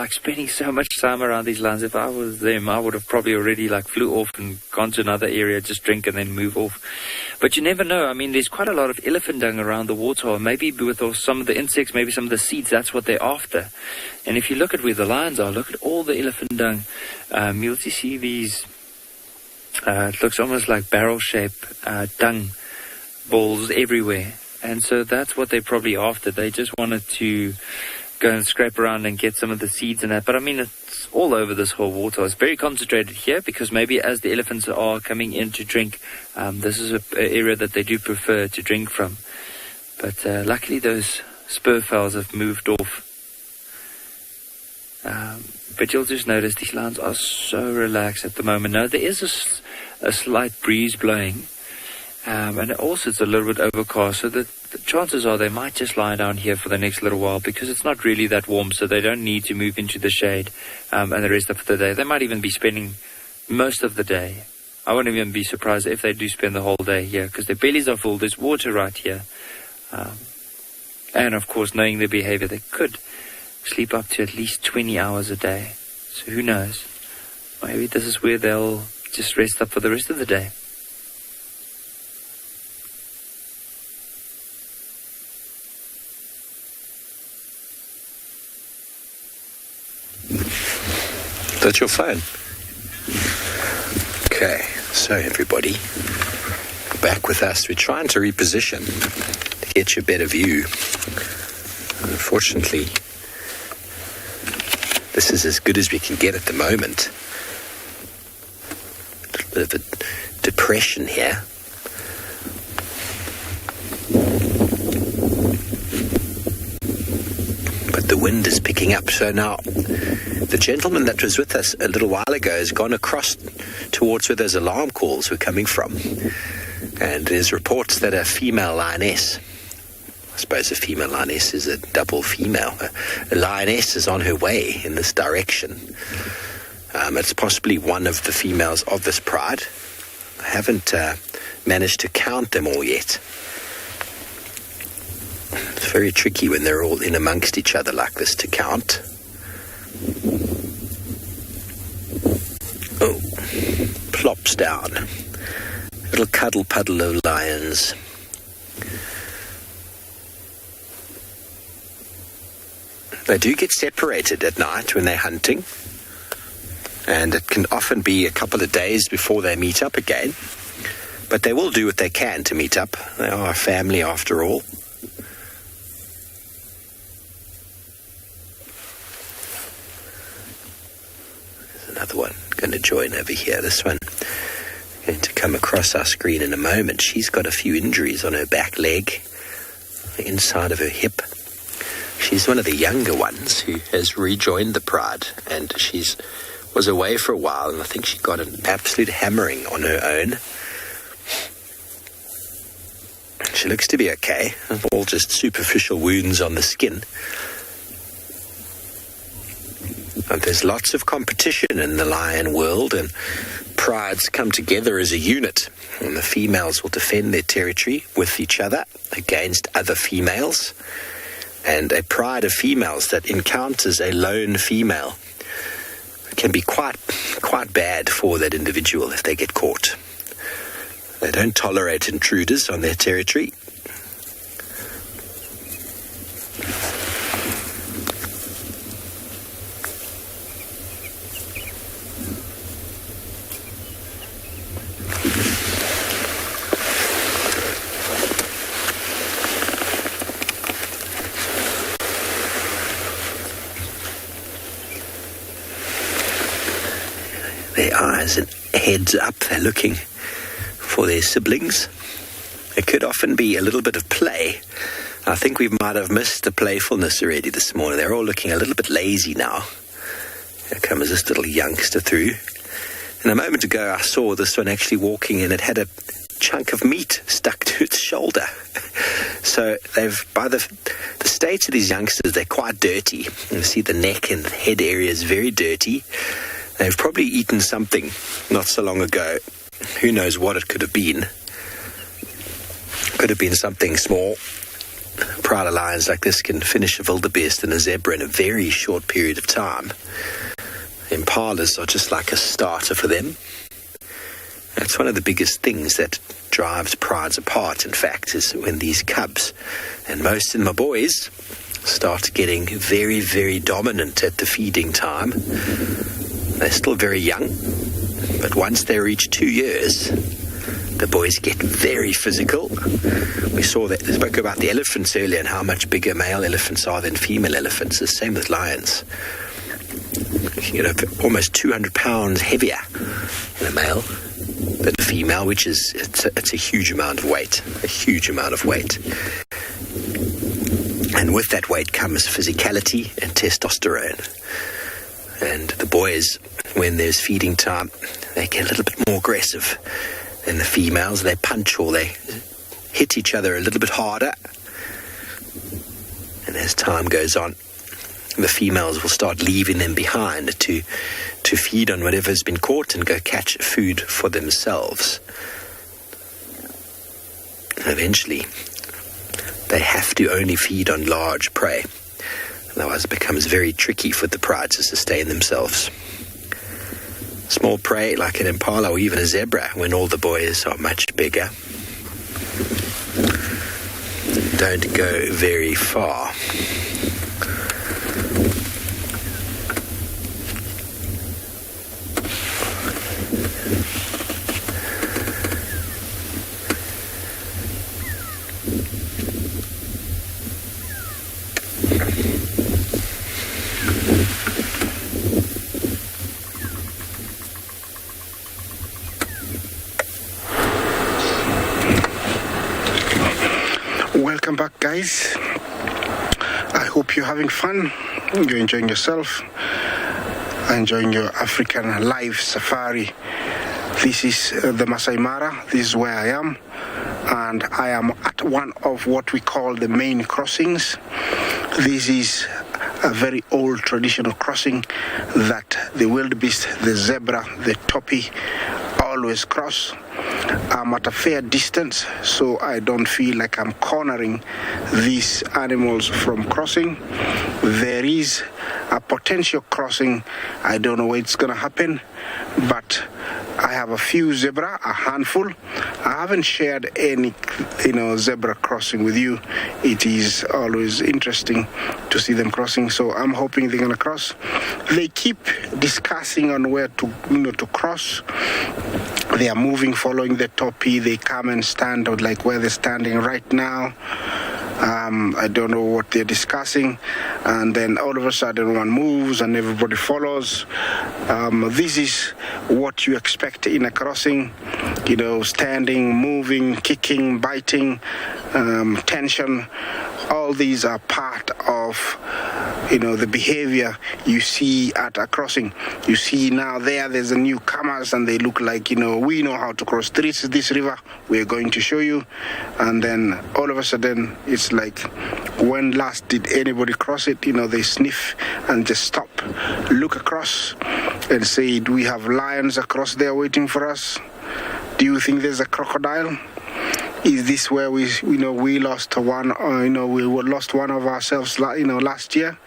spending so much time around these lions. If I was them, I would have probably already flew off and gone to another area, just drink and then move off. But you never know. I mean, there's quite a lot of elephant dung around the water, maybe with some of the insects, maybe some of the seeds, that's what they're after. And if you look at where the lions are, look at all the elephant dung. You'll see these, it looks almost like barrel-shaped dung balls everywhere. And so that's what they're probably after. They just wanted to go and scrape around and get some of the seeds and that. But I mean, it's all over this whole water. It's very concentrated here because maybe as the elephants are coming in to drink, this is an area that they do prefer to drink from. But luckily those spurfowls have moved off. But you'll just notice these lions are so relaxed at the moment. Now, there is a slight breeze blowing. And also it's a little bit overcast, so the chances are they might just lie down here for the next little while because it's not really that warm, so they don't need to move into the shade and the rest of the day. They might even be spending most of the day. I wouldn't even be surprised if they do spend the whole day here because their bellies are full. There's water right here. And of course, knowing their behavior, they could sleep up to at least 20 hours a day. So who knows? Maybe this is where they'll just rest up for the rest of the day. That's your phone. Okay, so everybody, back with us. We're trying to reposition to get you a better view. Unfortunately, this is as good as we can get at the moment. A little bit of a depression here. But the wind is picking up. So now, the gentleman that was with us a little while ago has gone across towards where those alarm calls were coming from. And there's reports that a female lioness, I suppose a female lioness is a double female, a lioness is on her way in this direction. It's possibly one of the females of this pride. I haven't managed to count them all yet. It's very tricky when they're all in amongst each other like this to count. Oh, plops down. Little cuddle puddle of lions. They do get separated at night when they're hunting, and it can often be a couple of days before they meet up again, but they will do what they can to meet up. They are a family after all. There's another one going to join over here. This one going to come across our screen in a moment. She's got a few injuries on her back leg, the inside of her hip. She's one of the younger ones who has rejoined the pride, and she's was away for a while, and I think she got an absolute hammering on her own. She looks to be okay, all just superficial wounds on the skin. And there's lots of competition in the lion world, and prides come together as a unit, and the females will defend their territory with each other against other females. And a pride of females that encounters a lone female can be quite bad for that individual if they get caught. They don't tolerate intruders on their territory. Their eyes and heads up, they're looking for their siblings. It could often be a little bit of play. I think we might have missed the playfulness already this morning. They're all looking a little bit lazy now. Here comes this little youngster through. And a moment ago I saw this one actually walking, and it had a chunk of meat stuck to its shoulder. So they've, by the state of these youngsters, they're quite dirty. You see the neck and head area is very dirty. They've probably eaten something not so long ago. Who knows what it could have been. Could have been something small. Pride of lions like this can finish a wildebeest and a zebra in a very short period of time. Impalas are just like a starter for them. That's one of the biggest things that drives prides apart, in fact, is when these cubs, and most of them are boys, start getting very, very dominant at the feeding time. They're still very young, but once they reach 2 years, the boys get very physical. We saw that, we spoke about the elephants earlier and how much bigger male elephants are than female elephants. The same with lions. You know, almost 200 pounds heavier in a male than a female, which is, it's a huge amount of weight, And with that weight comes physicality and testosterone. And the boys, when there's feeding time, they get a little bit more aggressive than the females. They punch or they hit each other a little bit harder. And as time goes on, the females will start leaving them behind to feed on whatever's been caught and go catch food for themselves. And eventually, they have to only feed on large prey. Otherwise, it becomes very tricky for the prides to sustain themselves. Small prey like an impala or even a zebra, when all the boys are much bigger, don't go very far. Welcome back, guys. I hope you're having fun. You're enjoying yourself, enjoying your African live safari. This is the Masai Mara. This is where I am, and I am at one of what we call the main crossings. This is a very old traditional crossing that the wildebeest, the zebra, the topi always cross. I'm at a fair distance, so I don't feel like I'm cornering these animals from crossing. There is a potential crossing. I don't know where it's going to happen, but I have a few zebra, a handful. I haven't shared any, zebra crossing with you. It is always interesting to see them crossing, so I'm hoping they're going to cross. They keep discussing on where to cross. They are moving, following the topi. They come and stand like where they're standing right now. I don't know what they're discussing, and then all of a sudden one moves and everybody follows. This is what you expect in a crossing, standing, moving, kicking, biting, tension. All these are part of the behavior you see at a crossing. You see now there's a newcomers, and they look like, we know how to cross this river, we're going to show you. And then all of a sudden, it's like, when last did anybody cross it? They sniff and just stop, look across and say, do we have lions across there waiting for us? Do you think there's a crocodile? Is this where we lost one? We lost one of ourselves, last year.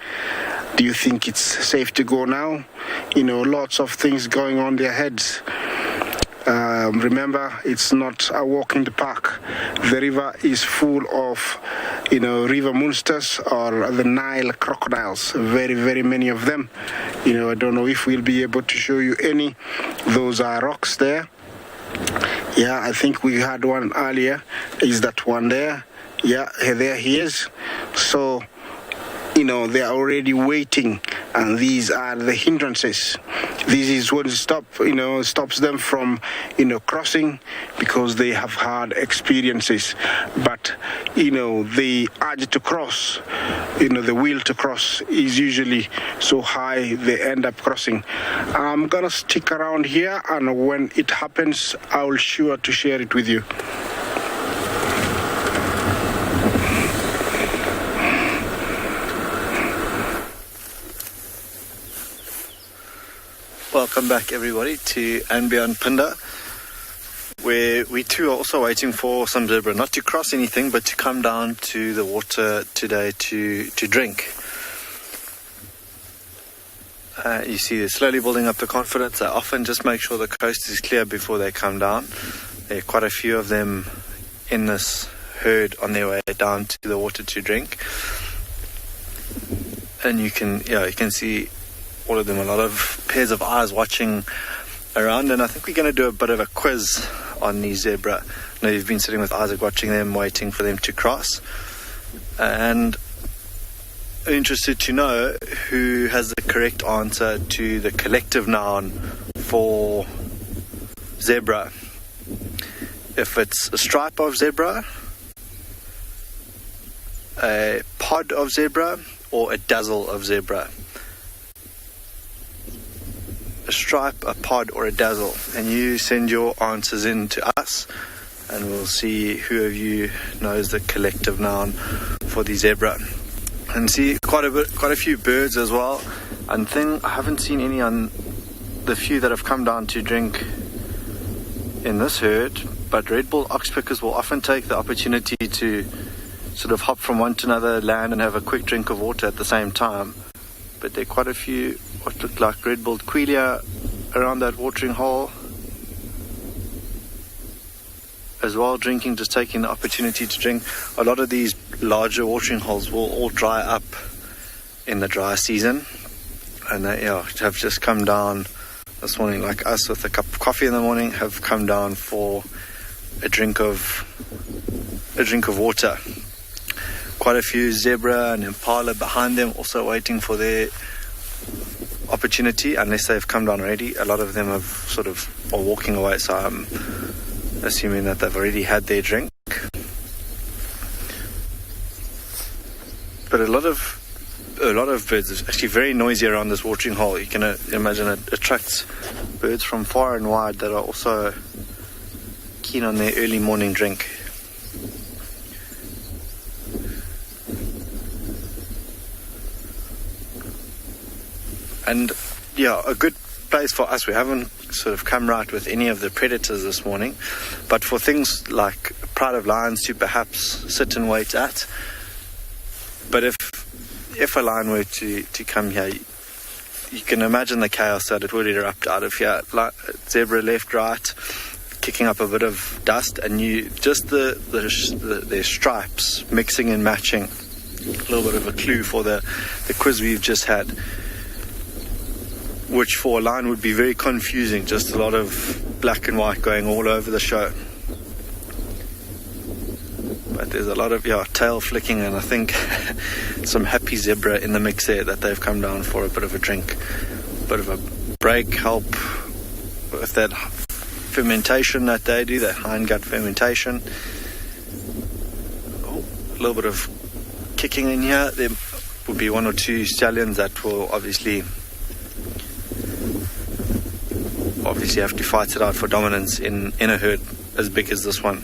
Do you think it's safe to go now? Lots of things going on their heads. Remember, it's not a walk in the park. The river is full of, river monsters or the Nile crocodiles. Very, very many of them. I don't know if we'll be able to show you any. Those are rocks there. Yeah, I think we had one earlier. Is that one there? Yeah, there he is. So, they are already waiting, and these are the hindrances. This is what stops them from, crossing, because they have had experiences. But, the urge to cross, the will to cross is usually so high, they end up crossing. I'm gonna stick around here, and when it happens, I will sure to share it with you. Welcome back, everybody, to and Beyond Pinda, where we too are also waiting for some zebra, not to cross anything, but to come down to the water today to drink. You see they're slowly building up the confidence. They often just make sure the coast is clear before they come down. There are quite a few of them in this herd on their way down to the water to drink. And you can see all of them, a lot of pairs of eyes watching around, and I think we're going to do a bit of a quiz on these zebra. I know you've been sitting with Isaac watching them, waiting for them to cross, and I'm interested to know who has the correct answer to the collective noun for zebra. If it's a stripe of zebra, a pod of zebra, or a dazzle of zebra. A stripe, a pod, or a dazzle, and you send your answers in to us, and we'll see who of you knows the collective noun for the zebra. And see quite a few birds as well. And I haven't seen any on the few that have come down to drink in this herd, but red-billed oxpeckers will often take the opportunity to sort of hop from one to another, land, and have a quick drink of water at the same time. But there are quite a few what look like red-billed quelea around that watering hole as well, drinking, just taking the opportunity to drink. A lot of these larger watering holes will all dry up in the dry season, and they have just come down this morning, like us, with a cup of coffee in the morning, have come down for a drink of a drink of water. Quite a few zebra and impala behind them, also waiting for their opportunity, unless they've come down already. A lot of them are walking away, so I'm assuming that they've already had their drink. But a lot of birds are actually very noisy around this watering hole. You can imagine it attracts birds from far and wide that are also keen on their early morning drink. And yeah, a good place for us. We haven't sort of come right with any of the predators this morning, but for things like pride of lions to perhaps sit and wait at. But if a lion were to come here, you can imagine the chaos that it would erupt out of here. Like zebra left, right, kicking up a bit of dust, and their stripes mixing and matching. A little bit of a clue for the quiz we've just had, which for a lion would be very confusing, just a lot of black and white going all over the show. But there's a lot of tail flicking, and I think some happy zebra in the mix there that they've come down for a bit of a drink, a bit of a break, help with that fermentation that they do, that hindgut fermentation. A little bit of kicking in here. There would be one or two stallions that will obviously have to fight it out for dominance in a herd as big as this one.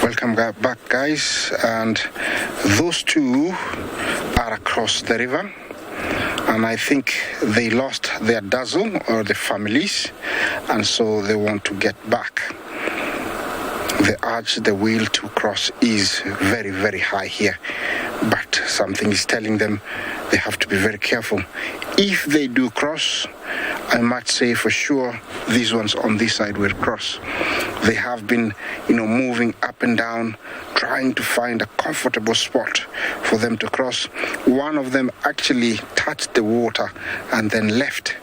Welcome back, guys, and those two are across the river, and I think they lost their dazzle or the families, and so they want to get back. The urge, the will to cross is very, very high here, but something is telling them they have to be very careful. If they do cross, I might say for sure these ones on this side will cross. They have been, moving up and down, trying to find a comfortable spot for them to cross. One of them actually touched the water and then left,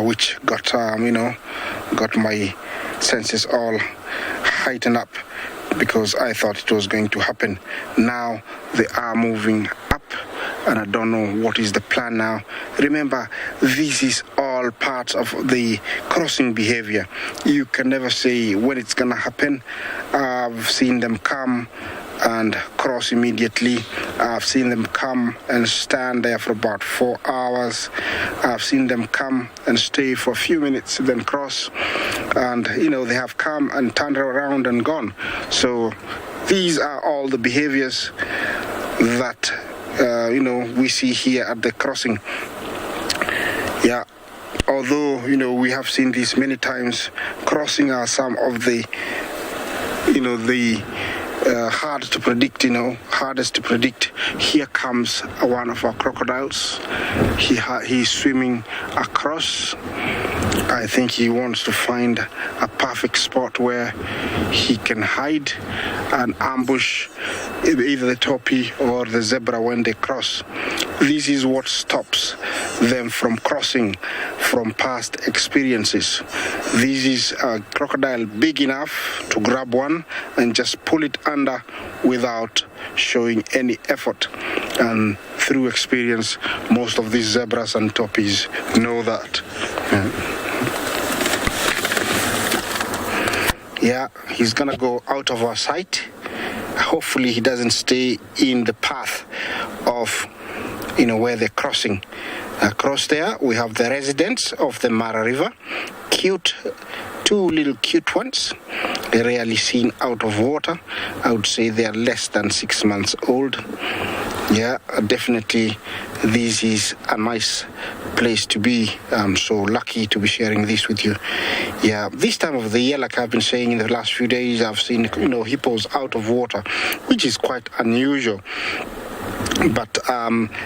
which got my senses all heightened up, because I thought it was going to happen. Now they are moving up, and I don't know what is the plan now. Remember, this is all parts of the crossing behavior. You can never say when it's gonna happen. I've seen them come and cross immediately. I've seen them come and stand there for about 4 hours. I've seen them come and stay for a few minutes, then cross. And, they have come and turned around and gone. So these are all the behaviors that, we see here at the crossing. Yeah. Although, we have seen this many times, crossing are some of the, hard to predict, hardest to predict. Here comes one of our crocodiles. He's swimming across. I think he wants to find a perfect spot where he can hide and ambush either the topi or the zebra when they cross. This is what stops them from crossing from past experiences. This is a crocodile big enough to grab one and just pull it under without showing any effort. And through experience, most of these zebras and topis know that. Yeah, he's gonna go out of our sight. Hopefully he doesn't stay in the path of where they're crossing. Across there we have the residents of the Mara River. Cute, two little cute ones. They're rarely seen out of water. I would say they are less than 6 months old. Yeah, definitely this is a nice place to be. I'm so lucky to be sharing this with you. Yeah, this time of the year, like I've been saying in the last few days, I've seen hippos out of water, which is quite unusual. But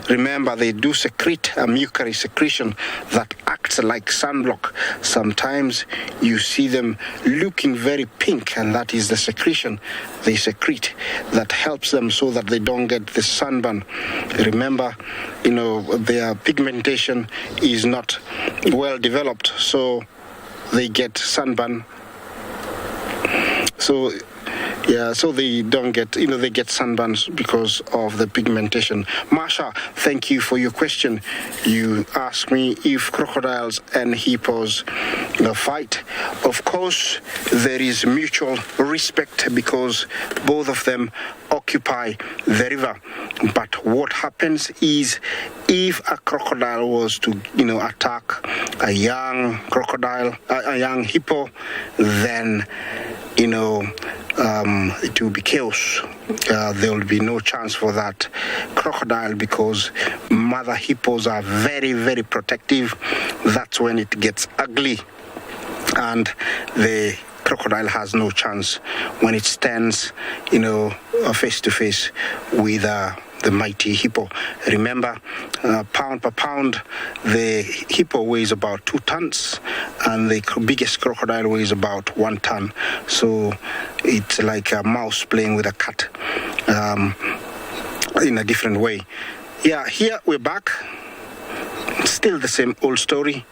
remember, they do secrete a mucus secretion that acts like sunblock. Sometimes you see them looking very pink, and that is the secretion they secrete that helps them so that they don't get the sunburn. Remember, their pigmentation is not well developed, so they get sunburn. So they don't get, they get sunburns because of the pigmentation. Marsha, thank you for your question. You asked me if crocodiles and hippos fight. Of course, there is mutual respect because both of them occupy the river. But what happens is if a crocodile was to, attack a young crocodile, a young hippo, then, it will be chaos. There will be no chance for that crocodile because mother hippos are very, very protective. That's when it gets ugly. And the crocodile has no chance when it stands, face to face with the mighty hippo. Remember, pound per pound, the hippo weighs about 2 tons, and the biggest crocodile weighs about 1 ton. So it's like a mouse playing with a cat in a different way. Yeah, here we're back. Still the same old story.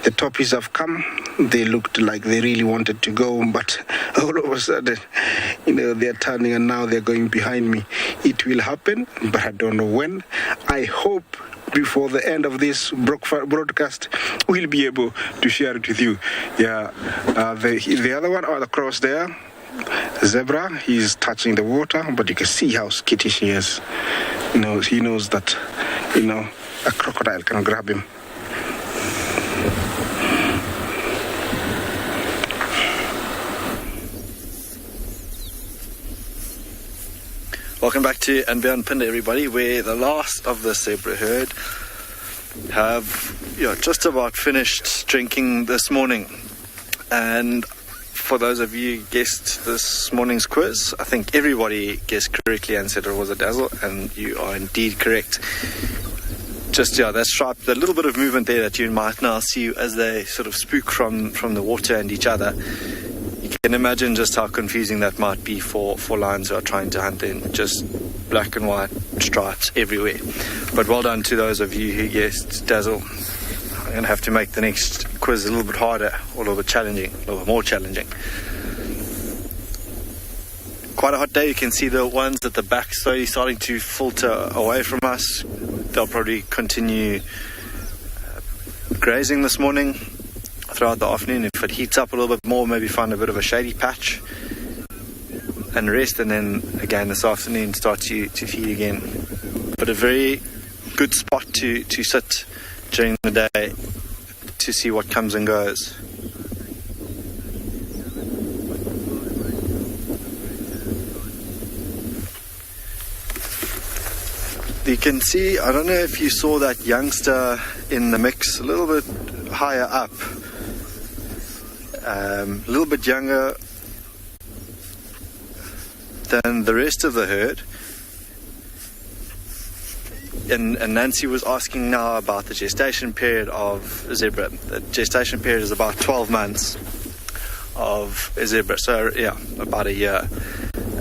The Toppies have come. They looked like they really wanted to go, but all of a sudden, they're turning and now they're going behind me. It will happen, but I don't know when. I hope before the end of this broadcast, we'll be able to share it with you. Yeah, the other one across there, zebra, he's touching the water, but you can see how skittish he is. He knows that, a crocodile can grab him. Welcome back to And Beyond Pinda, everybody, where the last of the zebra herd have just about finished drinking this morning. And for those of you who guessed this morning's quiz, I think everybody guessed correctly and said it was a dazzle, and you are indeed correct. Just, that stripe, the little bit of movement there that you might now see as they sort of spook from the water and each other. You can imagine just how confusing that might be for lions who are trying to hunt in just black and white stripes everywhere. But well done to those of you who guessed dazzle. I'm going to have to make the next quiz a little bit harder, or a little bit challenging, a little bit more challenging. Quite a hot day. You can see the ones at the back slowly starting to filter away from us. They'll probably continue grazing this morning throughout the afternoon. If it heats up a little bit more, maybe find a bit of a shady patch and rest, and then again this afternoon start to feed again. But a very good spot to sit during the day to see what comes and goes. You can see, I don't know if you saw that youngster in the mix a little bit higher up, a little bit younger than the rest of the herd. And Nancy was asking now about the gestation period of zebra. The gestation period is about 12 months of a zebra, so about a year.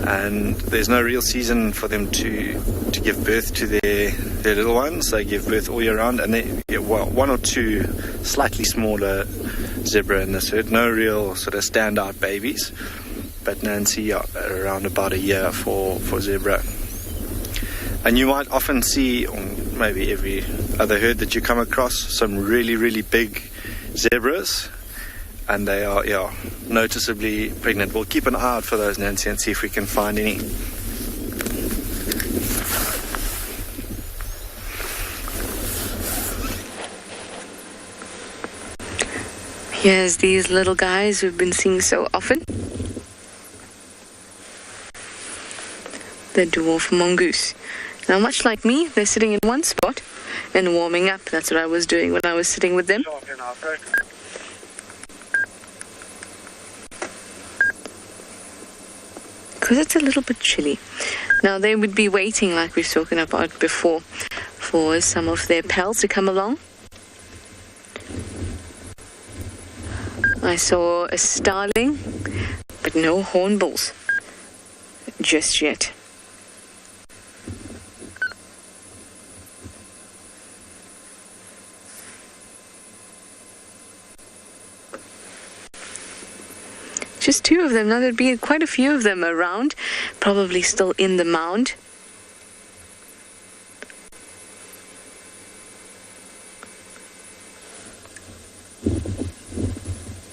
And there's no real season for them to give birth to their little ones. They give birth all year round, and one or two slightly smaller zebra in this herd. No real sort of standout babies, but Nancy around about a year for zebra. And you might often see, or maybe every other herd that you come across, some really, really big zebras. And they are, noticeably pregnant. We'll keep an eye out for those, Nancy, and see if we can find any. Here's these little guys we've been seeing so often. The dwarf mongoose. Now, much like me, they're sitting in one spot and warming up. That's what I was doing when I was sitting with them. Because it's a little bit chilly. Now they would be waiting, like we've spoken about before, for some of their pals to come along. I saw a starling, but no hornbills just yet. Just 2 of them. Now there'd be quite a few of them around, probably still in the mound.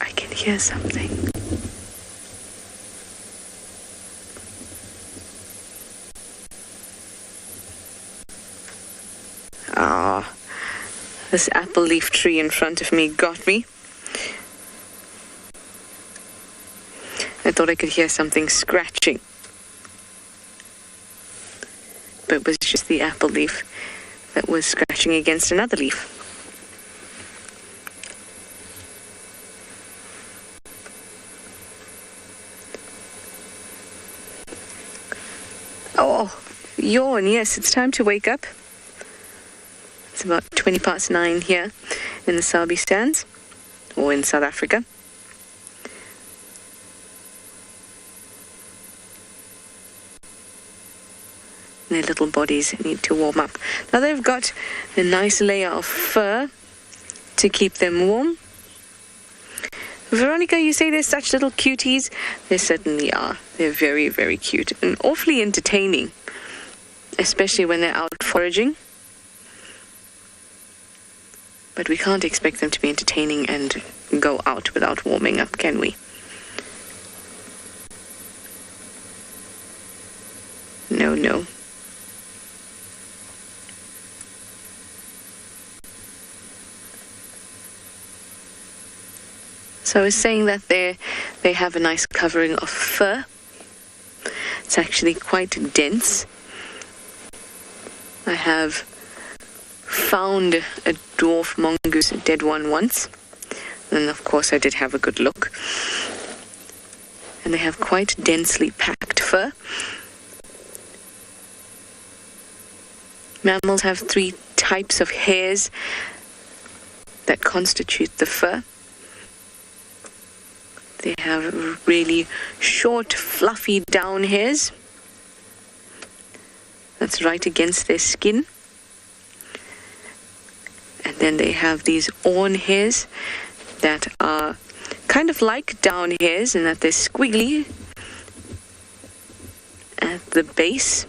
I can hear something. Ah, this apple leaf tree in front of me got me. I thought I could hear something scratching, but it was just the apple leaf that was scratching against another leaf. Oh, yawn, yes, it's time to wake up. It's about 9:20 here in the Sabi Stands, or in South Africa. Their little bodies need to warm up. Now they've got a nice layer of fur to keep them warm. Veronica, you say they're such little cuties. They certainly are. They're very, very cute and awfully entertaining, especially when they're out foraging. But we can't expect them to be entertaining and go out without warming up, can we? No, no. So I was saying that they have a nice covering of fur. It's actually quite dense. I have found a dwarf mongoose, a dead one once. And of course I did have a good look. And they have quite densely packed fur. Mammals have 3 types of hairs that constitute the fur. They have really short, fluffy down hairs. That's right against their skin. And then they have these awn hairs that are kind of like down hairs in that they're squiggly at the base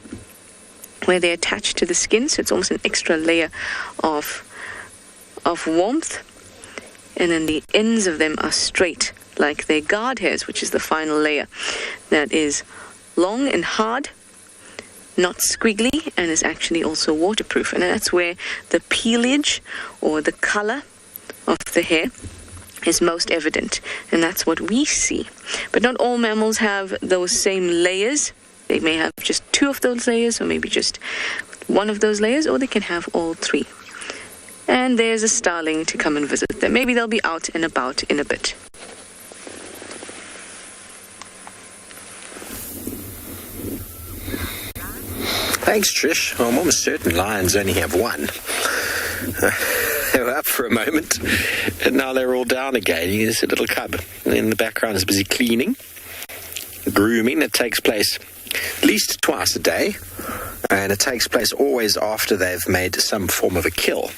where they attach to the skin. So it's almost an extra layer of warmth. And then the ends of them are straight, like their guard hairs, which is the final layer that is long and hard, not squiggly, and is actually also waterproof. And that's where the peelage or the color of the hair is most evident, and that's what we see. But not all mammals have those same layers. They may have just 2 of those layers, or maybe just 1 of those layers, or they can have all 3. And there's a starling to come and visit them. Maybe they'll be out and about in a bit. Thanks, Trish. Well, I'm almost certain lions only have 1. They were up for a moment, and now they're all down again. Here's a little cub. In the background is busy cleaning, grooming. That takes place at least twice a day, and it takes place always after they've made some form of a kill.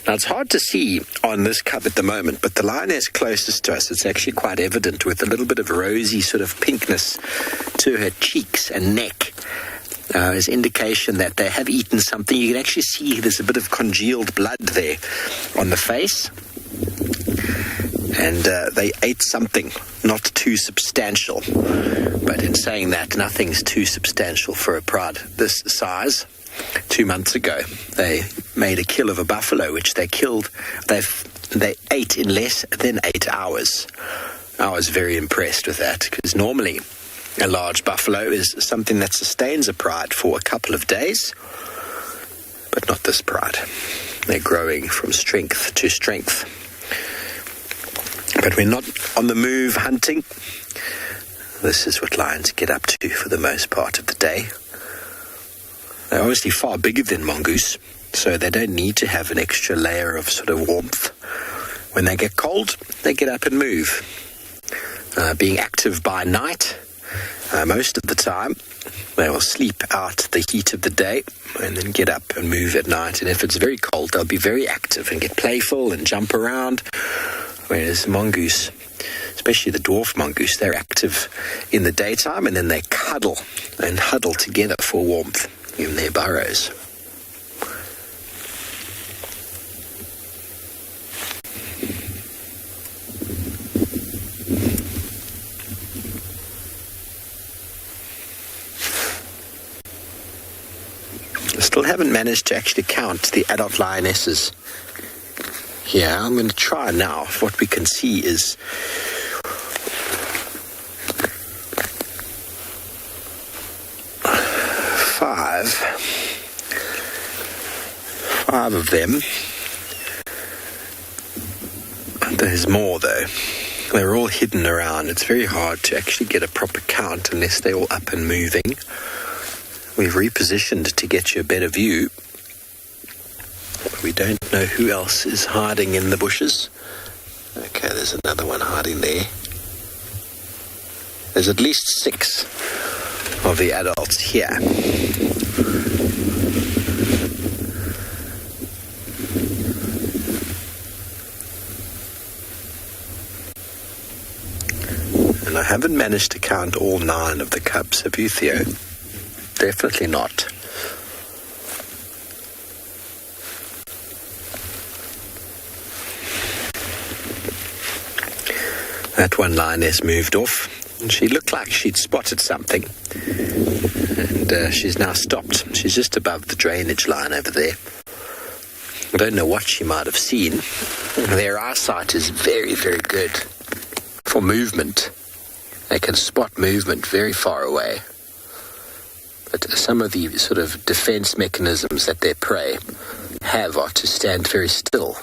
Now, it's hard to see on this cub at the moment, but the lioness closest to us, it's actually quite evident with a little bit of rosy sort of pinkness to her cheeks and neck. As indication that they have eaten something. You can actually see there's a bit of congealed blood there on the face. And they ate something not too substantial. But in saying that, nothing's too substantial for a pride this size. 2 months ago, they made a kill of a buffalo, which they killed. They ate in less than 8 hours. I was very impressed with that, because normally a large buffalo is something that sustains a pride for a couple of days, but not this pride. They're growing from strength to strength. But we're not on the move hunting. This is what lions get up to for the most part of the day. They're obviously far bigger than mongoose, so they don't need to have an extra layer of sort of warmth. When they get cold, they get up and move. being active by night most of the time. They will sleep out the heat of the day and then get up and move at night. And if it's very cold, they'll be very active and get playful and jump around. Whereas mongoose, especially the dwarf mongoose, they're active in the daytime and then they cuddle and huddle together for warmth in their burrows. Still haven't managed to actually count the adult lionesses here. I'm going to try now. What we can see is five of them. There's more though. They're all hidden around. It's very hard to actually get a proper count unless they're all up and moving. We've repositioned to get you a better view. We don't know who else is hiding in the bushes. Okay, there's another one hiding there. There's at least 6 of the adults here. And I haven't managed to count all 9 of the cubs. Have you, Theo? Definitely not. That one lioness moved off, and she looked like she'd spotted something, and she's now stopped. She's just above the drainage line over there. I don't know what she might have seen. Their eyesight is very, very good for movement. They can spot movement very far away. But some of the sort of defense mechanisms that their prey have are to stand very still.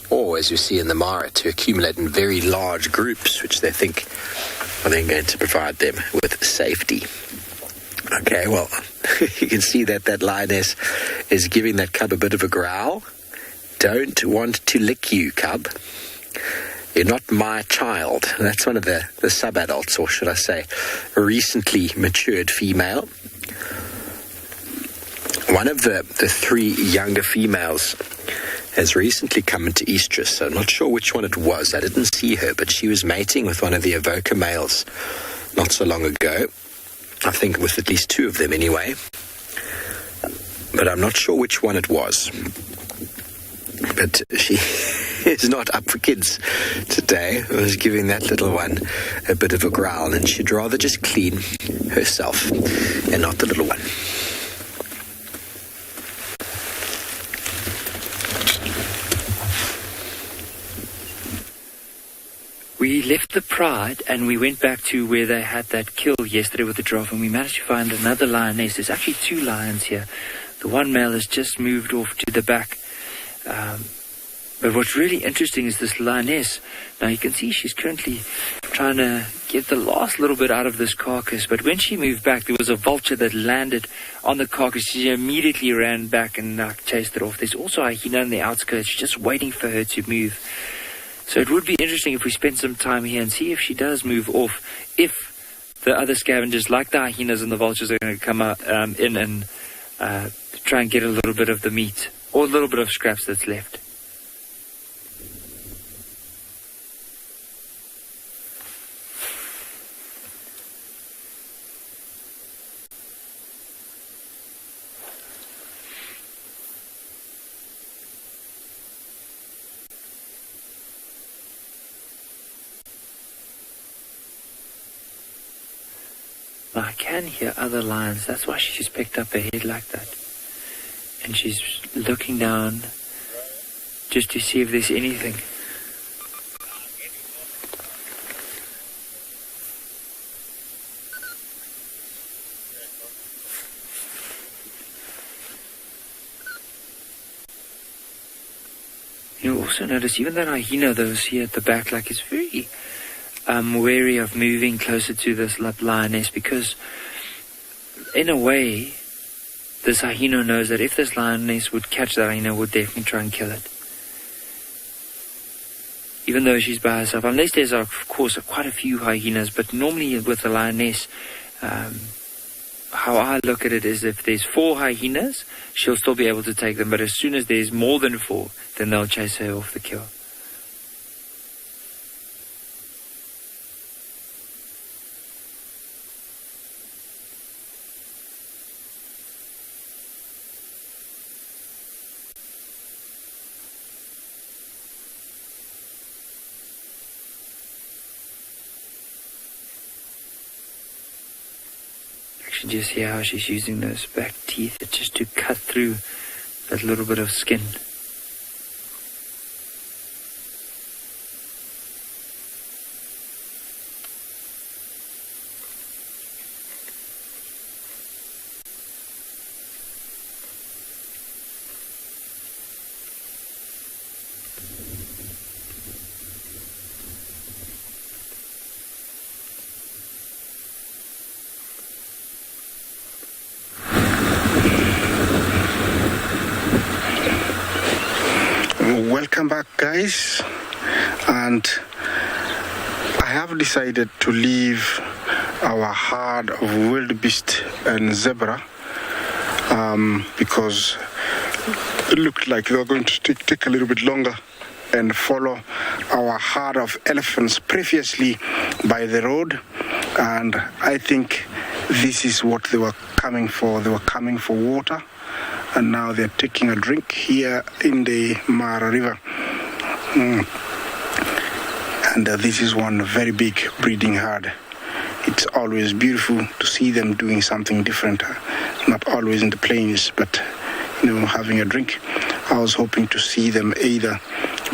Or, as you see in the Mara, to accumulate in very large groups, which they think are then going to provide them with safety. Okay, well, you can see that that lioness is giving that cub a bit of a growl. Don't want to lick you, cub. You're not my child. That's one of the sub-adults, or should I say, a recently matured female. One of the 3 younger females has recently come into estrus, so I'm not sure which one it was. I didn't see her, but she was mating with one of the evoker males not so long ago. I think with at least 2 of them anyway. But I'm not sure which one it was. But she is not up for kids today. I was giving that little one a bit of a growl, and she'd rather just clean herself and not the little one. We left the Pride and we went back to where they had that kill yesterday with the giraffe, and we managed to find another lioness. There's actually 2 lions here. The one male has just moved off to the back. But what's really interesting is this lioness. Now you can see she's currently trying to get the last little bit out of this carcass. But when she moved back, there was a vulture that landed on the carcass. She immediately ran back and chased it off. There's also a hyena on the outskirts just waiting for her to move. So it would be interesting if we spend some time here and see if she does move off. If the other scavengers, like the hyenas and the vultures, are going to come in and try and get a little bit of the meat or a little bit of scraps that's left. I can hear other lions. That's why she just picked up her head like that. And she's looking down just to see if there's anything. You'll also notice even that hyena that was here at the back, like, it's very wary of moving closer to this lioness, because in a way this hyena knows that if this lioness would catch that hyena, would definitely try and kill it. even though she's by herself, unless there's, of course, quite a few hyenas, but normally with the lioness, how I look at it is if there's 4 hyenas, she'll still be able to take them, but as soon as there's more than 4, then they'll chase her off the kill. Just hear how she's using those back teeth just to cut through that little bit of skin. Welcome back, guys, and I have decided to leave our herd of wildebeest and zebra because it looked like they were going to take a little bit longer and follow our herd of elephants previously by the road, and I think this is what they were coming for. They were coming for water, and now they're taking a drink here in the Mara River. And this is one very big breeding herd. It's always beautiful to see them doing something different, not always in the plains, but having a drink. I was hoping to see them either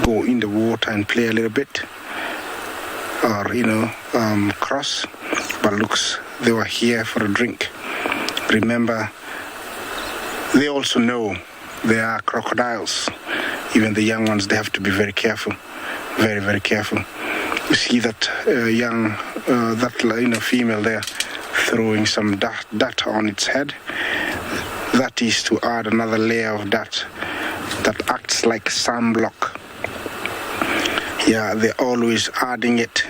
go in the water and play a little bit, or cross, but looks they were here for a drink. Remember, they also know they are crocodiles. Even the young ones, they have to be very careful, very, very careful. You see that female there throwing some dirt on its head. That is to add another layer of dirt that acts like sunblock. Yeah, they're always adding it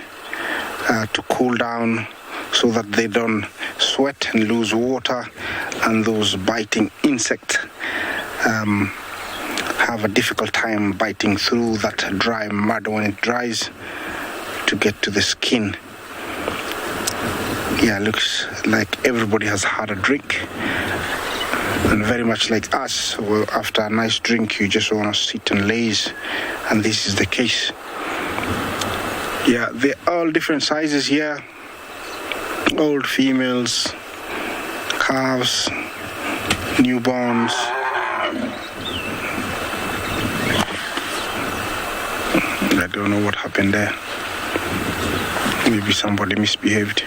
to cool down so that they don't sweat and lose water, and those biting insects have a difficult time biting through that dry mud when it dries to get to the skin. Yeah, looks like everybody has had a drink, and very much like us, well, after a nice drink you just want to sit and laze, and this is the case. Yeah, they're all different sizes here. Old females, calves, newborns. I don't know what happened there. Maybe somebody misbehaved.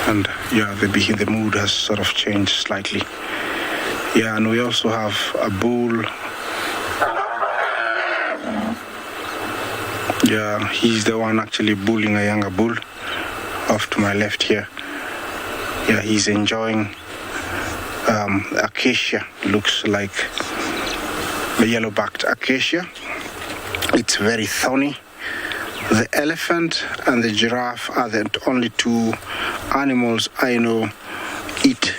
And yeah, the mood has sort of changed slightly. Yeah, and we also have a bull. Yeah, he's the one actually bullying a younger bull off to my left here. Yeah, he's enjoying acacia. Looks like the yellow-backed acacia. It's very thorny. The elephant and the giraffe are the only 2 animals I know eat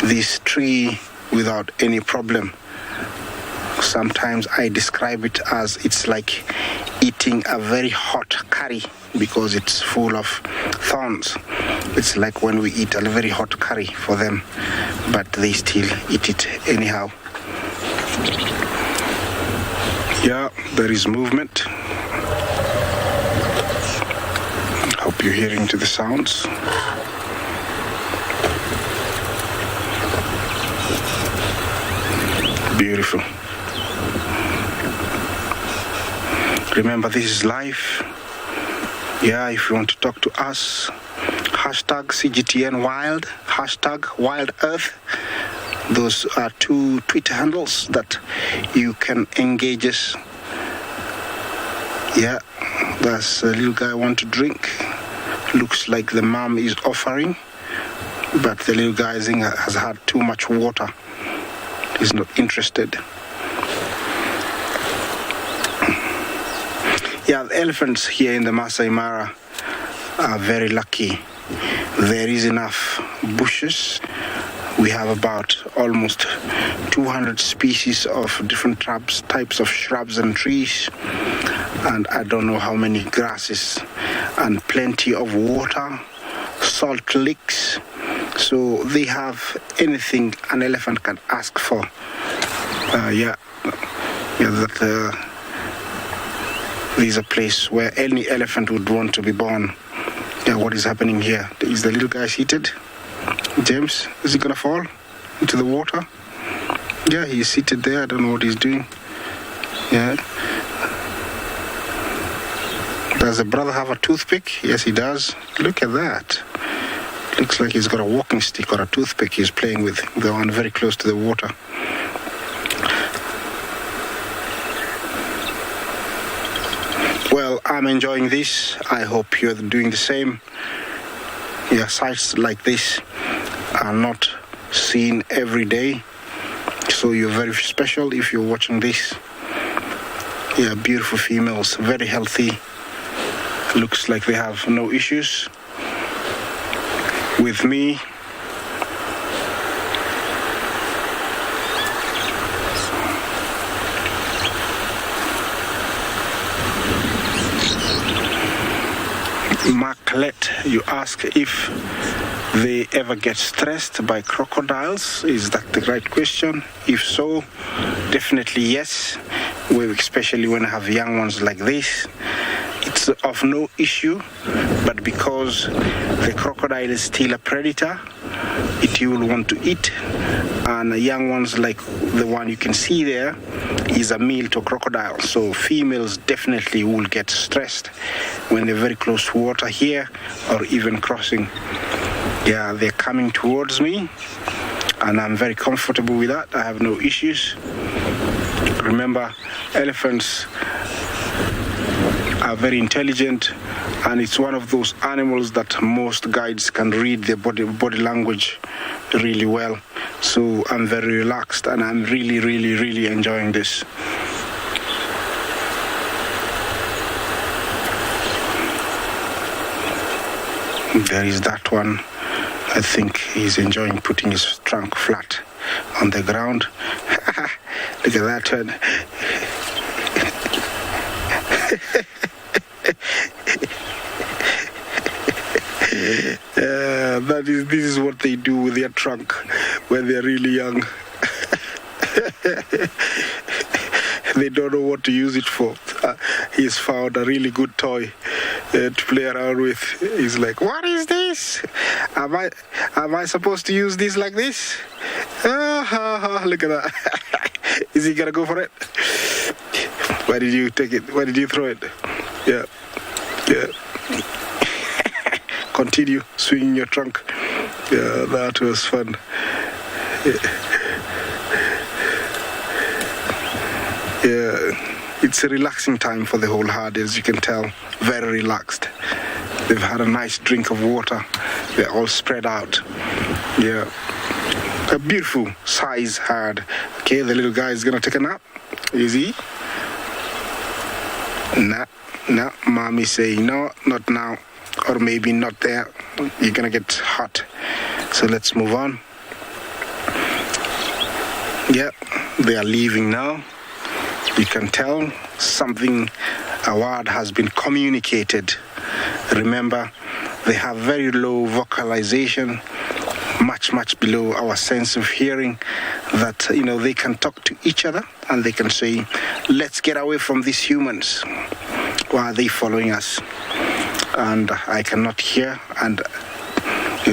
this tree without any problem. Sometimes I describe it as it's like eating a very hot curry because it's full of thorns. It's like when we eat a very hot curry for them, but they still eat it anyhow. Yeah, there is movement. Hope you're hearing to the sounds. Beautiful. Remember, this is live. Yeah, if you want to talk to us, hashtag CGTN Wild, hashtag Wild Earth. Those are 2 Twitter handles that you can engage us. Yeah, that's a little guy want to drink. Looks like the mom is offering, but the little guy has had too much water. He's not interested. Yeah, the elephants here in the Masai Mara are very lucky. There is enough bushes. We have about almost 200 species of different types of shrubs and trees, and I don't know how many grasses, and plenty of water, salt licks. So they have anything an elephant can ask for. There's a place where any elephant would want to be born. Yeah, what is happening here? Is the little guy seated? James, is he gonna fall into the water? Yeah, he's seated there. I don't know what he's doing. Yeah. Does the brother have a toothpick? Yes, he does. Look at that. Looks like he's got a walking stick or a toothpick he's playing with. The one very close to the water. Well, I'm enjoying this. I hope you're doing the same. Yeah, sights like this are not seen every day. So you're very special if you're watching this. Yeah, beautiful females, very healthy. Looks like they have no issues with me. Marklet, you ask if they ever get stressed by crocodiles. Is that the right question? If so, definitely yes. Especially when I have young ones like this. It's of no issue, but because the crocodile is still a predator, it will want to eat, and young ones like the one you can see there is a meal to crocodile. So females definitely will get stressed when they're very close to water here or even crossing. Yeah, they're coming towards me and I'm very comfortable with that. I have no issues. Remember, elephants are very intelligent, and it's one of those animals that most guides can read their body language really well. So I'm very relaxed and I'm really enjoying this. There is that one. I think he's enjoying putting his trunk flat on the ground. Look at that one. This is what they do with their trunk when they're really young. They don't know what to use it for. He's found a really good toy to play around with. He's like, what is this? Am I supposed to use this like this? Look at that. Is he gonna go for it? Why did you take it? Why did you throw it? Yeah. Continue swinging your trunk. Yeah, that was fun. Yeah, it's a relaxing time for the whole herd, as you can tell. Very relaxed. They've had a nice drink of water. They're all spread out. Yeah, a beautiful size herd. Okay, the little guy is gonna take a nap. Is he? Nah, mommy saying no, not now. Or maybe not there. You're gonna get hot. So let's move on. Yeah, they are leaving now. You can tell something, a word has been communicated. Remember, they have very low vocalization, much below our sense of hearing, that they can talk to each other and they can say, let's get away from these humans. Why are they following us? And I cannot hear, and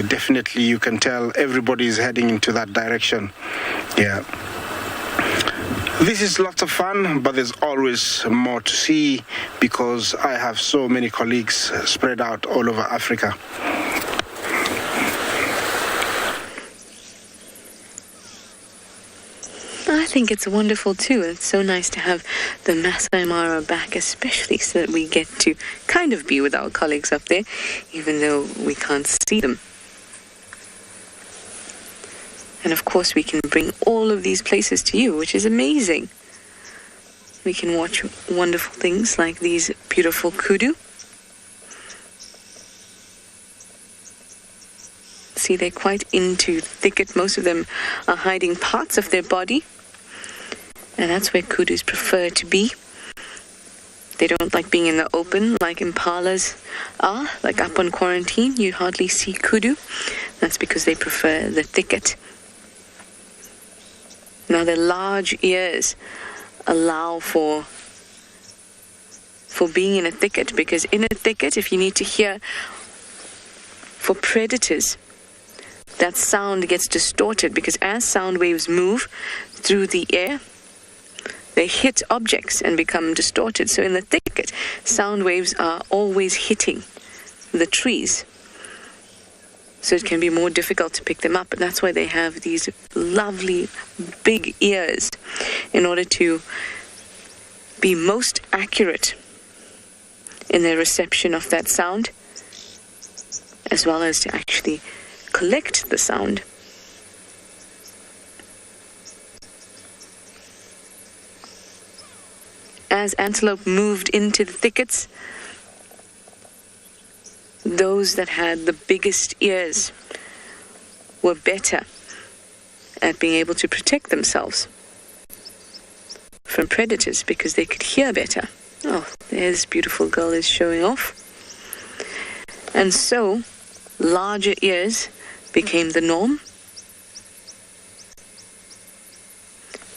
definitely you can tell everybody is heading into that direction. Yeah. This is lots of fun, but there's always more to see because I have so many colleagues spread out all over Africa. I think it's wonderful too. It's so nice to have the Masai Mara back, especially so that we get to kind of be with our colleagues up there, even though we can't see them. And of course we can bring all of these places to you, which is amazing. we can watch wonderful things like these beautiful kudu. See, they're quite into thicket. Most of them are hiding parts of their body, and that's where kudus prefer to be. They don't like being in the open like impalas are. Like up on quarantine, you hardly see kudu. That's because they prefer the thicket. Now, their large ears allow for being in a thicket, because in a thicket, if you need to hear for predators, that sound gets distorted, because as sound waves move through the air, they hit objects and become distorted. So in the thicket, sound waves are always hitting the trees. So it can be more difficult to pick them up. And that's why they have these lovely big ears, in order to be most accurate in their reception of that sound, as well as to actually collect the sound. As antelope moved into the thickets, those that had the biggest ears were better at being able to protect themselves from predators, because they could hear better. Oh, there's this beautiful girl is showing off. And so, larger ears became the norm.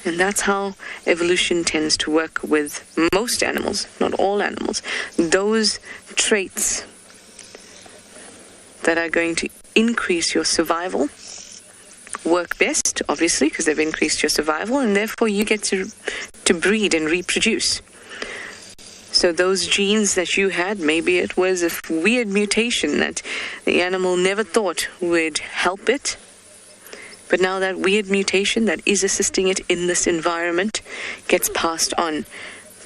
And that's how evolution tends to work with most animals, not all animals. Those traits that are going to increase your survival work best, obviously, because they've increased your survival, and therefore you get to breed and reproduce. So those genes that you had, maybe it was a weird mutation that the animal never thought would help it. But now that weird mutation that is assisting it in this environment gets passed on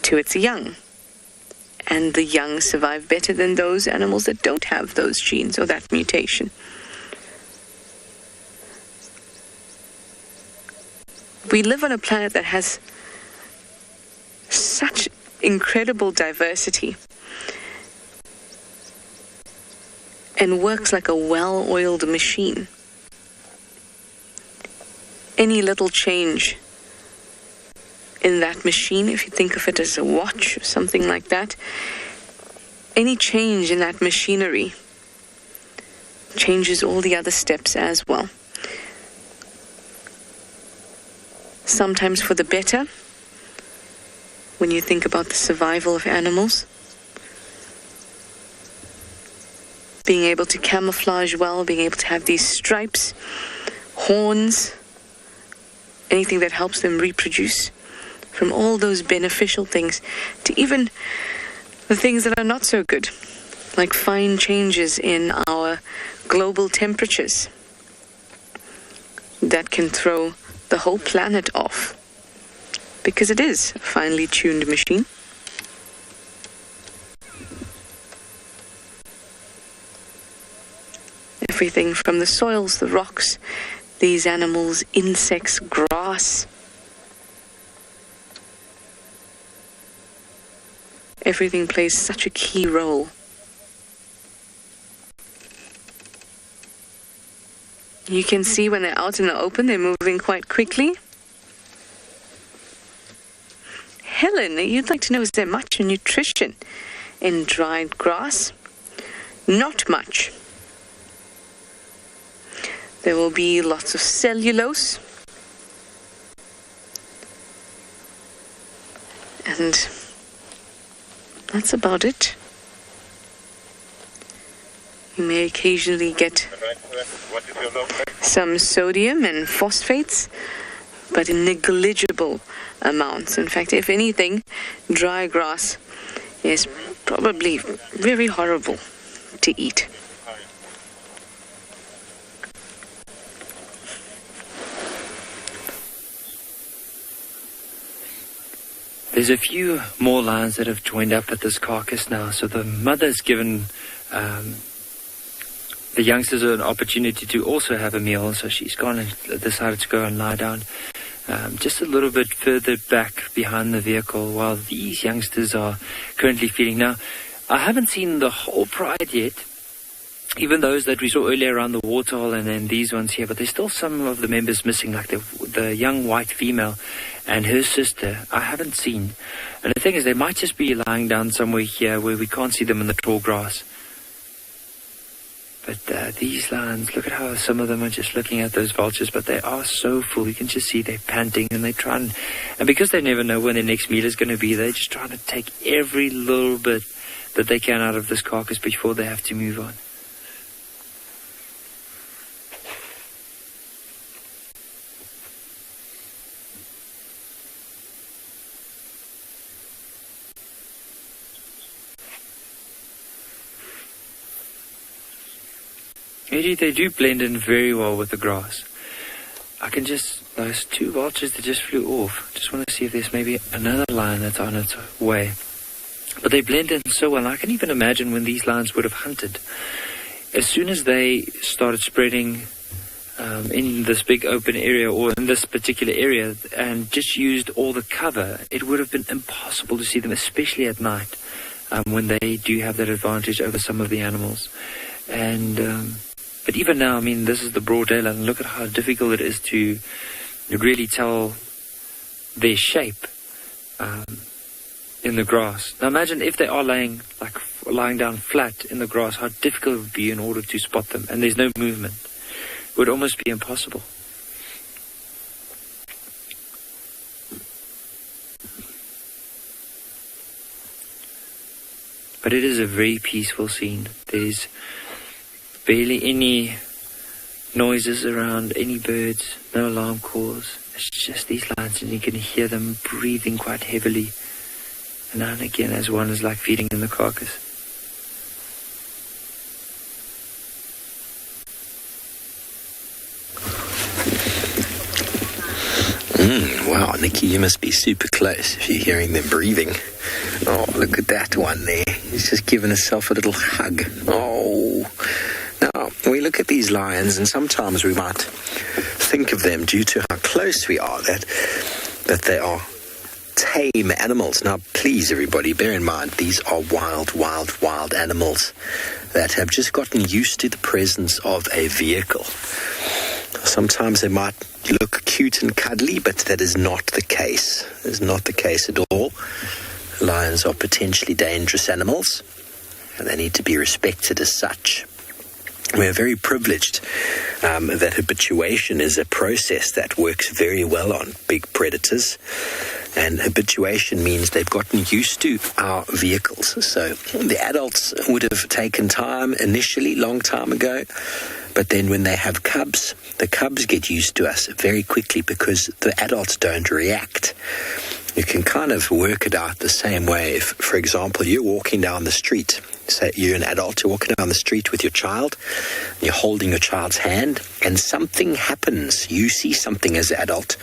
to its young. And the young survive better than those animals that don't have those genes or that mutation. We live on a planet that has such incredible diversity and works like a well-oiled machine. Any little change in that machine, if you think of it as a watch or something like that, any change in that machinery changes all the other steps as well. Sometimes for the better, when you think about the survival of animals. Being able to camouflage well, being able to have these stripes, horns, anything that helps them reproduce, from all those beneficial things to even the things that are not so good, like fine changes in our global temperatures that can throw the whole planet off, because it is a finely tuned machine. Everything from the soils, the rocks, these animals, insects, grass. Everything plays such a key role. You can see when they're out in the open, they're moving quite quickly. Helen, you'd like to know, is there much nutrition in dried grass? Not much. There will be lots of cellulose. And that's about it. You may occasionally get some sodium and phosphates, but in negligible amounts. In fact, if anything, dry grass is probably very horrible to eat. There's a few more lions that have joined up at this carcass now. So the mother's given the youngsters an opportunity to also have a meal. So she's gone and decided to go and lie down. just a little bit further back behind the vehicle while these youngsters are currently feeding. Now, I haven't seen the whole pride yet, even those that we saw earlier around the waterhole and then these ones here, but there's still some of the members missing, like the young white female and her sister. I haven't seen. And the thing is, they might just be lying down somewhere here where we can't see them in the tall grass. But these lions, look at how some of them are just looking at those vultures, but they are so full. You can just see they're panting and they try and because they never know when their next meal is going to be, they're just trying to take every little bit that they can out of this carcass before they have to move on. Really, they do blend in very well with the grass. Those two vultures that just flew off, just want to see if there's maybe another lion that's on its way. But they blend in so well. I can even imagine when these lions would have hunted. As soon as they started spreading in this big open area or in this particular area and just used all the cover, it would have been impossible to see them, especially at night, when they do have that advantage over some of the animals. But even now, I mean, this is the broad daylight, and look at how difficult it is to really tell their shape in the grass. Now imagine if they are lying down flat in the grass, how difficult it would be in order to spot them, and there's no movement. It would almost be impossible. But it is a very peaceful scene. There's barely any noises around, any birds, no alarm calls. It's just these lions, and you can hear them breathing quite heavily. And now and again, as one is like feeding in the carcass. Wow, Nikki, you must be super close if you're hearing them breathing. Oh, look at that one there. He's just given himself a little hug. Oh. Now, we look at these lions, and sometimes we might think of them, due to how close we are, that they are tame animals. Now, please, everybody, bear in mind, these are wild animals that have just gotten used to the presence of a vehicle. Sometimes they might look cute and cuddly, but that is not the case. That is not the case at all. Lions are potentially dangerous animals, and they need to be respected as such. We're very privileged that habituation is a process that works very well on big predators. And habituation means they've gotten used to our vehicles. So the adults would have taken time initially, long time ago. But then when they have cubs, the cubs get used to us very quickly because the adults don't react. You can kind of work it out the same way. If, for example, you're walking down the street, say you're an adult, you're walking down the street with your child, and you're holding your child's hand, and something happens. You see something as an adult,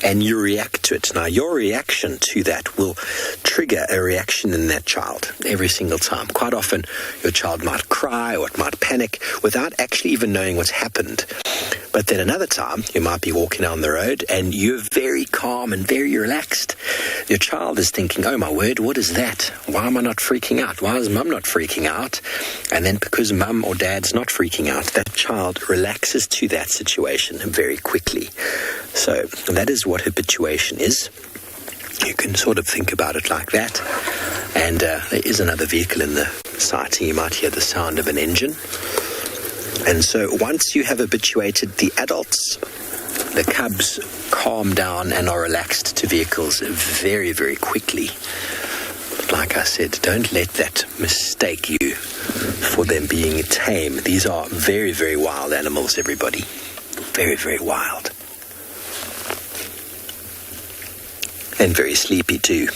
and you react to it. Now, your reaction to that will trigger a reaction in that child every single time. Quite often, your child might cry or it might panic without actually even knowing what's happened. But then another time, you might be walking down the road and you're very calm and very relaxed. Your child is thinking, oh my word, what is that? Why am I not freaking out? Why is mum not freaking out? And then because mum or dad's not freaking out, that child relaxes to that situation very quickly. So that is what habituation is. You can sort of think about it like that. And there is another vehicle in the sighting. You might hear the sound of an engine. And so once you have habituated the adults, the cubs calm down and are relaxed to vehicles very, very quickly. But like I said, don't let that mistake you for them being tame. These are very, very wild animals, everybody. Very, very wild. And very sleepy too.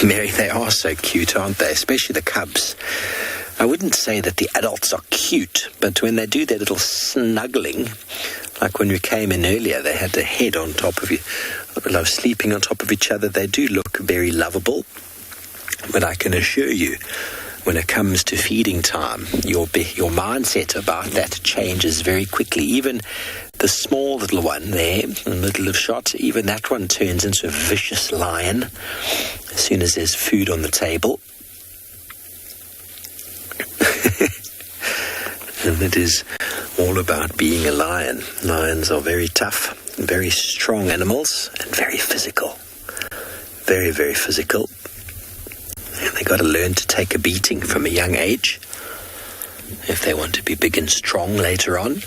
Mary, they are so cute, aren't they? Especially the cubs. I wouldn't say that the adults are cute, but when they do their little snuggling, like when we came in earlier, they had their head on top of you, sleeping on top of each other. They do look very lovable, but I can assure you when it comes to feeding time, your mindset about that changes very quickly. Even the small little one there in the middle of shot, even that one turns into a vicious lion as soon as there's food on the table. And it is all about being a lion. Lions are very tough, very strong animals, and very physical. Very, very physical. And they got to learn to take a beating from a young age if they want to be big and strong later on.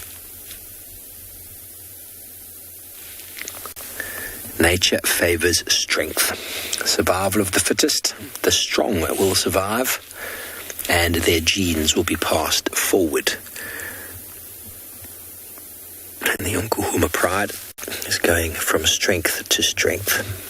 Nature favors strength. Survival of the fittest. The strong will survive, and their genes will be passed forward. And the Nkuhuma pride is going from strength to strength.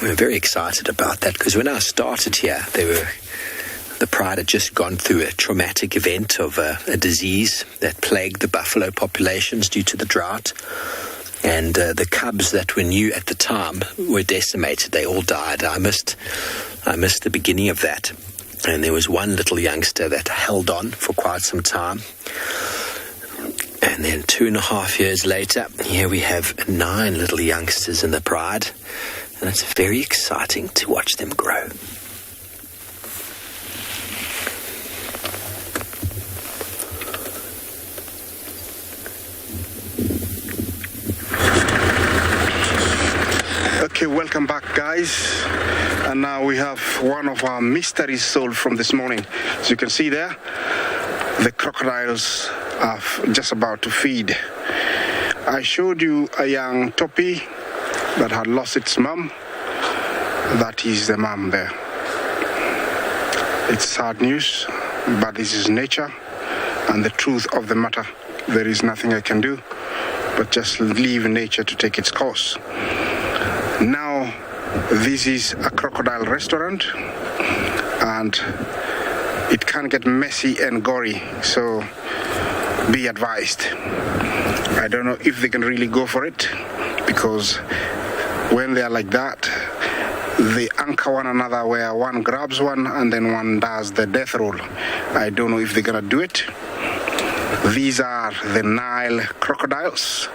We're very excited about that because when I started here, the pride had just gone through a traumatic event of a disease that plagued the buffalo populations due to the drought. And the cubs that were new at the time were decimated. They all died. I missed the beginning of that. And there was one little youngster that held on for quite some time. And then 2.5 years later, here we have 9 little youngsters in the pride. And it's very exciting to watch them grow. Okay, welcome back, guys. And now we have one of our mysteries solved from this morning. As you can see there, the crocodiles are just about to feed. I showed you a young topi that had lost its mum. That is the mum there. It's sad news, but this is nature and the truth of the matter. There is nothing I can do but just leave nature to take its course. Now, this is a crocodile restaurant and it can get messy and gory, so be advised. I don't know if they can really go for it, because when they are like that, they anchor one another where one grabs one and then one does the death roll. I don't know if they're gonna do it. These are the Nile crocodiles,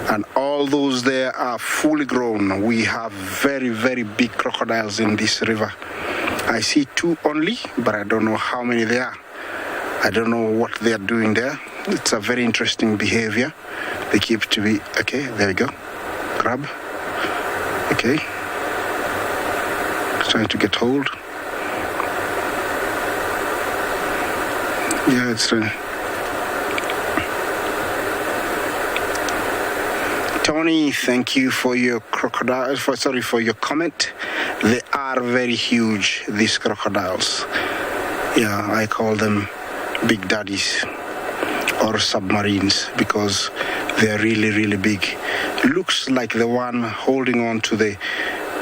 and all those there are fully grown. We have very, very big crocodiles in this river. I see 2 only, but I don't know how many there are. I don't know what they are doing there. It's a very interesting behavior. They keep to be, okay, there we go. Grab. Okay. Trying to get hold. Yeah, it's Tony, thank you for your for your comment. They are very huge, these crocodiles. Yeah, I call them big daddies or submarines because they're really, really big. Looks like the one holding on to the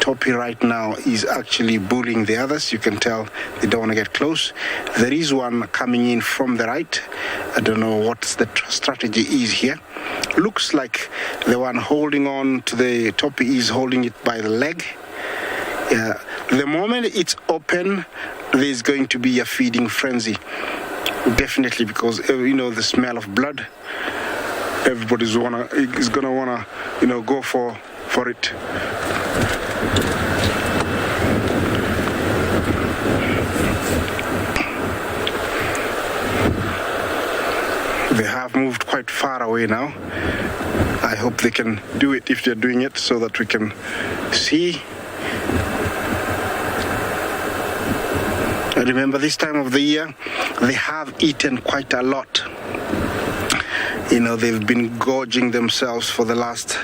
topi right now is actually bullying the others. You can tell they don't want to get close. There is one coming in from the right. I don't know what the strategy is here. Looks like the one holding on to the topi is holding it by the leg. Yeah. The moment it's open, there's going to be a feeding frenzy. Definitely, because the smell of blood. Everybody's gonna wanna go for it. They have moved quite far away now. I hope they can do it if they're doing it so that we can see. I remember this time of the year, they have eaten quite a lot. They've been gorging themselves for the last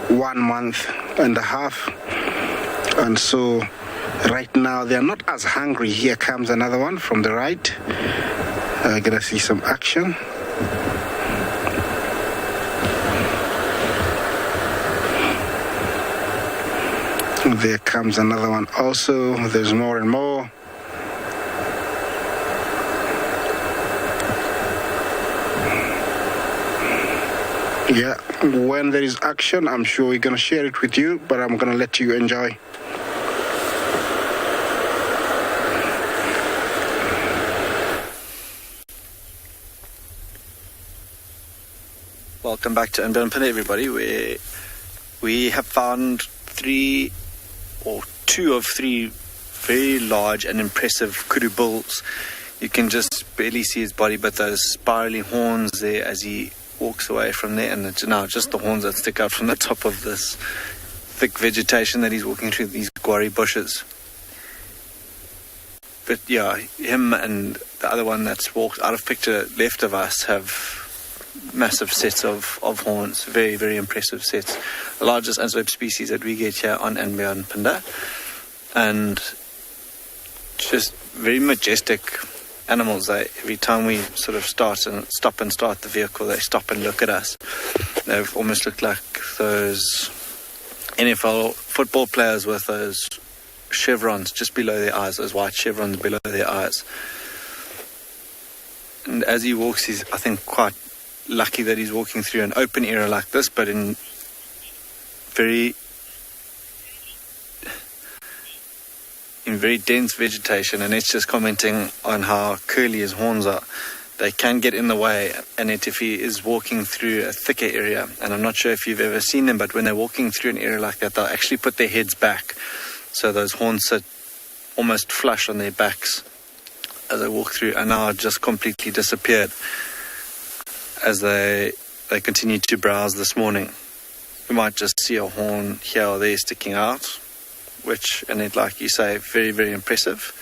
1.5 months. And so right now they're not as hungry. Here comes another one from the right. I'm gonna see some action. There comes another one also. There's more and more. Yeah, when there is action, I'm sure we're going to share it with you, but I'm going to let you enjoy. welcome back to Unbound Pin, everybody. We have found two of three very large and impressive kudu bulls. You can just barely see his body, but those spirally horns there as he walks away from there, and it's now just the horns that stick out from the top of this thick vegetation that he's walking through, these guarri bushes. But yeah, him and the other one that's walked out of picture left of us have massive sets of horns, very, very impressive sets. The largest antelope species that we get here on Anbean Pinda, and just very majestic animals. Every time we sort of stop and start the vehicle, they stop and look at us. They almost look like those NFL football players with those chevrons just below their eyes, those white chevrons below their eyes. And as he walks, he's, I think, quite lucky that he's walking through an open area like this, but in very dense vegetation. And it's just commenting on how curly his horns are. They can get in the way, and if he is walking through a thicker area, and I'm not sure if you've ever seen them, but when they're walking through an area like that, they'll actually put their heads back, so those horns sit almost flush on their backs as they walk through, and now just completely disappeared as they continue to browse this morning. You might just see a horn here or there sticking out, which, and it, like you say, very, very impressive,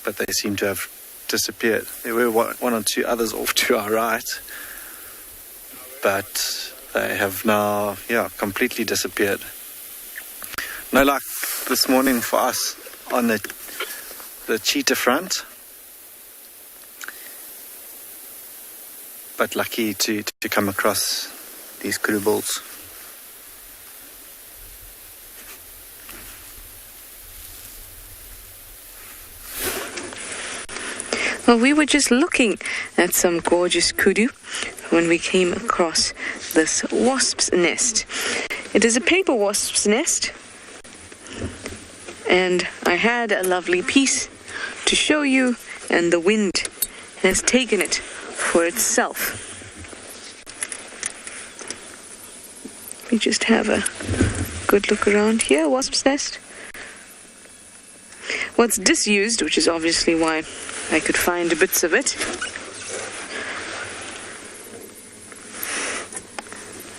but they seem to have disappeared. There were one or two others off to our right, but they have now, completely disappeared. No luck this morning for us on the cheetah front, but lucky to come across these kudu bulls. Well, we were just looking at some gorgeous kudu when we came across this wasp's nest. It is a paper wasp's nest, and I had a lovely piece to show you, and the wind has taken it for itself. We just have a good look around here. Wasp's nest. What's disused, which is obviously why I could find bits of it.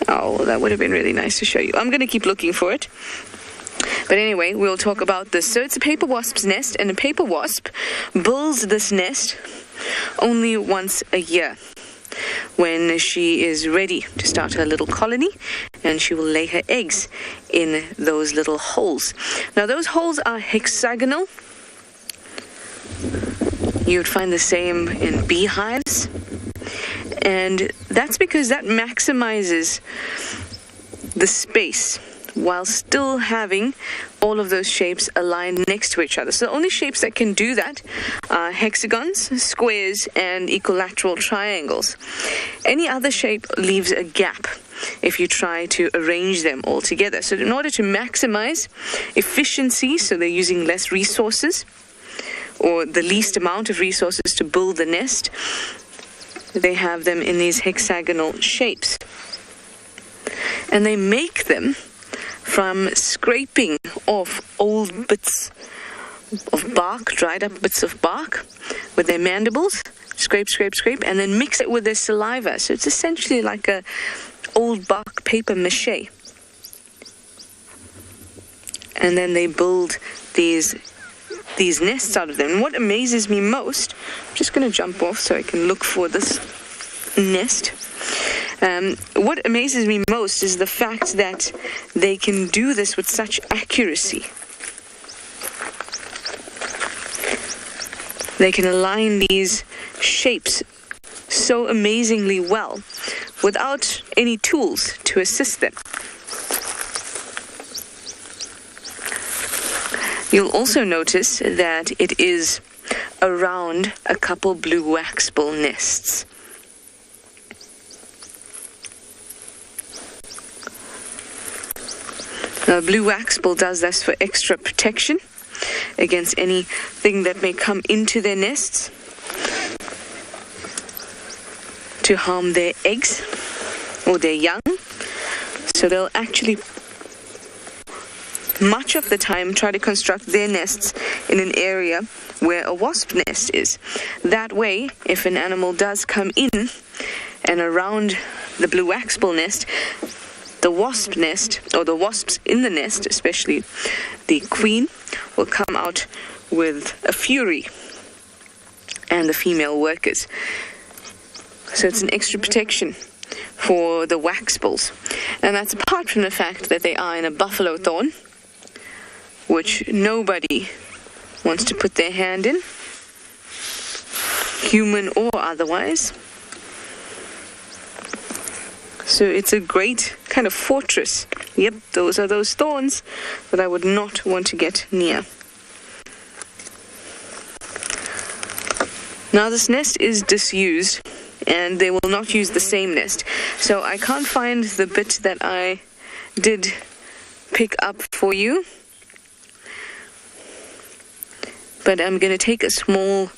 Oh, that would have been really nice to show you. I'm going to keep looking for it. But anyway, we'll talk about this. So it's a paper wasp's nest, and a paper wasp builds this nest only once a year, when she is ready to start her little colony, and she will lay her eggs in those little holes. Now, those holes are hexagonal. You would find the same in beehives, and that's because that maximizes the space while still having all of those shapes aligned next to each other. So the only shapes that can do that are hexagons, squares, and equilateral triangles. Any other shape leaves a gap if you try to arrange them all together. So in order to maximize efficiency, so they're using less resources, or the least amount of resources to build the nest, they have them in these hexagonal shapes. And they make them from scraping off old bits of bark, dried up bits of bark, with their mandibles, scrape, and then mix it with their saliva. So it's essentially like a old bark paper mache. And then they build these nests out of them. And what amazes me most, I'm just going to jump off so I can look for this nest. What amazes me most is the fact that they can do this with such accuracy. They can align these shapes so amazingly well without any tools to assist them. You'll also notice that it is around a couple blue waxbill nests. Blue waxbill does this for extra protection against anything that may come into their nests to harm their eggs. or they're young. So they'll actually, much of the time, try to construct their nests in an area where a wasp nest is. That way, if an animal does come in and around the blue waxbill nest, the wasp nest, or the wasps in the nest, especially the queen, will come out with a fury, and the female workers. So it's an extra protection for the waxbills. And that's apart from the fact that they are in a buffalo thorn, which nobody wants to put their hand in, human or otherwise. So it's a great kind of fortress. Yep, those are those thorns that I would not want to get near. Now this nest is disused, and they will not use the same nest. So I can't find the bit that I did pick up for you. But I'm going to take a small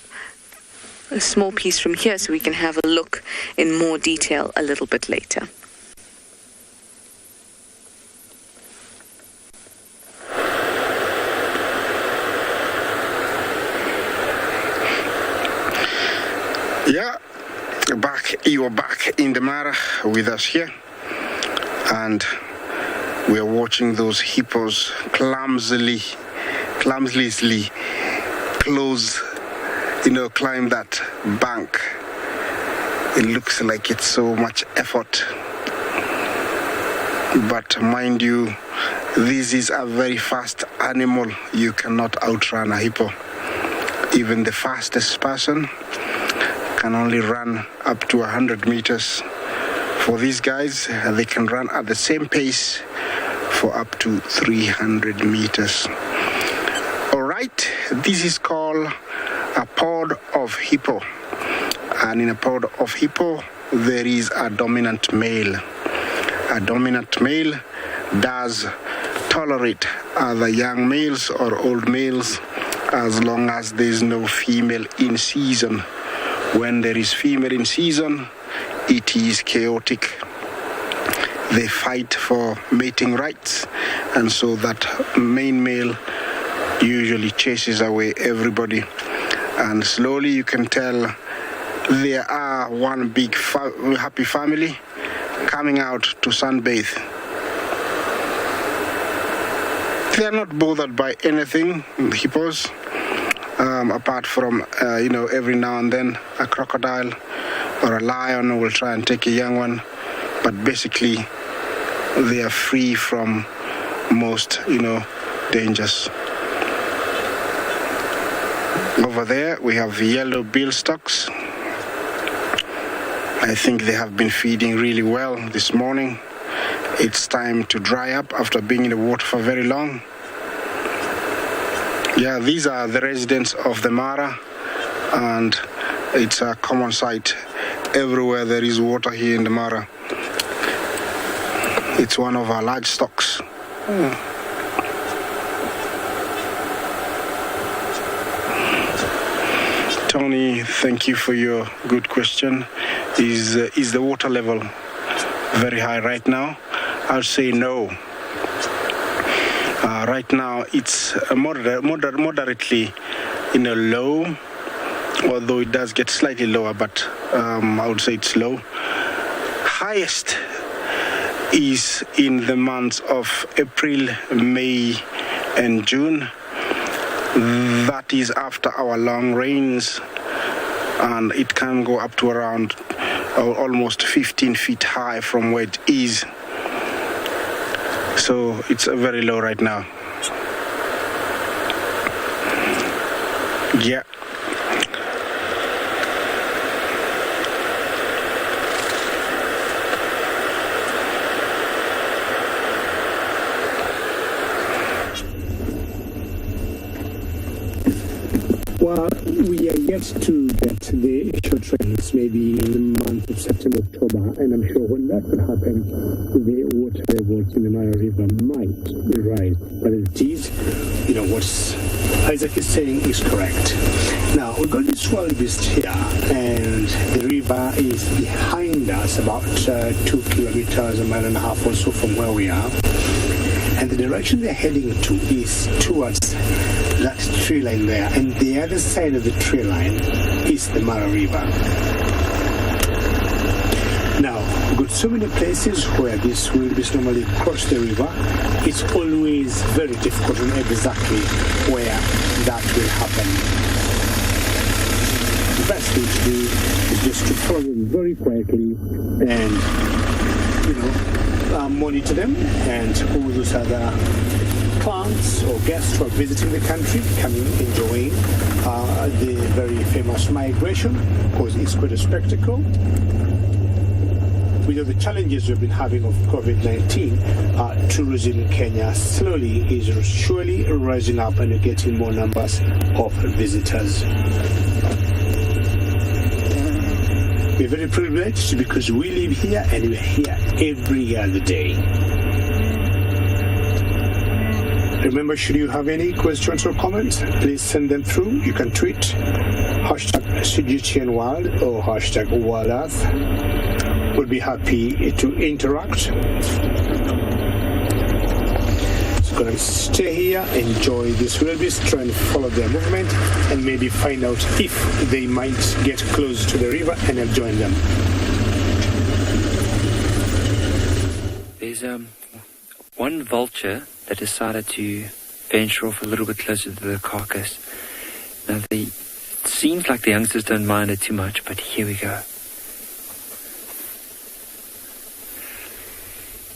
piece from here so we can have a look in more detail a little bit later. Yeah, you're back in the Mara with us here, and we are watching those hippos clumsily climb that bank. It looks like it's so much effort, but mind you, this is a very fast animal. You cannot outrun a hippo. Even the fastest person can only run up to 100 meters. For these guys, they can run at the same pace for up to 300 meters. All right, this is called a pod of hippo. And in a pod of hippo, there is a dominant male. A dominant male does tolerate other young males or old males as long as there is no female in season. When there is female in season, it is chaotic. They fight for mating rights, and so that main male usually chases away everybody. And slowly you can tell there are one big happy family coming out to sunbathe. They are not bothered by anything, the hippos. Apart from, every now and then a crocodile or a lion will try and take a young one. But basically, they are free from most, dangers. Over there, we have the yellow billstocks. I think they have been feeding really well this morning. It's time to dry up after being in the water for very long. Yeah, these are the residents of the Mara, and it's a common sight everywhere there is water here in the Mara. It's one of our large stocks. Tony, thank you for your good question. Is the water level very high right now? I'll say no. Right now it's moderately low, although it does get slightly lower, but I would say it's low. Highest is in the months of April, May and June. That is after our long rains, and it can go up to around almost 15 feet high from where it is. So it's very low right now. Yeah. Well, we are yet to get the short rains, maybe in the month of September, October, and I'm sure when that will happen, the water levels in the Mara River might rise. But it is, what Isaac is saying is correct. Now, we've got the Tswalu Beast here, and the river is behind us, about 2 kilometers, a mile and a half or so from where we are. And the direction they're heading to is towards that tree line there. And the other side of the tree line is the Mara River. Now, we've got so many places where this wildebeest normally cross the river. It's always very difficult to know exactly where that will happen. The best thing to do is just to follow them very quietly and, monitor them, and all those other clients or guests who are visiting the country coming, enjoying the very famous migration, because it's quite a spectacle. With all the challenges we've been having of COVID-19, tourism in Kenya slowly is surely rising up, and we're getting more numbers of visitors. We're very privileged because we live here and we're here every other day. Remember, should you have any questions or comments, please send them through. You can tweet #CGTNWild or #WildEarth. We'll be happy to interact. So going to stay here, enjoy this wildebeest, try and follow their movement, and maybe find out if they might get close to the river and I'll join them. There's one vulture that decided to venture off a little bit closer to the carcass. Now, it seems like the youngsters don't mind it too much, but here we go.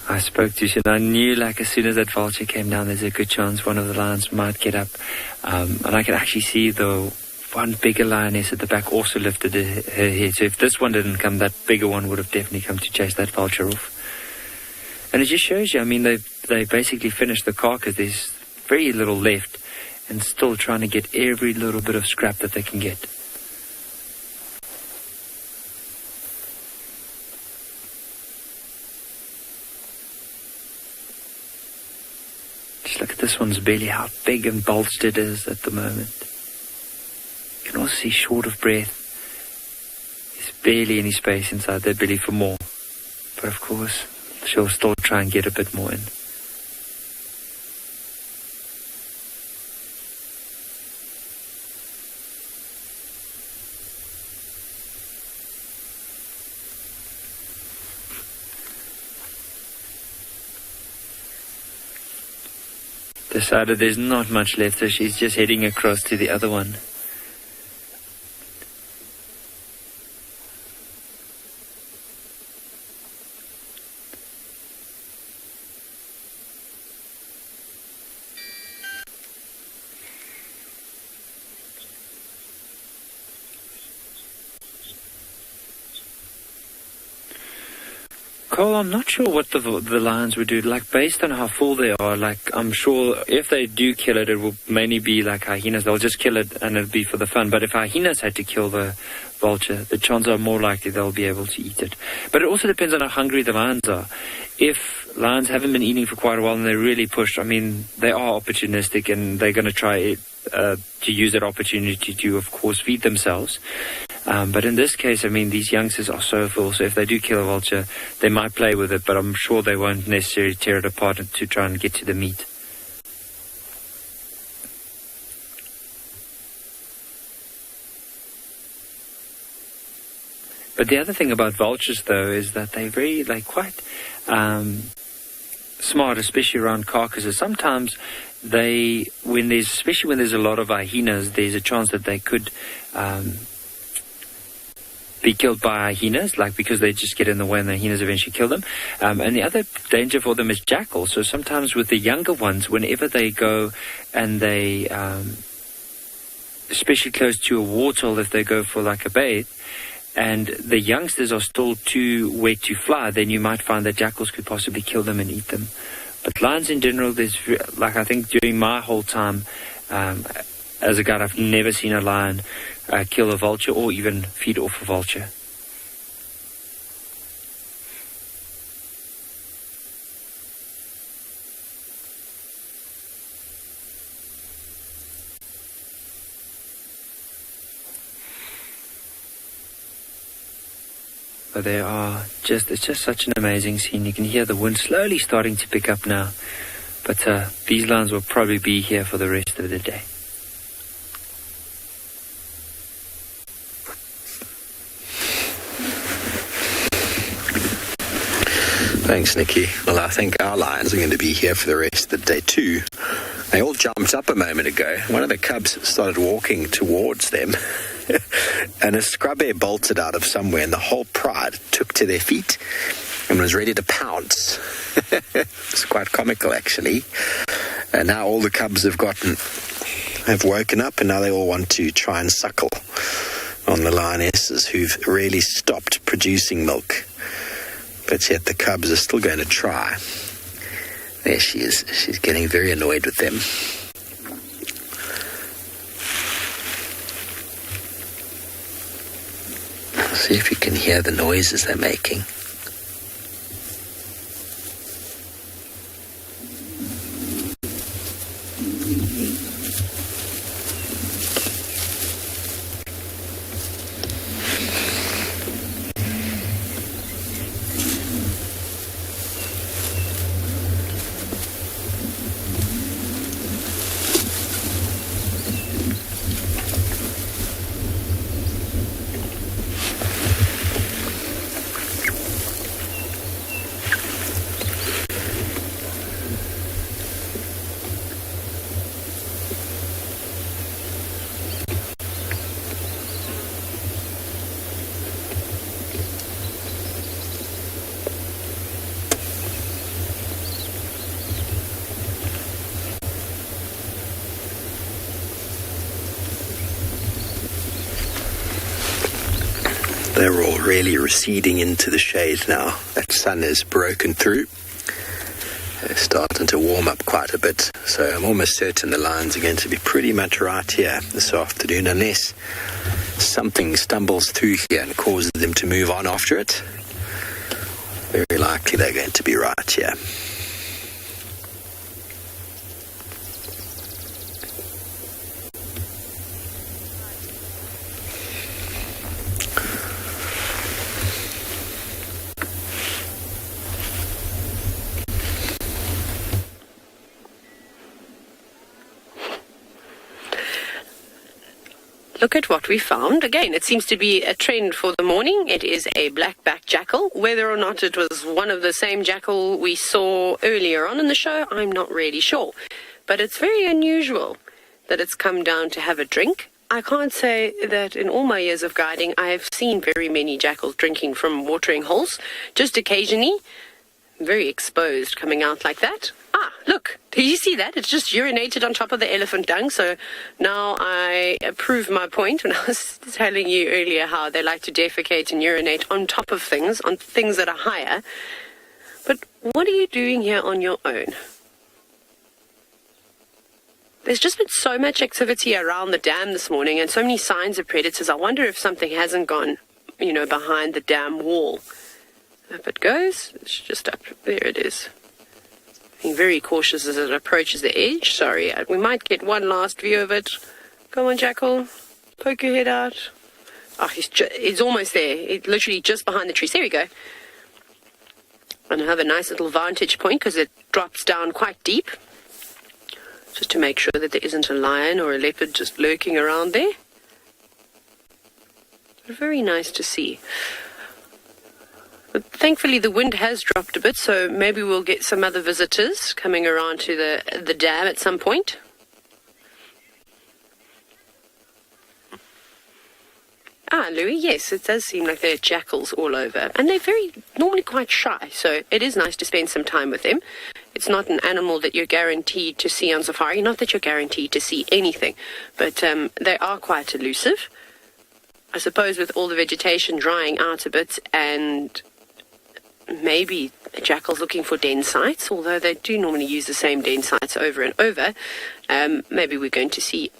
I spoke to Shin. I knew, as soon as that vulture came down, there's a good chance one of the lions might get up. And I could actually see the one bigger lioness at the back also lifted her head. So if this one didn't come, that bigger one would have definitely come to chase that vulture off. And it just shows you, they basically finished the carcass. There's very little left, and still trying to get every little bit of scrap that they can get. Just look at this one's belly, how big and bulged it is at the moment. You can also see short of breath. There's barely any space inside their belly for more. But of course, she'll still try and get a bit more in. Decided there's not much left, so she's just heading across to the other one. Cole, I'm not sure what the lions would do. Based on how full they are, I'm sure if they do kill it, it will mainly be like hyenas. They'll just kill it and it'll be for the fun. But if hyenas had to kill the vulture, the chances are more likely they'll be able to eat it. But it also depends on how hungry the lions are. If lions haven't been eating for quite a while and they're really pushed, they are opportunistic and they're going to try to use that opportunity to, of course, feed themselves. But in this case, these youngsters are so full, so if they do kill a vulture, they might play with it, but I'm sure they won't necessarily tear it apart to try and get to the meat. But the other thing about vultures, though, is that they're very, quite smart, especially around carcasses. Sometimes especially when there's a lot of hyenas, there's a chance that they could be killed by hyenas, because they just get in the way and the hyenas eventually kill them. And the other danger for them is jackals. So sometimes with the younger ones, whenever they go and they, especially close to a waterhole, if they go for a bathe, and the youngsters are still too wet to fly, then you might find that jackals could possibly kill them and eat them. But lions in general, I think during my whole time as a guide, I've never seen a lion kill a vulture or even feed off a vulture. But it's just such an amazing scene. You can hear the wind slowly starting to pick up now. But these lions will probably be here for the rest of the day. Thanks, Nikki. Well, I think our lions are going to be here for the rest of the day too. They all jumped up a moment ago. One of the cubs started walking towards them. And a scrub bear bolted out of somewhere, and the whole pride took to their feet and was ready to pounce. It's quite comical, actually. And now all the cubs have woken up, and now they all want to try and suckle on the lionesses who've really stopped producing milk. But yet the cubs are still going to try. There she is. She's getting very annoyed with them. See if you can hear the noises they're making. They're all really receding into the shade now. That sun has broken through. They're starting to warm up quite a bit. So I'm almost certain the lions are going to be pretty much right here this afternoon, unless something stumbles through here and causes them to move on after it. Very likely they're going to be right here. Look at what we found. Again, it seems to be a trend for the morning. It is a black-backed jackal. Whether or not it was one of the same jackal we saw earlier on in the show, I'm not really sure. But it's very unusual that it's come down to have a drink. I can't say that in all my years of guiding, I have seen very many jackals drinking from watering holes. Just occasionally, very exposed, coming out like that. Ah, look, did you see that? It's just urinated on top of the elephant dung. So now I prove my point when I was telling you earlier how they like to defecate and urinate on top of things, on things that are higher. But what are you doing here on your own? There's just been so much activity around the dam this morning and so many signs of predators. I wonder if something hasn't gone, behind the dam wall. Up it goes. It's just up. There it is. Being very cautious as it approaches the edge. Sorry, we might get one last view of it. Come on, jackal. Poke your head out. Oh, he's almost there. He's literally just behind the trees. There we go. And I have a nice little vantage point because it drops down quite deep. Just to make sure that there isn't a lion or a leopard just lurking around there. Very nice to see. But thankfully the wind has dropped a bit, so maybe we'll get some other visitors coming around to the dam at some point. Ah, Louis, yes, it does seem like there are jackals all over. And they're normally quite shy, so it is nice to spend some time with them. It's not an animal that you're guaranteed to see on safari. Not that you're guaranteed to see anything, but they are quite elusive. I suppose with all the vegetation drying out a bit and maybe a jackal's looking for den sites, although they do normally use the same den sites over and over. Maybe we're going to see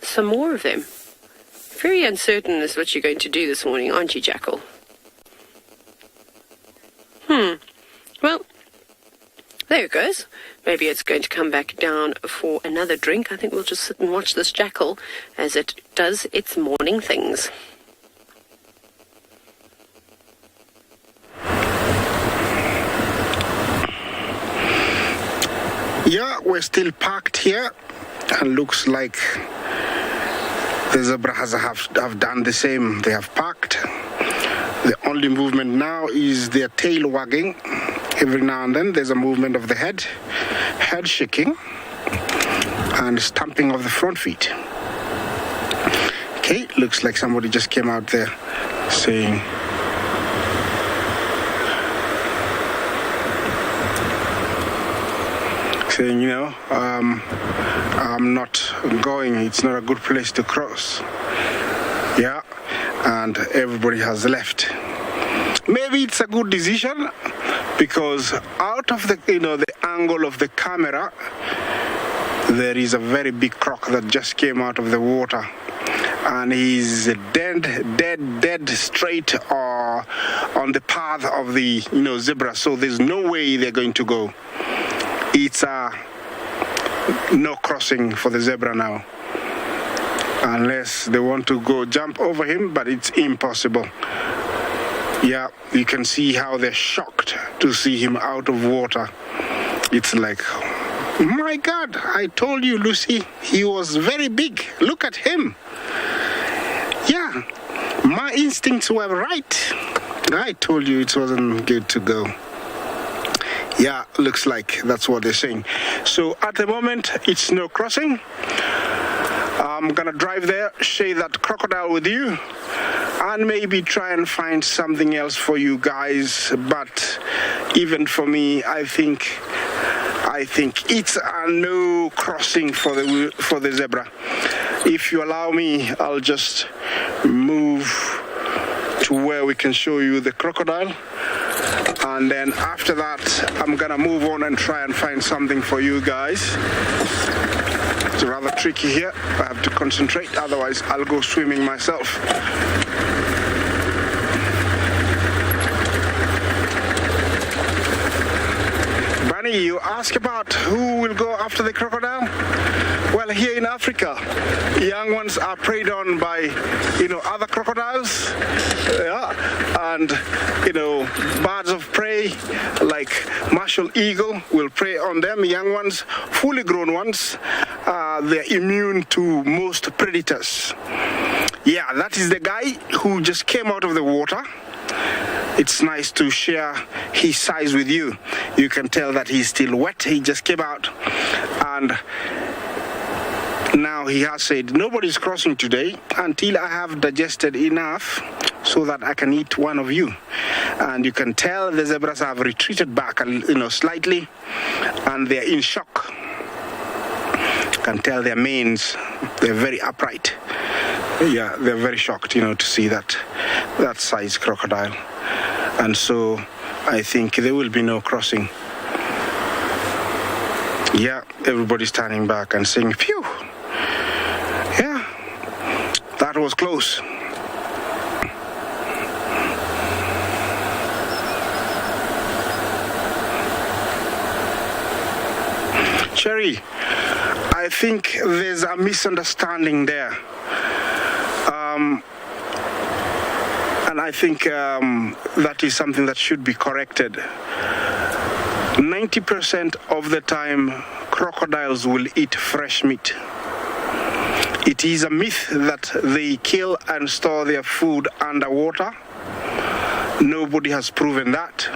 some more of them. Very uncertain as what you're going to do this morning, aren't you, jackal? Well, there it goes. Maybe it's going to come back down for another drink. I think we'll just sit and watch this jackal as it does its morning things. Yeah, we're still parked here, and looks like the zebra have done the same. They have parked. The only movement now is their tail wagging. Every now and then there's a movement of the head shaking, and stamping of the front feet. Okay, looks like somebody just came out there saying, you know, I'm not going, it's not a good place to cross. Yeah, and everybody has left. Maybe it's a good decision, because out of the, you know, the angle of the camera, there is a very big croc that just came out of the water, and he's dead straight on the path of the, you know, zebra. So there's no way they're going to go. It's no crossing for the zebra now, unless they want to go jump over him, but it's impossible. Yeah, you can see how they're shocked to see him out of water. It's like, my God, I told you, Lucy, he was very big. Look at him. Yeah, my instincts were right. I told you it wasn't good to go. Yeah, looks like that's what they're saying. So at the moment, it's no crossing. I'm gonna drive there, share that crocodile with you, and maybe try and find something else for you guys. But even for me, I think it's a no crossing for the zebra. If you allow me, I'll just move to where we can show you the crocodile, and then after that I'm gonna move on and try and find something for you guys. It's rather tricky here. I have to concentrate, otherwise I'll go swimming myself. Bunny, you ask about who will go after the crocodile? Well, here in Africa, young ones are preyed on by, you know, other crocodiles, yeah, and, you know, birds of prey like martial eagle will prey on them. Young ones, fully grown ones, they're immune to most predators. Yeah, that is the guy who just came out of the water. It's nice to share his size with you. You can tell that he's still wet. He just came out, and now he has said, nobody's crossing today until I have digested enough so that I can eat one of you. And you can tell the zebras have retreated back, you know, slightly, and they're in shock. You can tell their manes, they're very upright. Yeah, they're very shocked, you know, to see that size crocodile. And so I think there will be no crossing. Yeah, everybody's turning back and saying, phew. Yeah, that was close. Cherry, I think there's a misunderstanding there. And I think that is something that should be corrected. 90% of the time, crocodiles will eat fresh meat. It is a myth that they kill and store their food underwater. Nobody has proven that.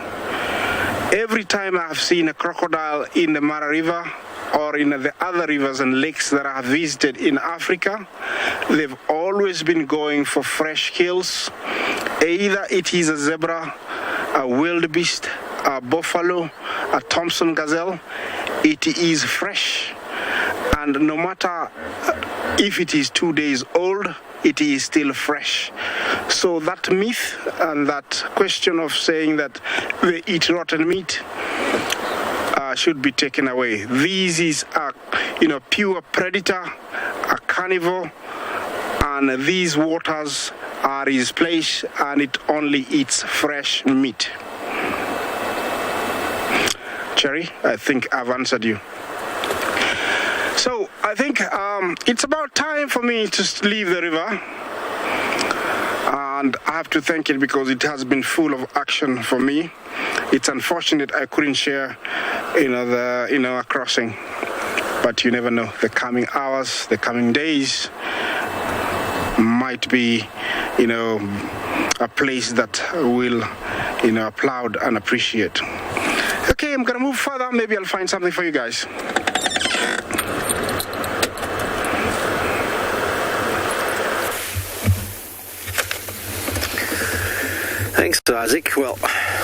Every time I have seen a crocodile in the Mara River or in the other rivers and lakes that I have visited in Africa, they've always been going for fresh kills. Either it is a zebra, a wildebeest, a buffalo, a Thompson gazelle, it is fresh. And no matter if it is 2 days old, it is still fresh. So that myth and that question of saying that they eat rotten meat should be taken away. This is a, you know, pure predator, a carnivore, and these waters are his place, and it only eats fresh meat. Cherry, I think I've answered you. So I think it's about time for me to leave the river. and I have to thank it because it has been full of action for me. It's unfortunate I couldn't share, a crossing, but you never know. The coming hours, the coming days might be, a place that will, applaud and appreciate. Okay, I'm gonna move further. Maybe I'll find something for you guys. Thanks, Isaac. Well,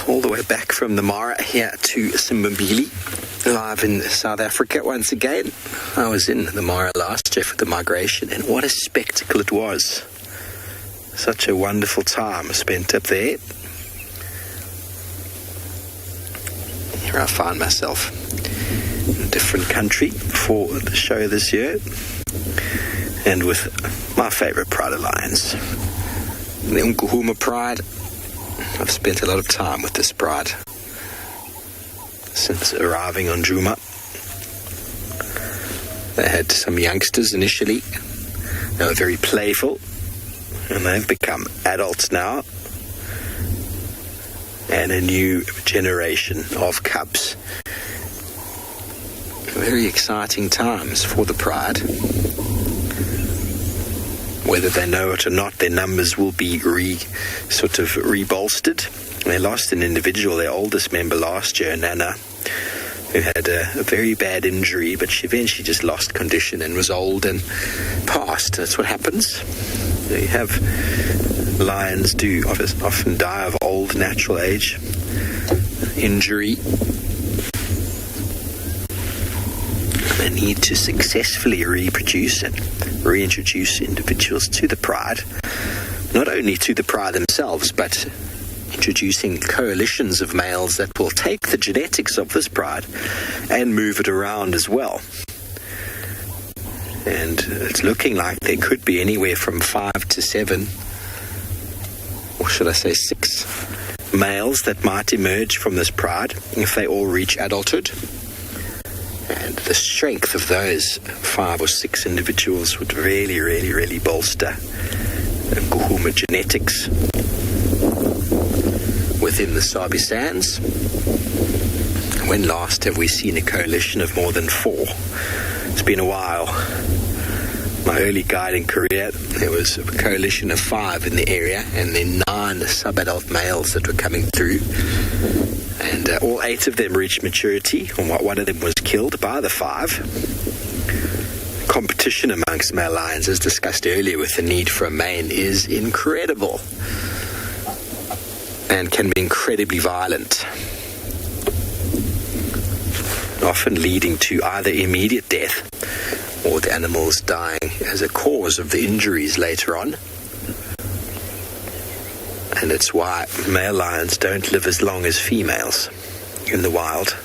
all the way back from the Mara here to Simbambili, live in South Africa once again. I was in the Mara last year for the migration, and what a spectacle it was. Such a wonderful time spent up there. Here I find myself in a different country for the show this year, and with my favourite Pride Alliance, the Nkuhuma Pride. I've spent a lot of time with this pride since arriving on Djuma. They had some youngsters initially. They were very playful, and they've become adults now. And a new generation of cubs. Very exciting times for the pride. Whether they know it or not, their numbers will be rebolstered. They lost an individual, their oldest member last year, Nana, who had a very bad injury, but she eventually just lost condition and was old and passed. That's what happens. You have lions do often die of old natural age injury. They need to successfully reproduce and reintroduce individuals to the pride, not only to the pride themselves, but introducing coalitions of males that will take the genetics of this pride and move it around as well. And it's looking like there could be anywhere from 5 to 7, or should I say 6, males that might emerge from this pride if they all reach adulthood. And the strength of those 5 or 6 individuals would really, really, really bolster the Nkuhuma genetics within the Sabi Sands. When last have we seen a coalition of more than 4? It's been a while. My early guiding career, there was a coalition of 5 in the area, and then 9 sub-adult males that were coming through. And all 8 of them reached maturity, and one of them was killed by the 5. Competition amongst male lions, as discussed earlier with the need for a mane, is incredible and can be incredibly violent, often leading to either immediate death or the animals dying as a cause of the injuries later on. And it's why male lions don't live as long as females in the wild.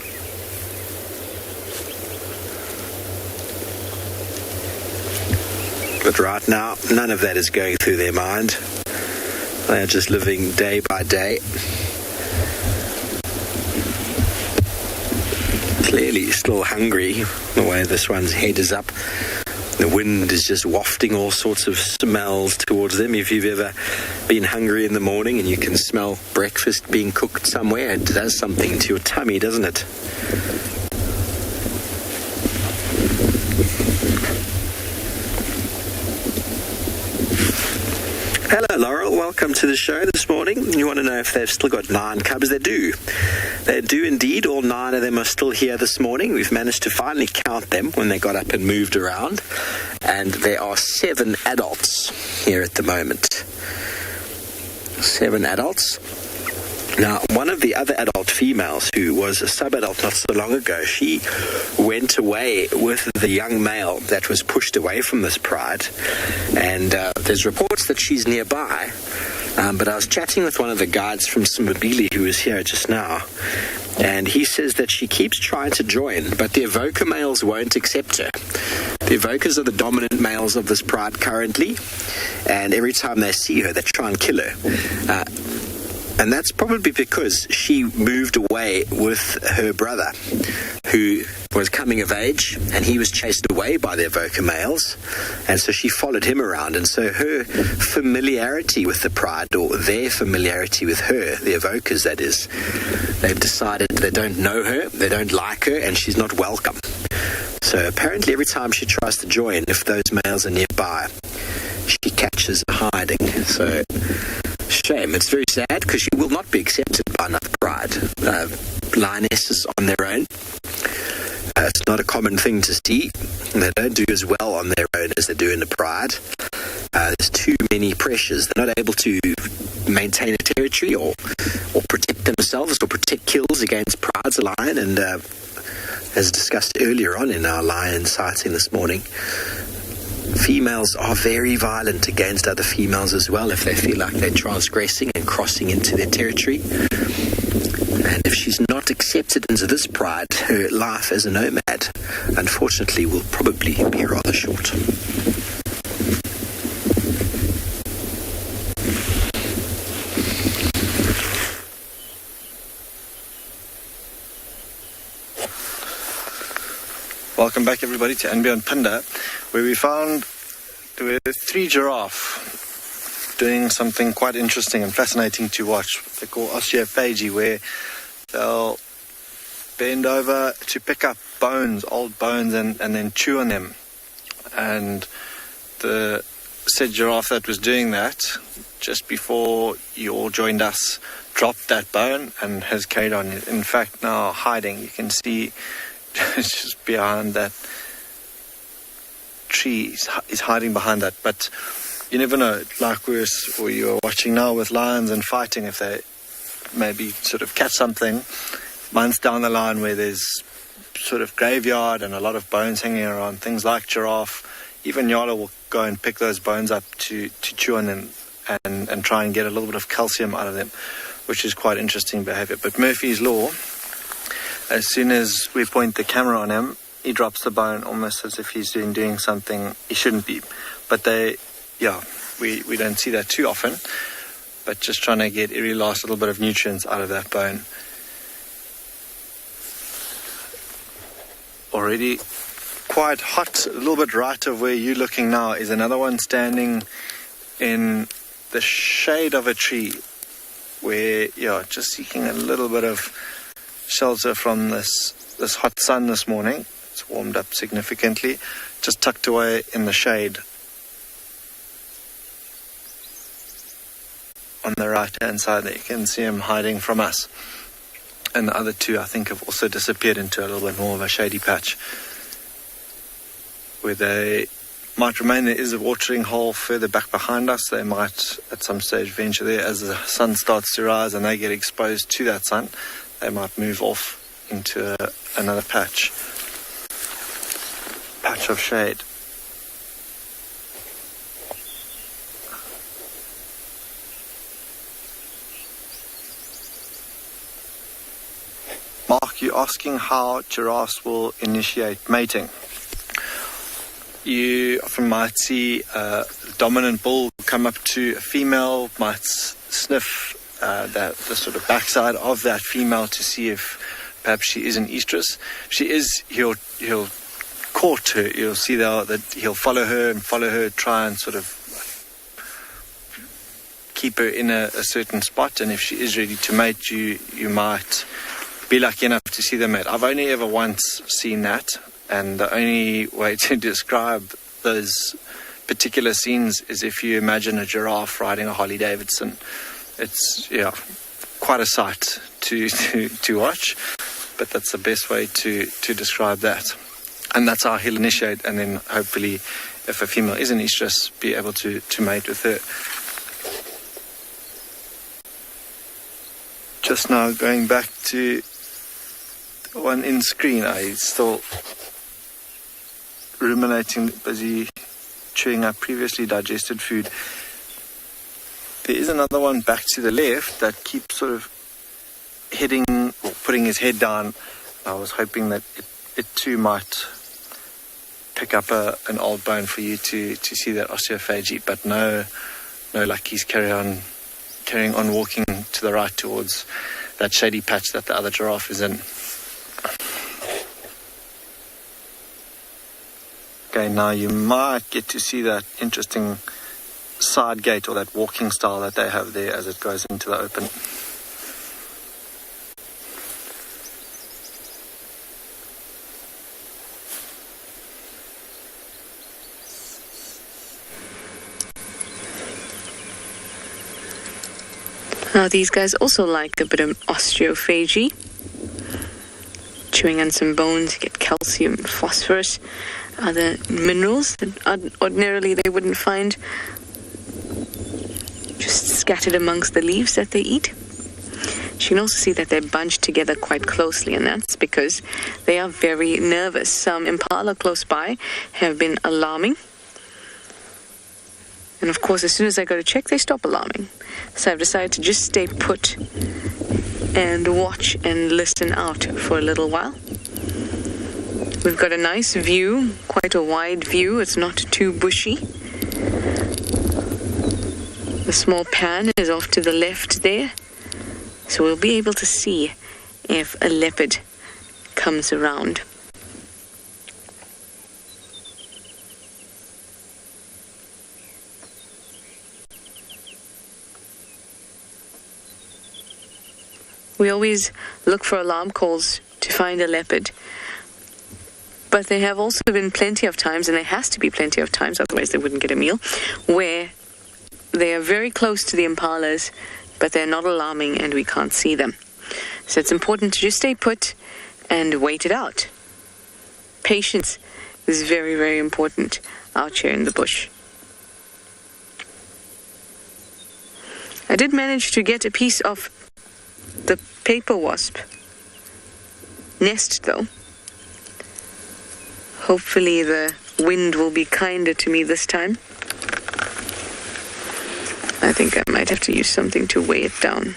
But right now, none of that is going through their mind. They are just living day by day. Clearly still hungry, the way this one's head is up. The wind is just wafting all sorts of smells towards them. If you've ever been hungry in the morning and you can smell breakfast being cooked somewhere, it does something to your tummy, doesn't it? Hello, Laurel. Welcome to the show this morning. You want to know if they've still got 9 cubs? They do. They do indeed. All 9 of them are still here this morning. We've managed to finally count them when they got up and moved around. And there are 7 adults here at the moment. 7 adults. Now, one of the other adult females who was a sub-adult not so long ago, she went away with the young male that was pushed away from this pride. And there's reports that she's nearby. But I was chatting with one of the guides from Simbambili who was here just now. And he says that she keeps trying to join, but the evoker males won't accept her. The evokers are the dominant males of this pride currently. And every time they see her, they try and kill her. And that's probably because she moved away with her brother, who was coming of age, and he was chased away by the evoker males, and so she followed him around. And so her familiarity with the pride, or their familiarity with her, the evokers that is, they've decided they don't know her, they don't like her, and she's not welcome. So apparently every time she tries to join, if those males are nearby, she catches her hiding. So shame. It's very sad because she will not be accepted by another pride. Lionesses on their own. It's not a common thing to see. They don't do as well on their own as they do in the pride. There's too many pressures. They're not able to maintain a territory or protect themselves or protect kills against pride's lion. And as discussed earlier on in our lion sighting this morning, females are very violent against other females as well if they feel like they're transgressing and crossing into their territory. And if she's not accepted into this pride, her life as a nomad, unfortunately, will probably be rather short. Welcome back, everybody, to NB on Punda, where we found there were 3 giraffe doing something quite interesting and fascinating to watch. They call osteophagy, where they'll bend over to pick up bones, old bones, and then chew on them. And the said giraffe that was doing that just before you all joined us dropped that bone and has carried on. In fact, now hiding. You can see just behind that tree, is hiding behind that. But you never know, like you're watching now with lions and fighting, if they maybe sort of catch something months down the line where there's sort of graveyard and a lot of bones hanging around, things like giraffe, even Yala will go and pick those bones up to chew on them and try and get a little bit of calcium out of them, which is quite interesting behavior. But Murphy's Law, as soon as we point the camera on him, he drops the bone almost as if he's doing something he shouldn't be. But we don't see that too often, but just trying to get every last little bit of nutrients out of that bone. Already quite hot, a little bit right of where you're looking now is another one standing in the shade of a tree where, just seeking a little bit of shelter from this hot sun this morning. It's warmed up significantly, just tucked away in the shade on the right hand side there. You can see him hiding from us, and the other 2 I think have also disappeared into a little bit more of a shady patch where they might remain. There is a watering hole further back behind us. They might at some stage venture there as the sun starts to rise and they get exposed to that sun. They might move off into another patch of shade. Mark, you're asking how giraffes will initiate mating. You often might see a dominant bull come up to a female, might sniff the sort of backside of that female to see if perhaps she is an estrus. If she is, he'll court her. You'll see that he'll follow her, try and sort of keep her in a certain spot. And if she is ready to mate, you might be lucky enough to see them mate. I've only ever once seen that, and the only way to describe those particular scenes is if you imagine a giraffe riding a Harley Davidson. It's quite a sight to watch, but that's the best way to describe that. And that's how he'll initiate, and then hopefully, if a female is an estrus, be able to mate with her. Just now going back to the one in screen, I still ruminating, busy chewing up previously digested food. There is another one back to the left that keeps sort of heading or putting his head down. I was hoping that it too might pick up an old bone for you to see that osteophagy, but no luck. He's carry on carrying on walking to the right towards that shady patch that the other giraffe is in. Okay, now you might get to see that interesting side gate or that walking style that they have there as it goes into the open. Now these guys also like a bit of osteophagy. Chewing on some bones, get calcium, phosphorus, other minerals that ordinarily they wouldn't find just scattered amongst the leaves that they eat. You can also see that they're bunched together quite closely, and that's because they are very nervous. Some impala close by have been alarming. And of course, as soon as I go to check, they stop alarming. So I've decided to just stay put and watch and listen out for a little while. We've got a nice view, quite a wide view. It's not too bushy. The small pan is off to the left there. So we'll be able to see if a leopard comes around. We always look for alarm calls to find a leopard. But there have also been plenty of times, and there has to be plenty of times, otherwise they wouldn't get a meal, where they are very close to the impalas, but they're not alarming and we can't see them. So it's important to just stay put and wait it out. Patience is very, very important out here in the bush. I did manage to get a piece of the paper wasp nest though. Hopefully the wind will be kinder to me this time. I think I might have to use something to weigh it down.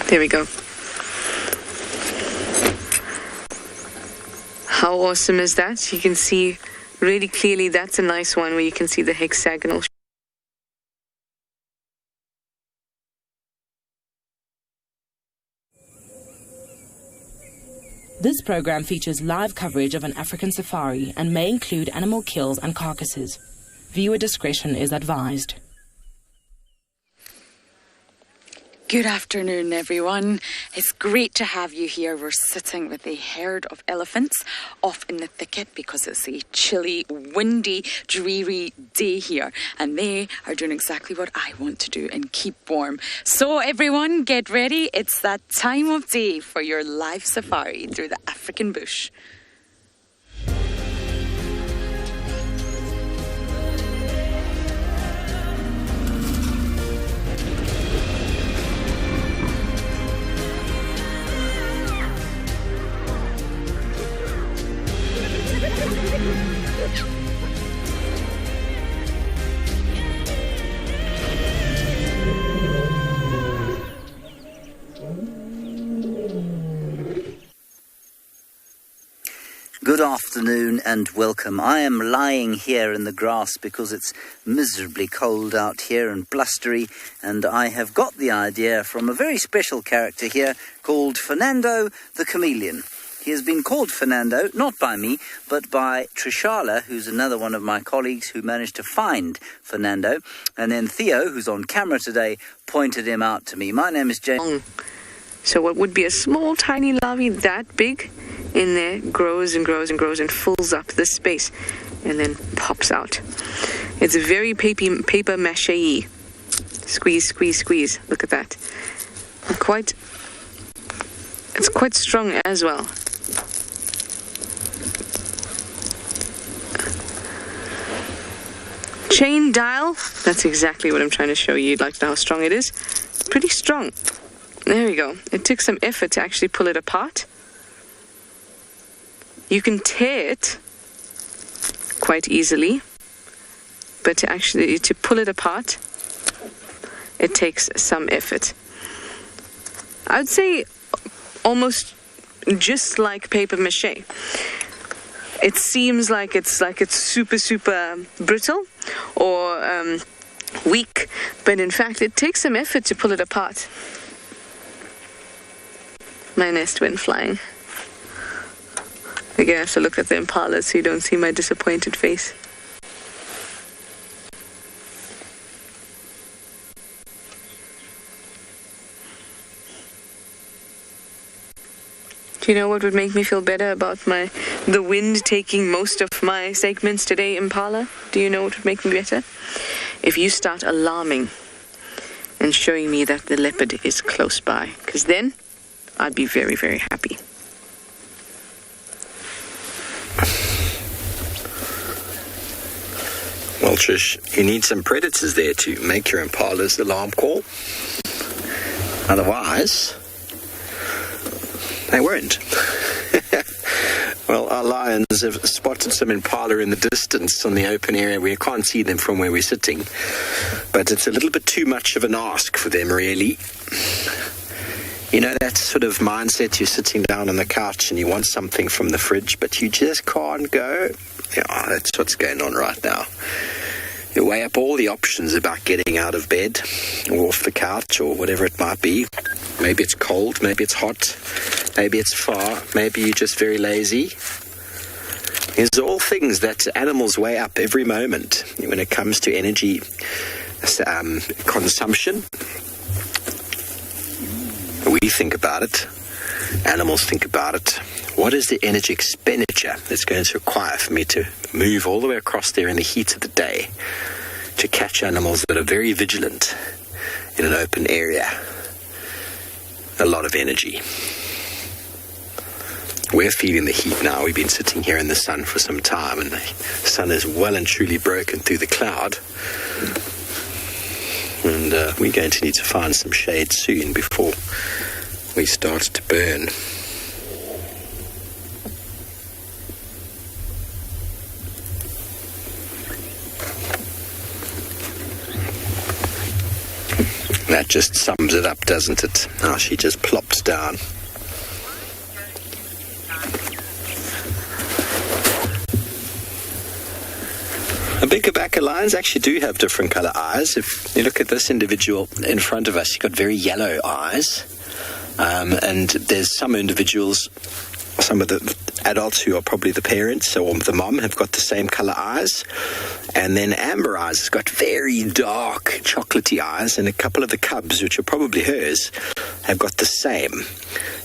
There we go. How awesome is that? You can see really clearly that's a nice one where you can see the hexagonal. This program features live coverage of an African safari and may include animal kills and carcasses. Viewer discretion is advised. Good afternoon, everyone. It's great to have you here. We're sitting with a herd of elephants off in the thicket because it's a chilly, windy, dreary day here. And they are doing exactly what I want to do and keep warm. So everyone, get ready. It's that time of day for your live safari through the African bush. Good afternoon and welcome. I am lying here in the grass because it's miserably cold out here and blustery, and I have got the idea from a very special character here called Fernando the Chameleon. He has been called Fernando, not by me, but by Trishala, who's another one of my colleagues who managed to find Fernando. And then Theo, who's on camera today, pointed him out to me. My name is James. So what would be a small, tiny larvae that big in there grows and grows and grows and fills up this space and then pops out. It's very paper mache-y. Squeeze, squeeze, squeeze. Look at that. It's quite strong as well. Chain dial, that's exactly what I'm trying to show you. You'd like to know how strong it is? Pretty strong. There we go. It took some effort to actually pull it apart. You can tear it quite easily, but to pull it apart, it takes some effort. I would say almost just like paper mache. it seems like it's super brittle or weak, but in fact it takes some effort to pull it apart. My nest went flying. Again, I have to look at the impalas so you don't see my disappointed face. Do you know what would make me feel better about the wind taking most of my segments today, Impala? Do you know what would make me better? If you start alarming and showing me that the leopard is close by, because then I'd be very, very happy. Well, Trish, you need some predators there to make your impala's alarm call. Otherwise, they won't. Well, our lions have spotted some impala in the distance on the open area. We can't see them from where we're sitting, but it's a little bit too much of an ask for them, really. You know, that sort of mindset, you're sitting down on the couch and you want something from the fridge, but you just can't go. Yeah, that's what's going on right now. You weigh up all the options about getting out of bed or off the couch or whatever it might be. Maybe it's cold, maybe it's hot, maybe it's far, maybe you're just very lazy. These are all things that animals weigh up every moment when it comes to energy consumption. We think about it. Animals think about it. What is the energy expenditure that's going to require for me to move all the way across there in the heat of the day to catch animals that are very vigilant in an open area? A lot of energy. We're feeling the heat now. We've been sitting here in the sun for some time, and the sun is well and truly broken through the cloud. And we're going to need to find some shade soon before we start to burn. That just sums it up, doesn't it? Oh, she just plops down. Biggerbacker lions actually do have different colour eyes. If you look at this individual in front of us, she's got very yellow eyes. And there's some individuals, some of the adults who are probably the parents or the mom have got the same colour eyes. And then Amber Eyes has got very dark chocolatey eyes, and a couple of the cubs, which are probably hers, have got the same.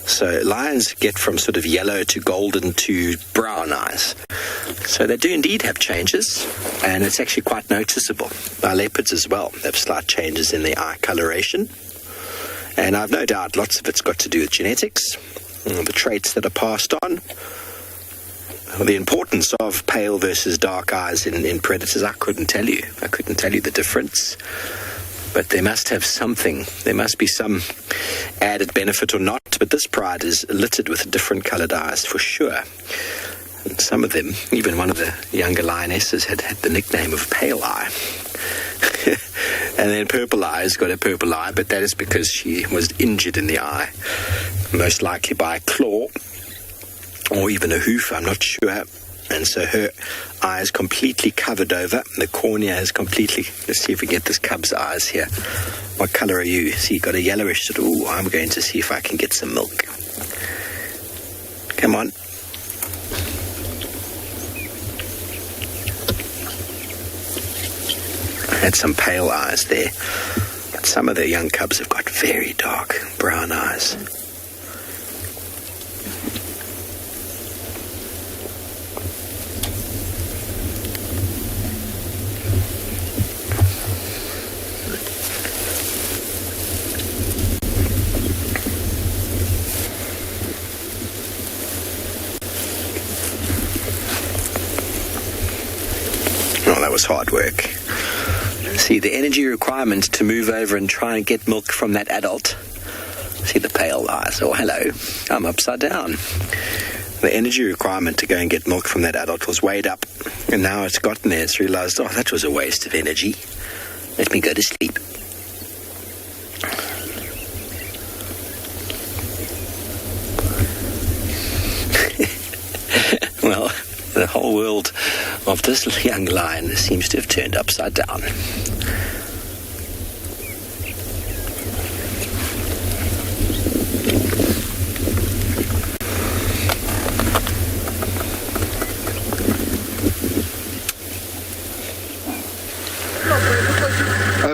So lions get from sort of yellow to golden to brown eyes. So they do indeed have changes, and it's actually quite noticeable. Our leopards as well have slight changes in their eye coloration. And I've no doubt lots of it's got to do with genetics, the traits that are passed on. The importance of pale versus dark eyes in predators, I couldn't tell you. I couldn't tell you the difference. But they must have something. There must be some added benefit or not. But this pride is littered with different coloured eyes for sure. And some of them, even one of the younger lionesses had the nickname of Pale Eye. And then Purple Eye has got a purple eye, but that is because she was injured in the eye, most likely by a claw or even a hoof, I'm not sure. And so her eye is completely covered over. The cornea is completely... Let's see if we get this cub's eyes here. What colour are you? See, you've got a yellowish sort of... Ooh, I'm going to see if I can get some milk. Come on. I had some pale eyes there. But some of the young cubs have got very dark brown eyes. Was hard work. See the energy requirement to move over and try and get milk from that adult. See the pale eyes. Oh, hello. I'm upside down. The energy requirement to go and get milk from that adult was weighed up, and now it's gotten there. It's realized, oh, that was a waste of energy. Let me go to sleep. Well, the world of this young lion seems to have turned upside down.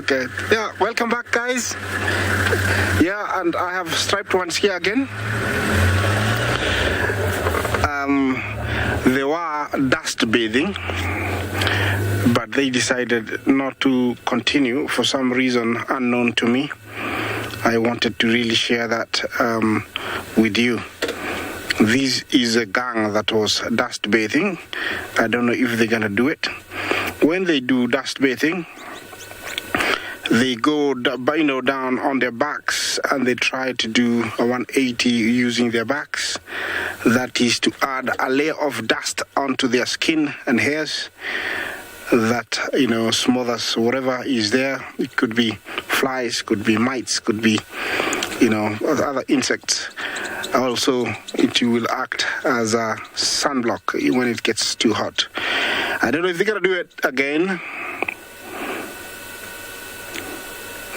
Okay, yeah, welcome back, guys. Yeah, and I have striped ones here again. They were dust bathing, but they decided not to continue for some reason unknown to me. I wanted to really share that with you. This is a gang that was dust bathing. I don't know if they're gonna do it. When they do dust bathing, they go down on their backs and they try to do a 180 using their backs. That is to add a layer of dust onto their skin and hairs that, smothers whatever is there. It could be flies, could be mites, could be, other insects. Also, it will act as a sunblock when it gets too hot. I don't know if they're going to do it again.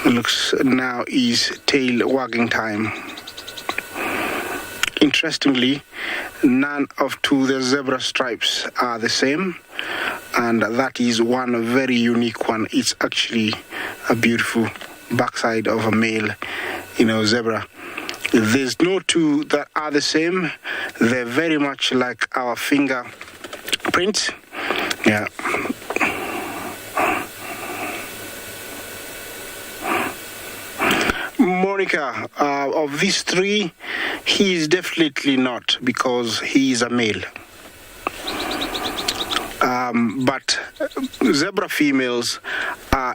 Looks now is tail wagging time. Interestingly, none of the zebra stripes are the same, and that is one very unique one. It's actually a beautiful backside of a male, zebra. There's no two that are the same. They're very much like our fingerprints. Yeah. Monica, of these three, he is definitely not, because he is a male. But zebra females,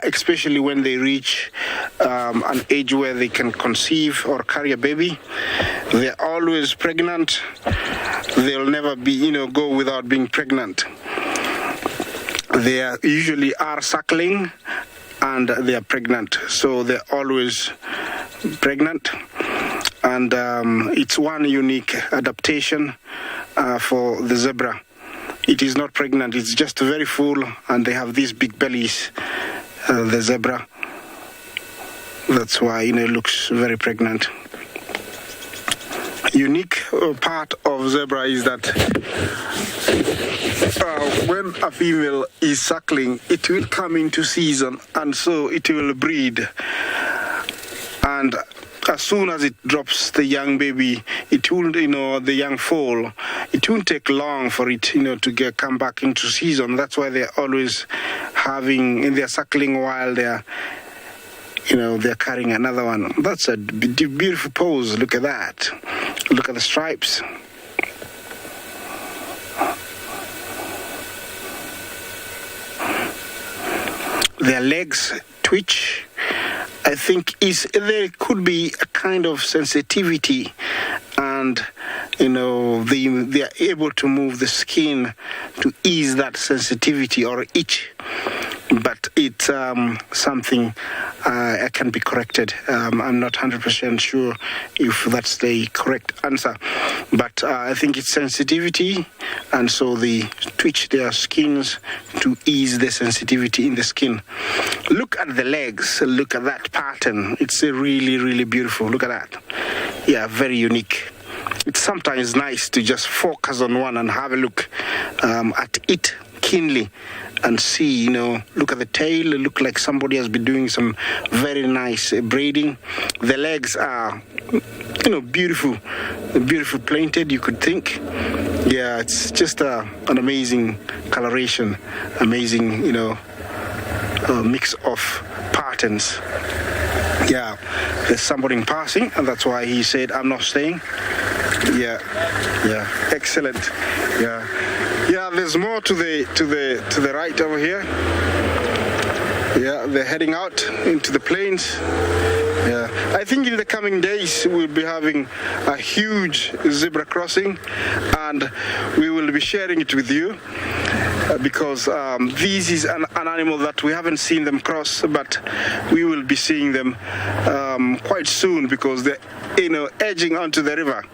especially when they reach an age where they can conceive or carry a baby, they're always pregnant. They'll never be, go without being pregnant. They usually are suckling and they are pregnant, so they're always pregnant. And it's one unique adaptation for the zebra. It is not pregnant, it's just very full, and they have these big bellies, the zebra. That's why it looks very pregnant. Unique part of zebra is that when a female is suckling, it will come into season, and so it will breed. And as soon as it drops the young baby, it will, the young foal, it won't take long for it, to come back into season. That's why they're always they're suckling while they're carrying another one. That's a beautiful pose. Look at that. Look at the stripes. Their legs twitch. I think there could be a kind of sensitivity, and they are able to move the skin to ease that sensitivity or itch. But it's something can be corrected. I'm not 100% sure if that's the correct answer, but I think it's sensitivity, and so they twitch their skins to ease the sensitivity in the skin. Look at the legs. Look at that pattern. It's really, really beautiful. Look at that. Yeah, very unique. It's sometimes nice to just focus on one and have a look at it keenly and see, look at the tail. Look like somebody has been doing some very nice braiding. The legs are, beautiful painted, you could think. Yeah, it's just an amazing coloration, amazing, mix of patterns. Yeah, there's somebody passing, and that's why he said, I'm not staying. Yeah, excellent. Yeah, there's more to the right over here. Yeah, they're heading out into the plains. Yeah, I think in the coming days we'll be having a huge zebra crossing, and we will be sharing it with you because this is an animal that we haven't seen them cross, but we will be seeing them quite soon because they're edging onto the river.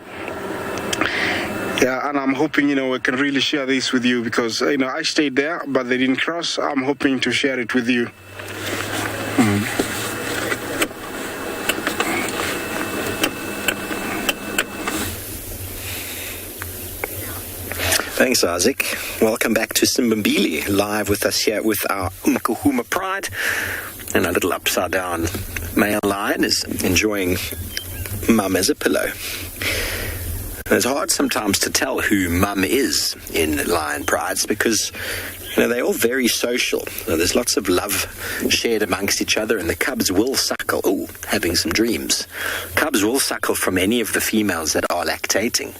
Yeah, and I'm hoping, we can really share this with you because, I stayed there, but they didn't cross. I'm hoping to share it with you. Thanks, Isaac. Welcome back to Simbambili, live with us here with our Umkuhuma Pride. And a little upside-down male lion is enjoying mum as a pillow. It's hard sometimes to tell who mum is in lion prides because, they're all very social. There's lots of love shared amongst each other, and the cubs will suckle. Oh, having some dreams. Cubs will suckle from any of the females that are lactating.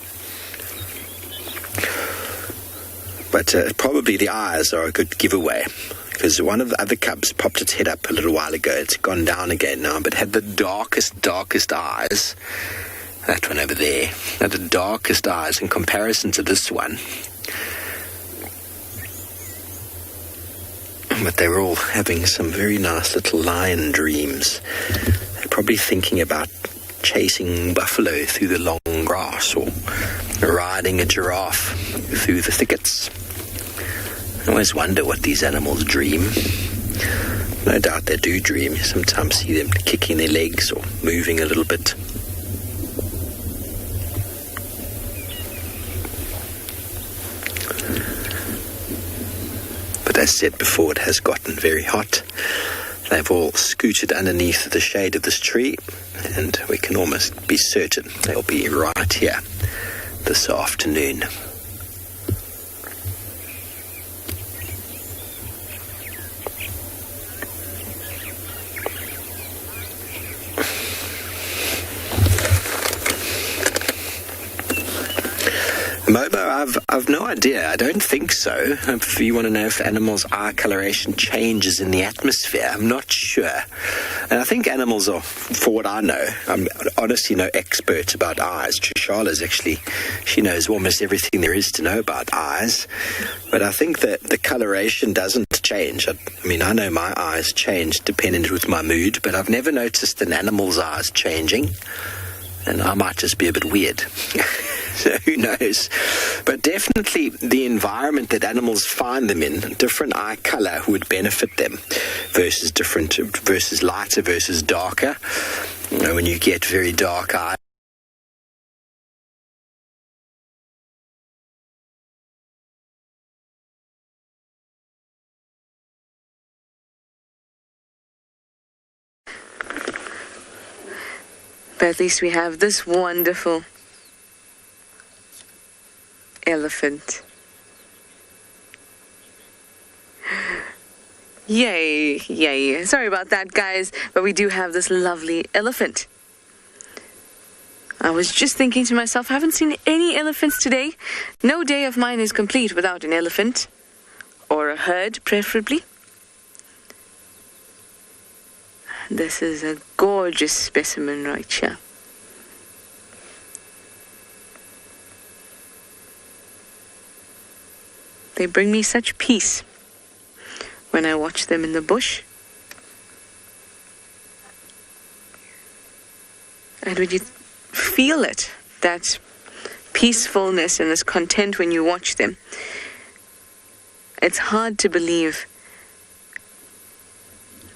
But probably the eyes are a good giveaway, because one of the other cubs popped its head up a little while ago. It's gone down again now, but had the darkest eyes. That one over there had the darkest eyes in comparison to this one. But they were all having some very nice little lion dreams. They're probably thinking about chasing buffalo through the long grass or riding a giraffe through the thickets. I always wonder what these animals dream. No doubt they do dream. You sometimes see them kicking their legs or moving a little bit. But as said before, it has gotten very hot. They've all scooted underneath the shade of this tree, and we can almost be certain they'll be right here this afternoon. Mobo, I've no idea. I don't think so. If you want to know if animals' eye coloration changes in the atmosphere, I'm not sure. And I think animals are, for what I know, I'm honestly no expert about eyes. Tswala's actually, she knows almost everything there is to know about eyes. But I think that the coloration doesn't change. I know my eyes change depending with my mood, but I've never noticed an animal's eyes changing. And I might just be a bit weird. So who knows? But definitely the environment that animals find them in, different eye color would benefit them versus lighter versus darker. When you get very dark eyes, but at least we have this wonderful elephant. Yay, yay. Sorry about that, guys, but we do have this lovely elephant. I was just thinking to myself, I haven't seen any elephants today. No day of mine is complete without an elephant, or a herd, preferably. This is a gorgeous specimen right here. They bring me such peace when I watch them in the bush. And when you feel it, that peacefulness and this content when you watch them, it's hard to believe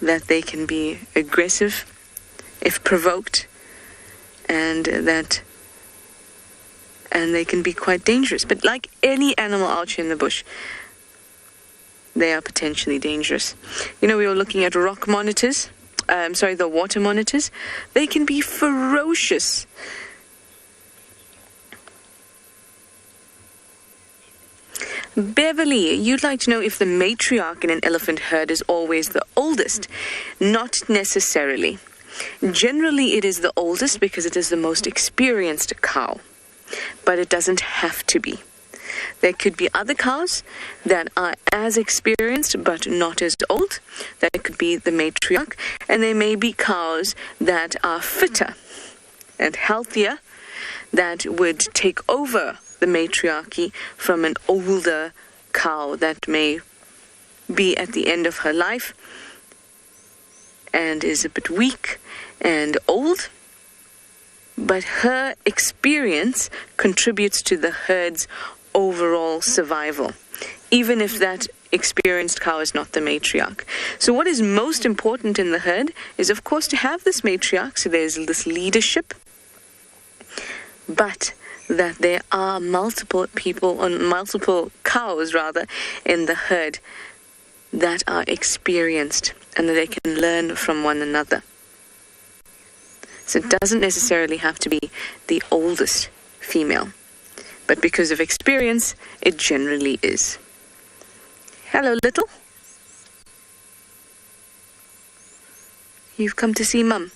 that they can be aggressive if provoked, and they can be quite dangerous. But like any animal out here in the bush, they are potentially dangerous. We were looking at rock monitors, the water monitors. They can be ferocious. Beverly, you'd like to know if the matriarch in an elephant herd is always the oldest. Not necessarily. Generally, it is the oldest because it is the most experienced cow. But it doesn't have to be. There could be other cows that are as experienced but not as old. That could be the matriarch. And there may be cows that are fitter and healthier that would take over the matriarchy from an older cow that may be at the end of her life and is a bit weak and old. but her experience contributes to the herd's overall survival, even if that experienced cow is not the matriarch. So what is most important in the herd is, of course, to have this matriarch, so there's this leadership, but that there are multiple cows rather in the herd that are experienced and that they can learn from one another. So it doesn't necessarily have to be the oldest female, but because of experience, it generally is. Hello, little. You've come to see Mum.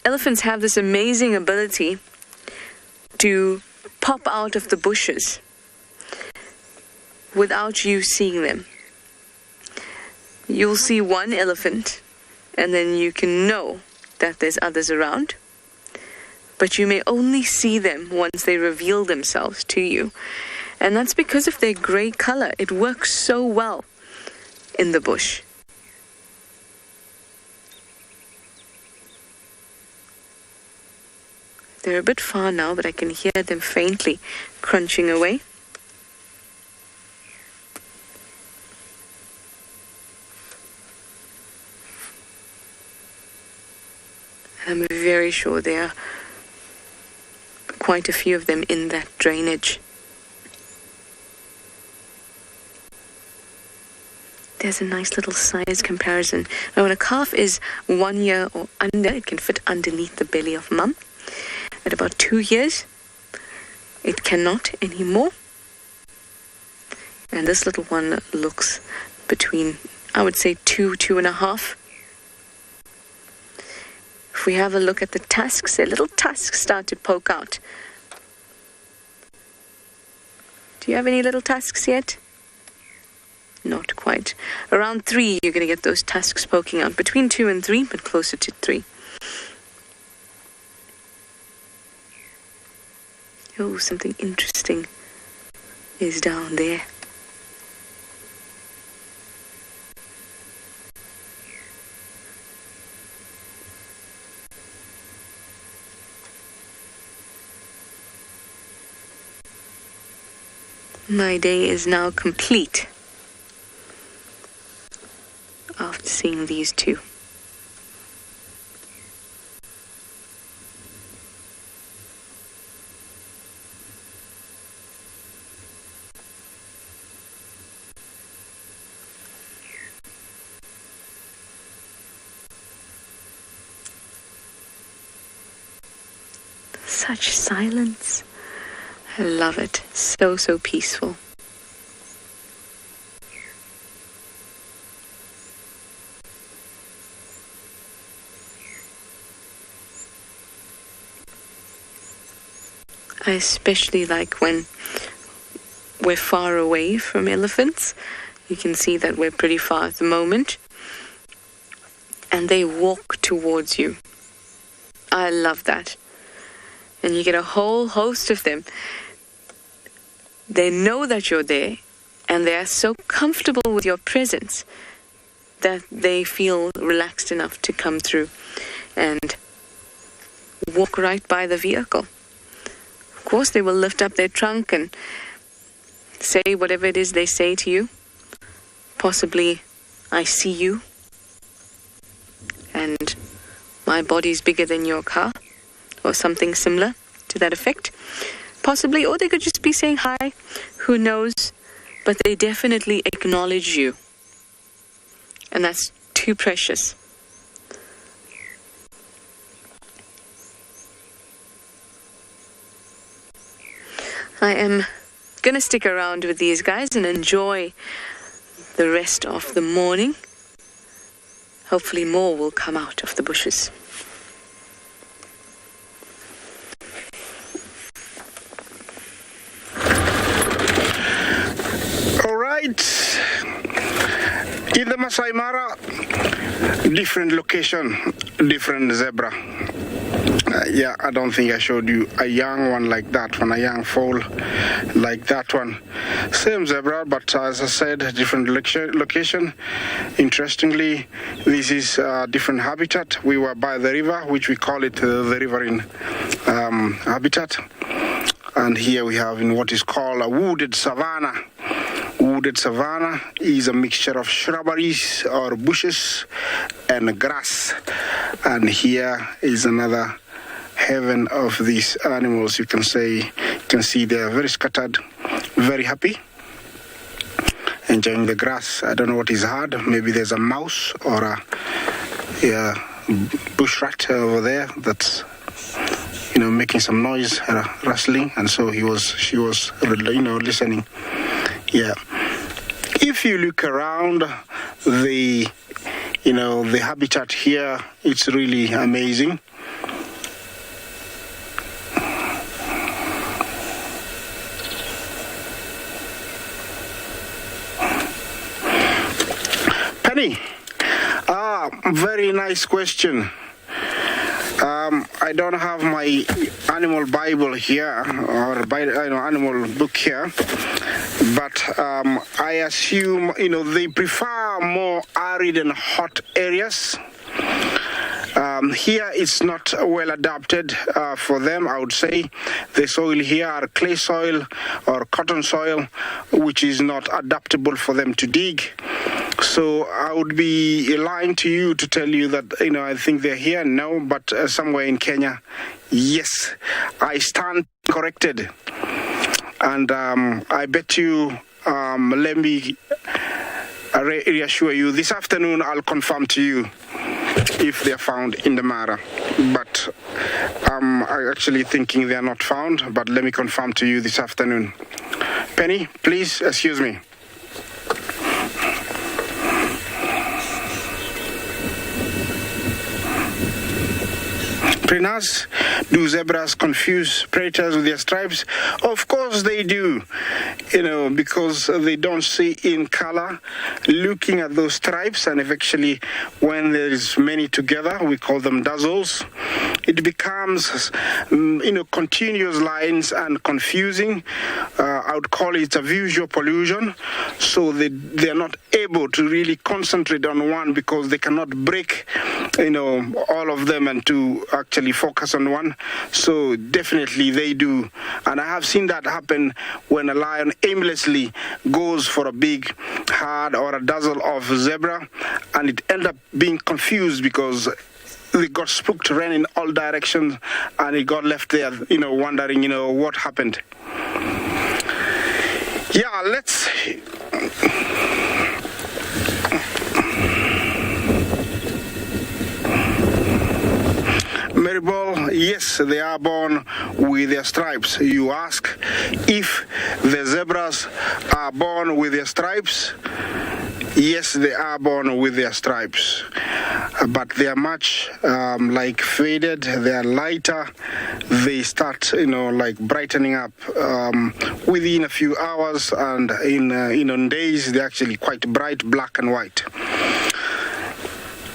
Elephants have this amazing ability to pop out of the bushes without you seeing them. You'll see one elephant, and then you can know that there's others around, but you may only see them once they reveal themselves to you. And that's because of their grey color. It works so well in the bush. They're a bit far now, but I can hear them faintly crunching away. I'm very sure there are quite a few of them in that drainage. There's a nice little size comparison. Now, when a calf is 1 year or under, it can fit underneath the belly of Mum. At about 2 years, it cannot anymore. And this little one looks between, I would say, 2.5. If we have a look at the tusks, their little tusks start to poke out. Do you have any little tusks yet? Not quite. Around 3, you're going to get those tusks poking out. Between 2 and 3, but closer to 3. Oh, something interesting is down there. My day is now complete after seeing these two. Such silence. I love it. So, so peaceful. I especially like when we're far away from elephants. You can see that we're pretty far at the moment. And they walk towards you. I love that. And you get a whole host of them. They know that you're there, and they are so comfortable with your presence that they feel relaxed enough to come through and walk right by the vehicle. Of course, they will lift up their trunk and say whatever it is they say to you. Possibly, I see you, and my body's bigger than your car, or something similar to that effect. Possibly, or they could just be saying hi, who knows, but they definitely acknowledge you. And that's too precious. I am going to stick around with these guys and enjoy the rest of the morning. Hopefully more will come out of the bushes. All right. In the Masai Mara, different location, different zebra. Yeah, I don't think I showed you a young one like that one, a young foal like that one. Same zebra, but as I said, different location. Interestingly, this is a different habitat. We were by the river, which we call it the riverine habitat. And here we have in what is called a wooded savanna. Wooded savanna is a mixture of shrubberies or bushes and grass. And here is another heaven of these animals. You can see they are very scattered, very happy, enjoying the grass. I don't know what is hard. Maybe there's a mouse or a bush rat over there that's making some noise, rustling, and so she was listening. Yeah. If you look around the habitat here, it's really amazing. Penny, very nice question. I don't have my animal Bible here or animal book here, but I assume they prefer more arid and hot areas. Here it's not well adapted for them, I would say. The soil here are clay soil or cotton soil, which is not adaptable for them to dig. So I would be lying to you to tell you that, I think they're here. No, but somewhere in Kenya, yes, I stand corrected. And I bet you, let me reassure you, this afternoon I'll confirm to you if they're found in the Mara. But I'm actually thinking they're not found, but let me confirm to you this afternoon. Penny, please excuse me. Prinas, do zebras confuse predators with their stripes? Of course they do, because they don't see in color. Looking at those stripes, and eventually when there is many together, we call them dazzles, it becomes, continuous lines and confusing. I would call it a visual pollution. So they're not able to really concentrate on one because they cannot break, all of them and to actually focus on one. So definitely they do. And I have seen that happen when a lion aimlessly goes for a big herd or a dazzle of zebra, and it ends up being confused because they got spooked, ran in all directions, and it got left there, wondering, what happened. Yeah, let's... Maribel, yes, they are born with their stripes. You ask if the zebras are born with their stripes. Yes, they are born with their stripes, but they are much faded. They are lighter. They start, brightening up within a few hours, and in days they're actually quite bright, black and white.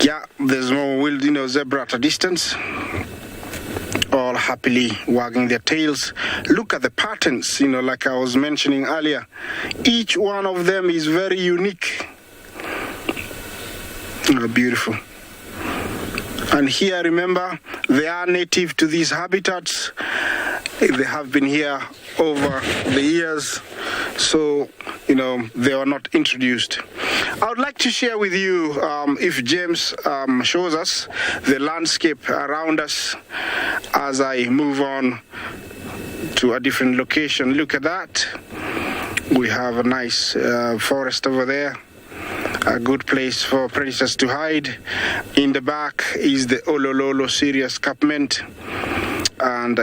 Yeah, there's more wild, zebra at a distance, all happily wagging their tails. Look at the patterns, like I was mentioning earlier. Each one of them is very unique. Beautiful. And here, remember, they are native to these habitats. They have been here over the years, so they are not introduced. I would like to share with you, if James shows us the landscape around us as I move on to a different location. Look at that. We have a nice forest over there. A good place for predators to hide. In the back is the Olololo Sirius escarpment, and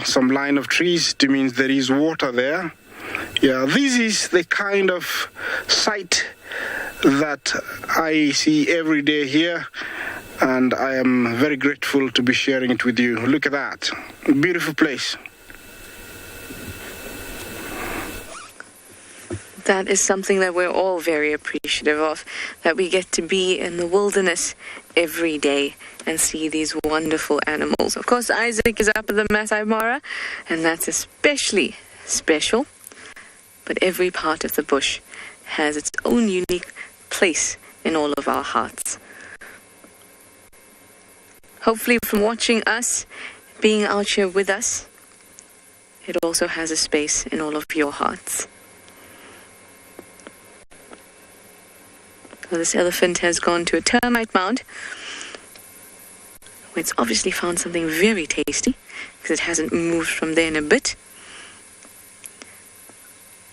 some line of trees. It means there is water there. Yeah, this is the kind of sight that I see every day here, and I am very grateful to be sharing it with you. Look at that, beautiful place. that is something that we're all very appreciative of, that we get to be in the wilderness every day and see these wonderful animals. Of course, Isaac is up at the Masai Mara, and that's especially special. But every part of the bush has its own unique place in all of our hearts. Hopefully, from watching us, being out here with us, it also has a space in all of your hearts. So this elephant has gone to a termite mound, where it's obviously found something very tasty, because it hasn't moved from there in a bit.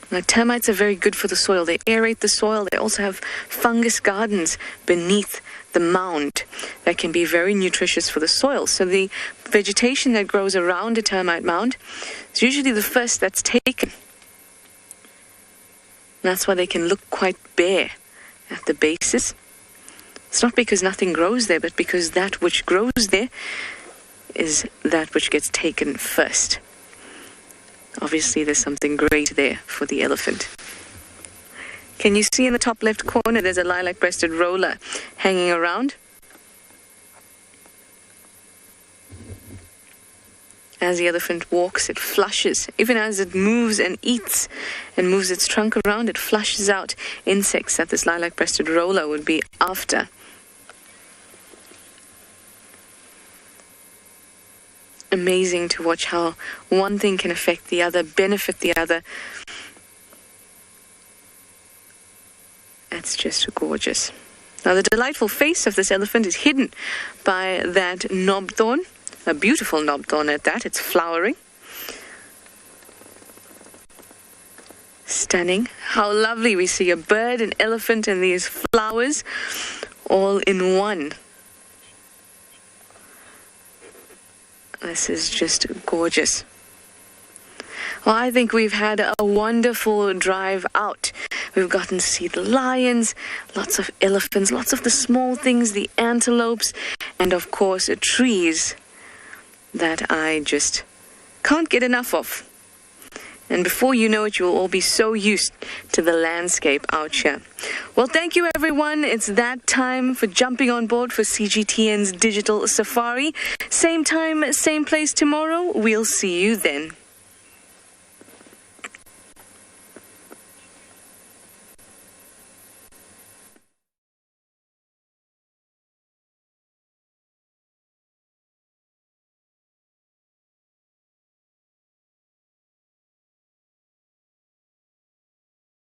Now, termites are very good for the soil. They aerate the soil. They also have fungus gardens beneath the mound that can be very nutritious for the soil. So the vegetation that grows around a termite mound is usually the first that's taken. And that's why they can look quite bare at the bases. It's not because nothing grows there, but because that which grows there is that which gets taken first. Obviously, there's something great there for the elephant. Can you see in the top left corner, there's a lilac-breasted roller hanging around? As the elephant walks, it flushes. Even as it moves and eats and moves its trunk around, it flushes out insects that this lilac-breasted roller would be after. Amazing to watch how one thing can affect the other, benefit the other. It's just gorgeous. Now, the delightful face of this elephant is hidden by that knobthorn, a beautiful knobthorn at that. It's flowering. Stunning. How lovely. We see a bird, an elephant, and these flowers all in one. This is just gorgeous. Well, I think we've had a wonderful drive out. We've gotten to see the lions, lots of elephants, lots of the small things, the antelopes, and of course, trees that I just can't get enough of. And before you know it, you'll all be so used to the landscape out here. Well, thank you, everyone. It's that time for jumping on board for CGTN's Digital Safari. Same time, same place tomorrow. We'll see you then.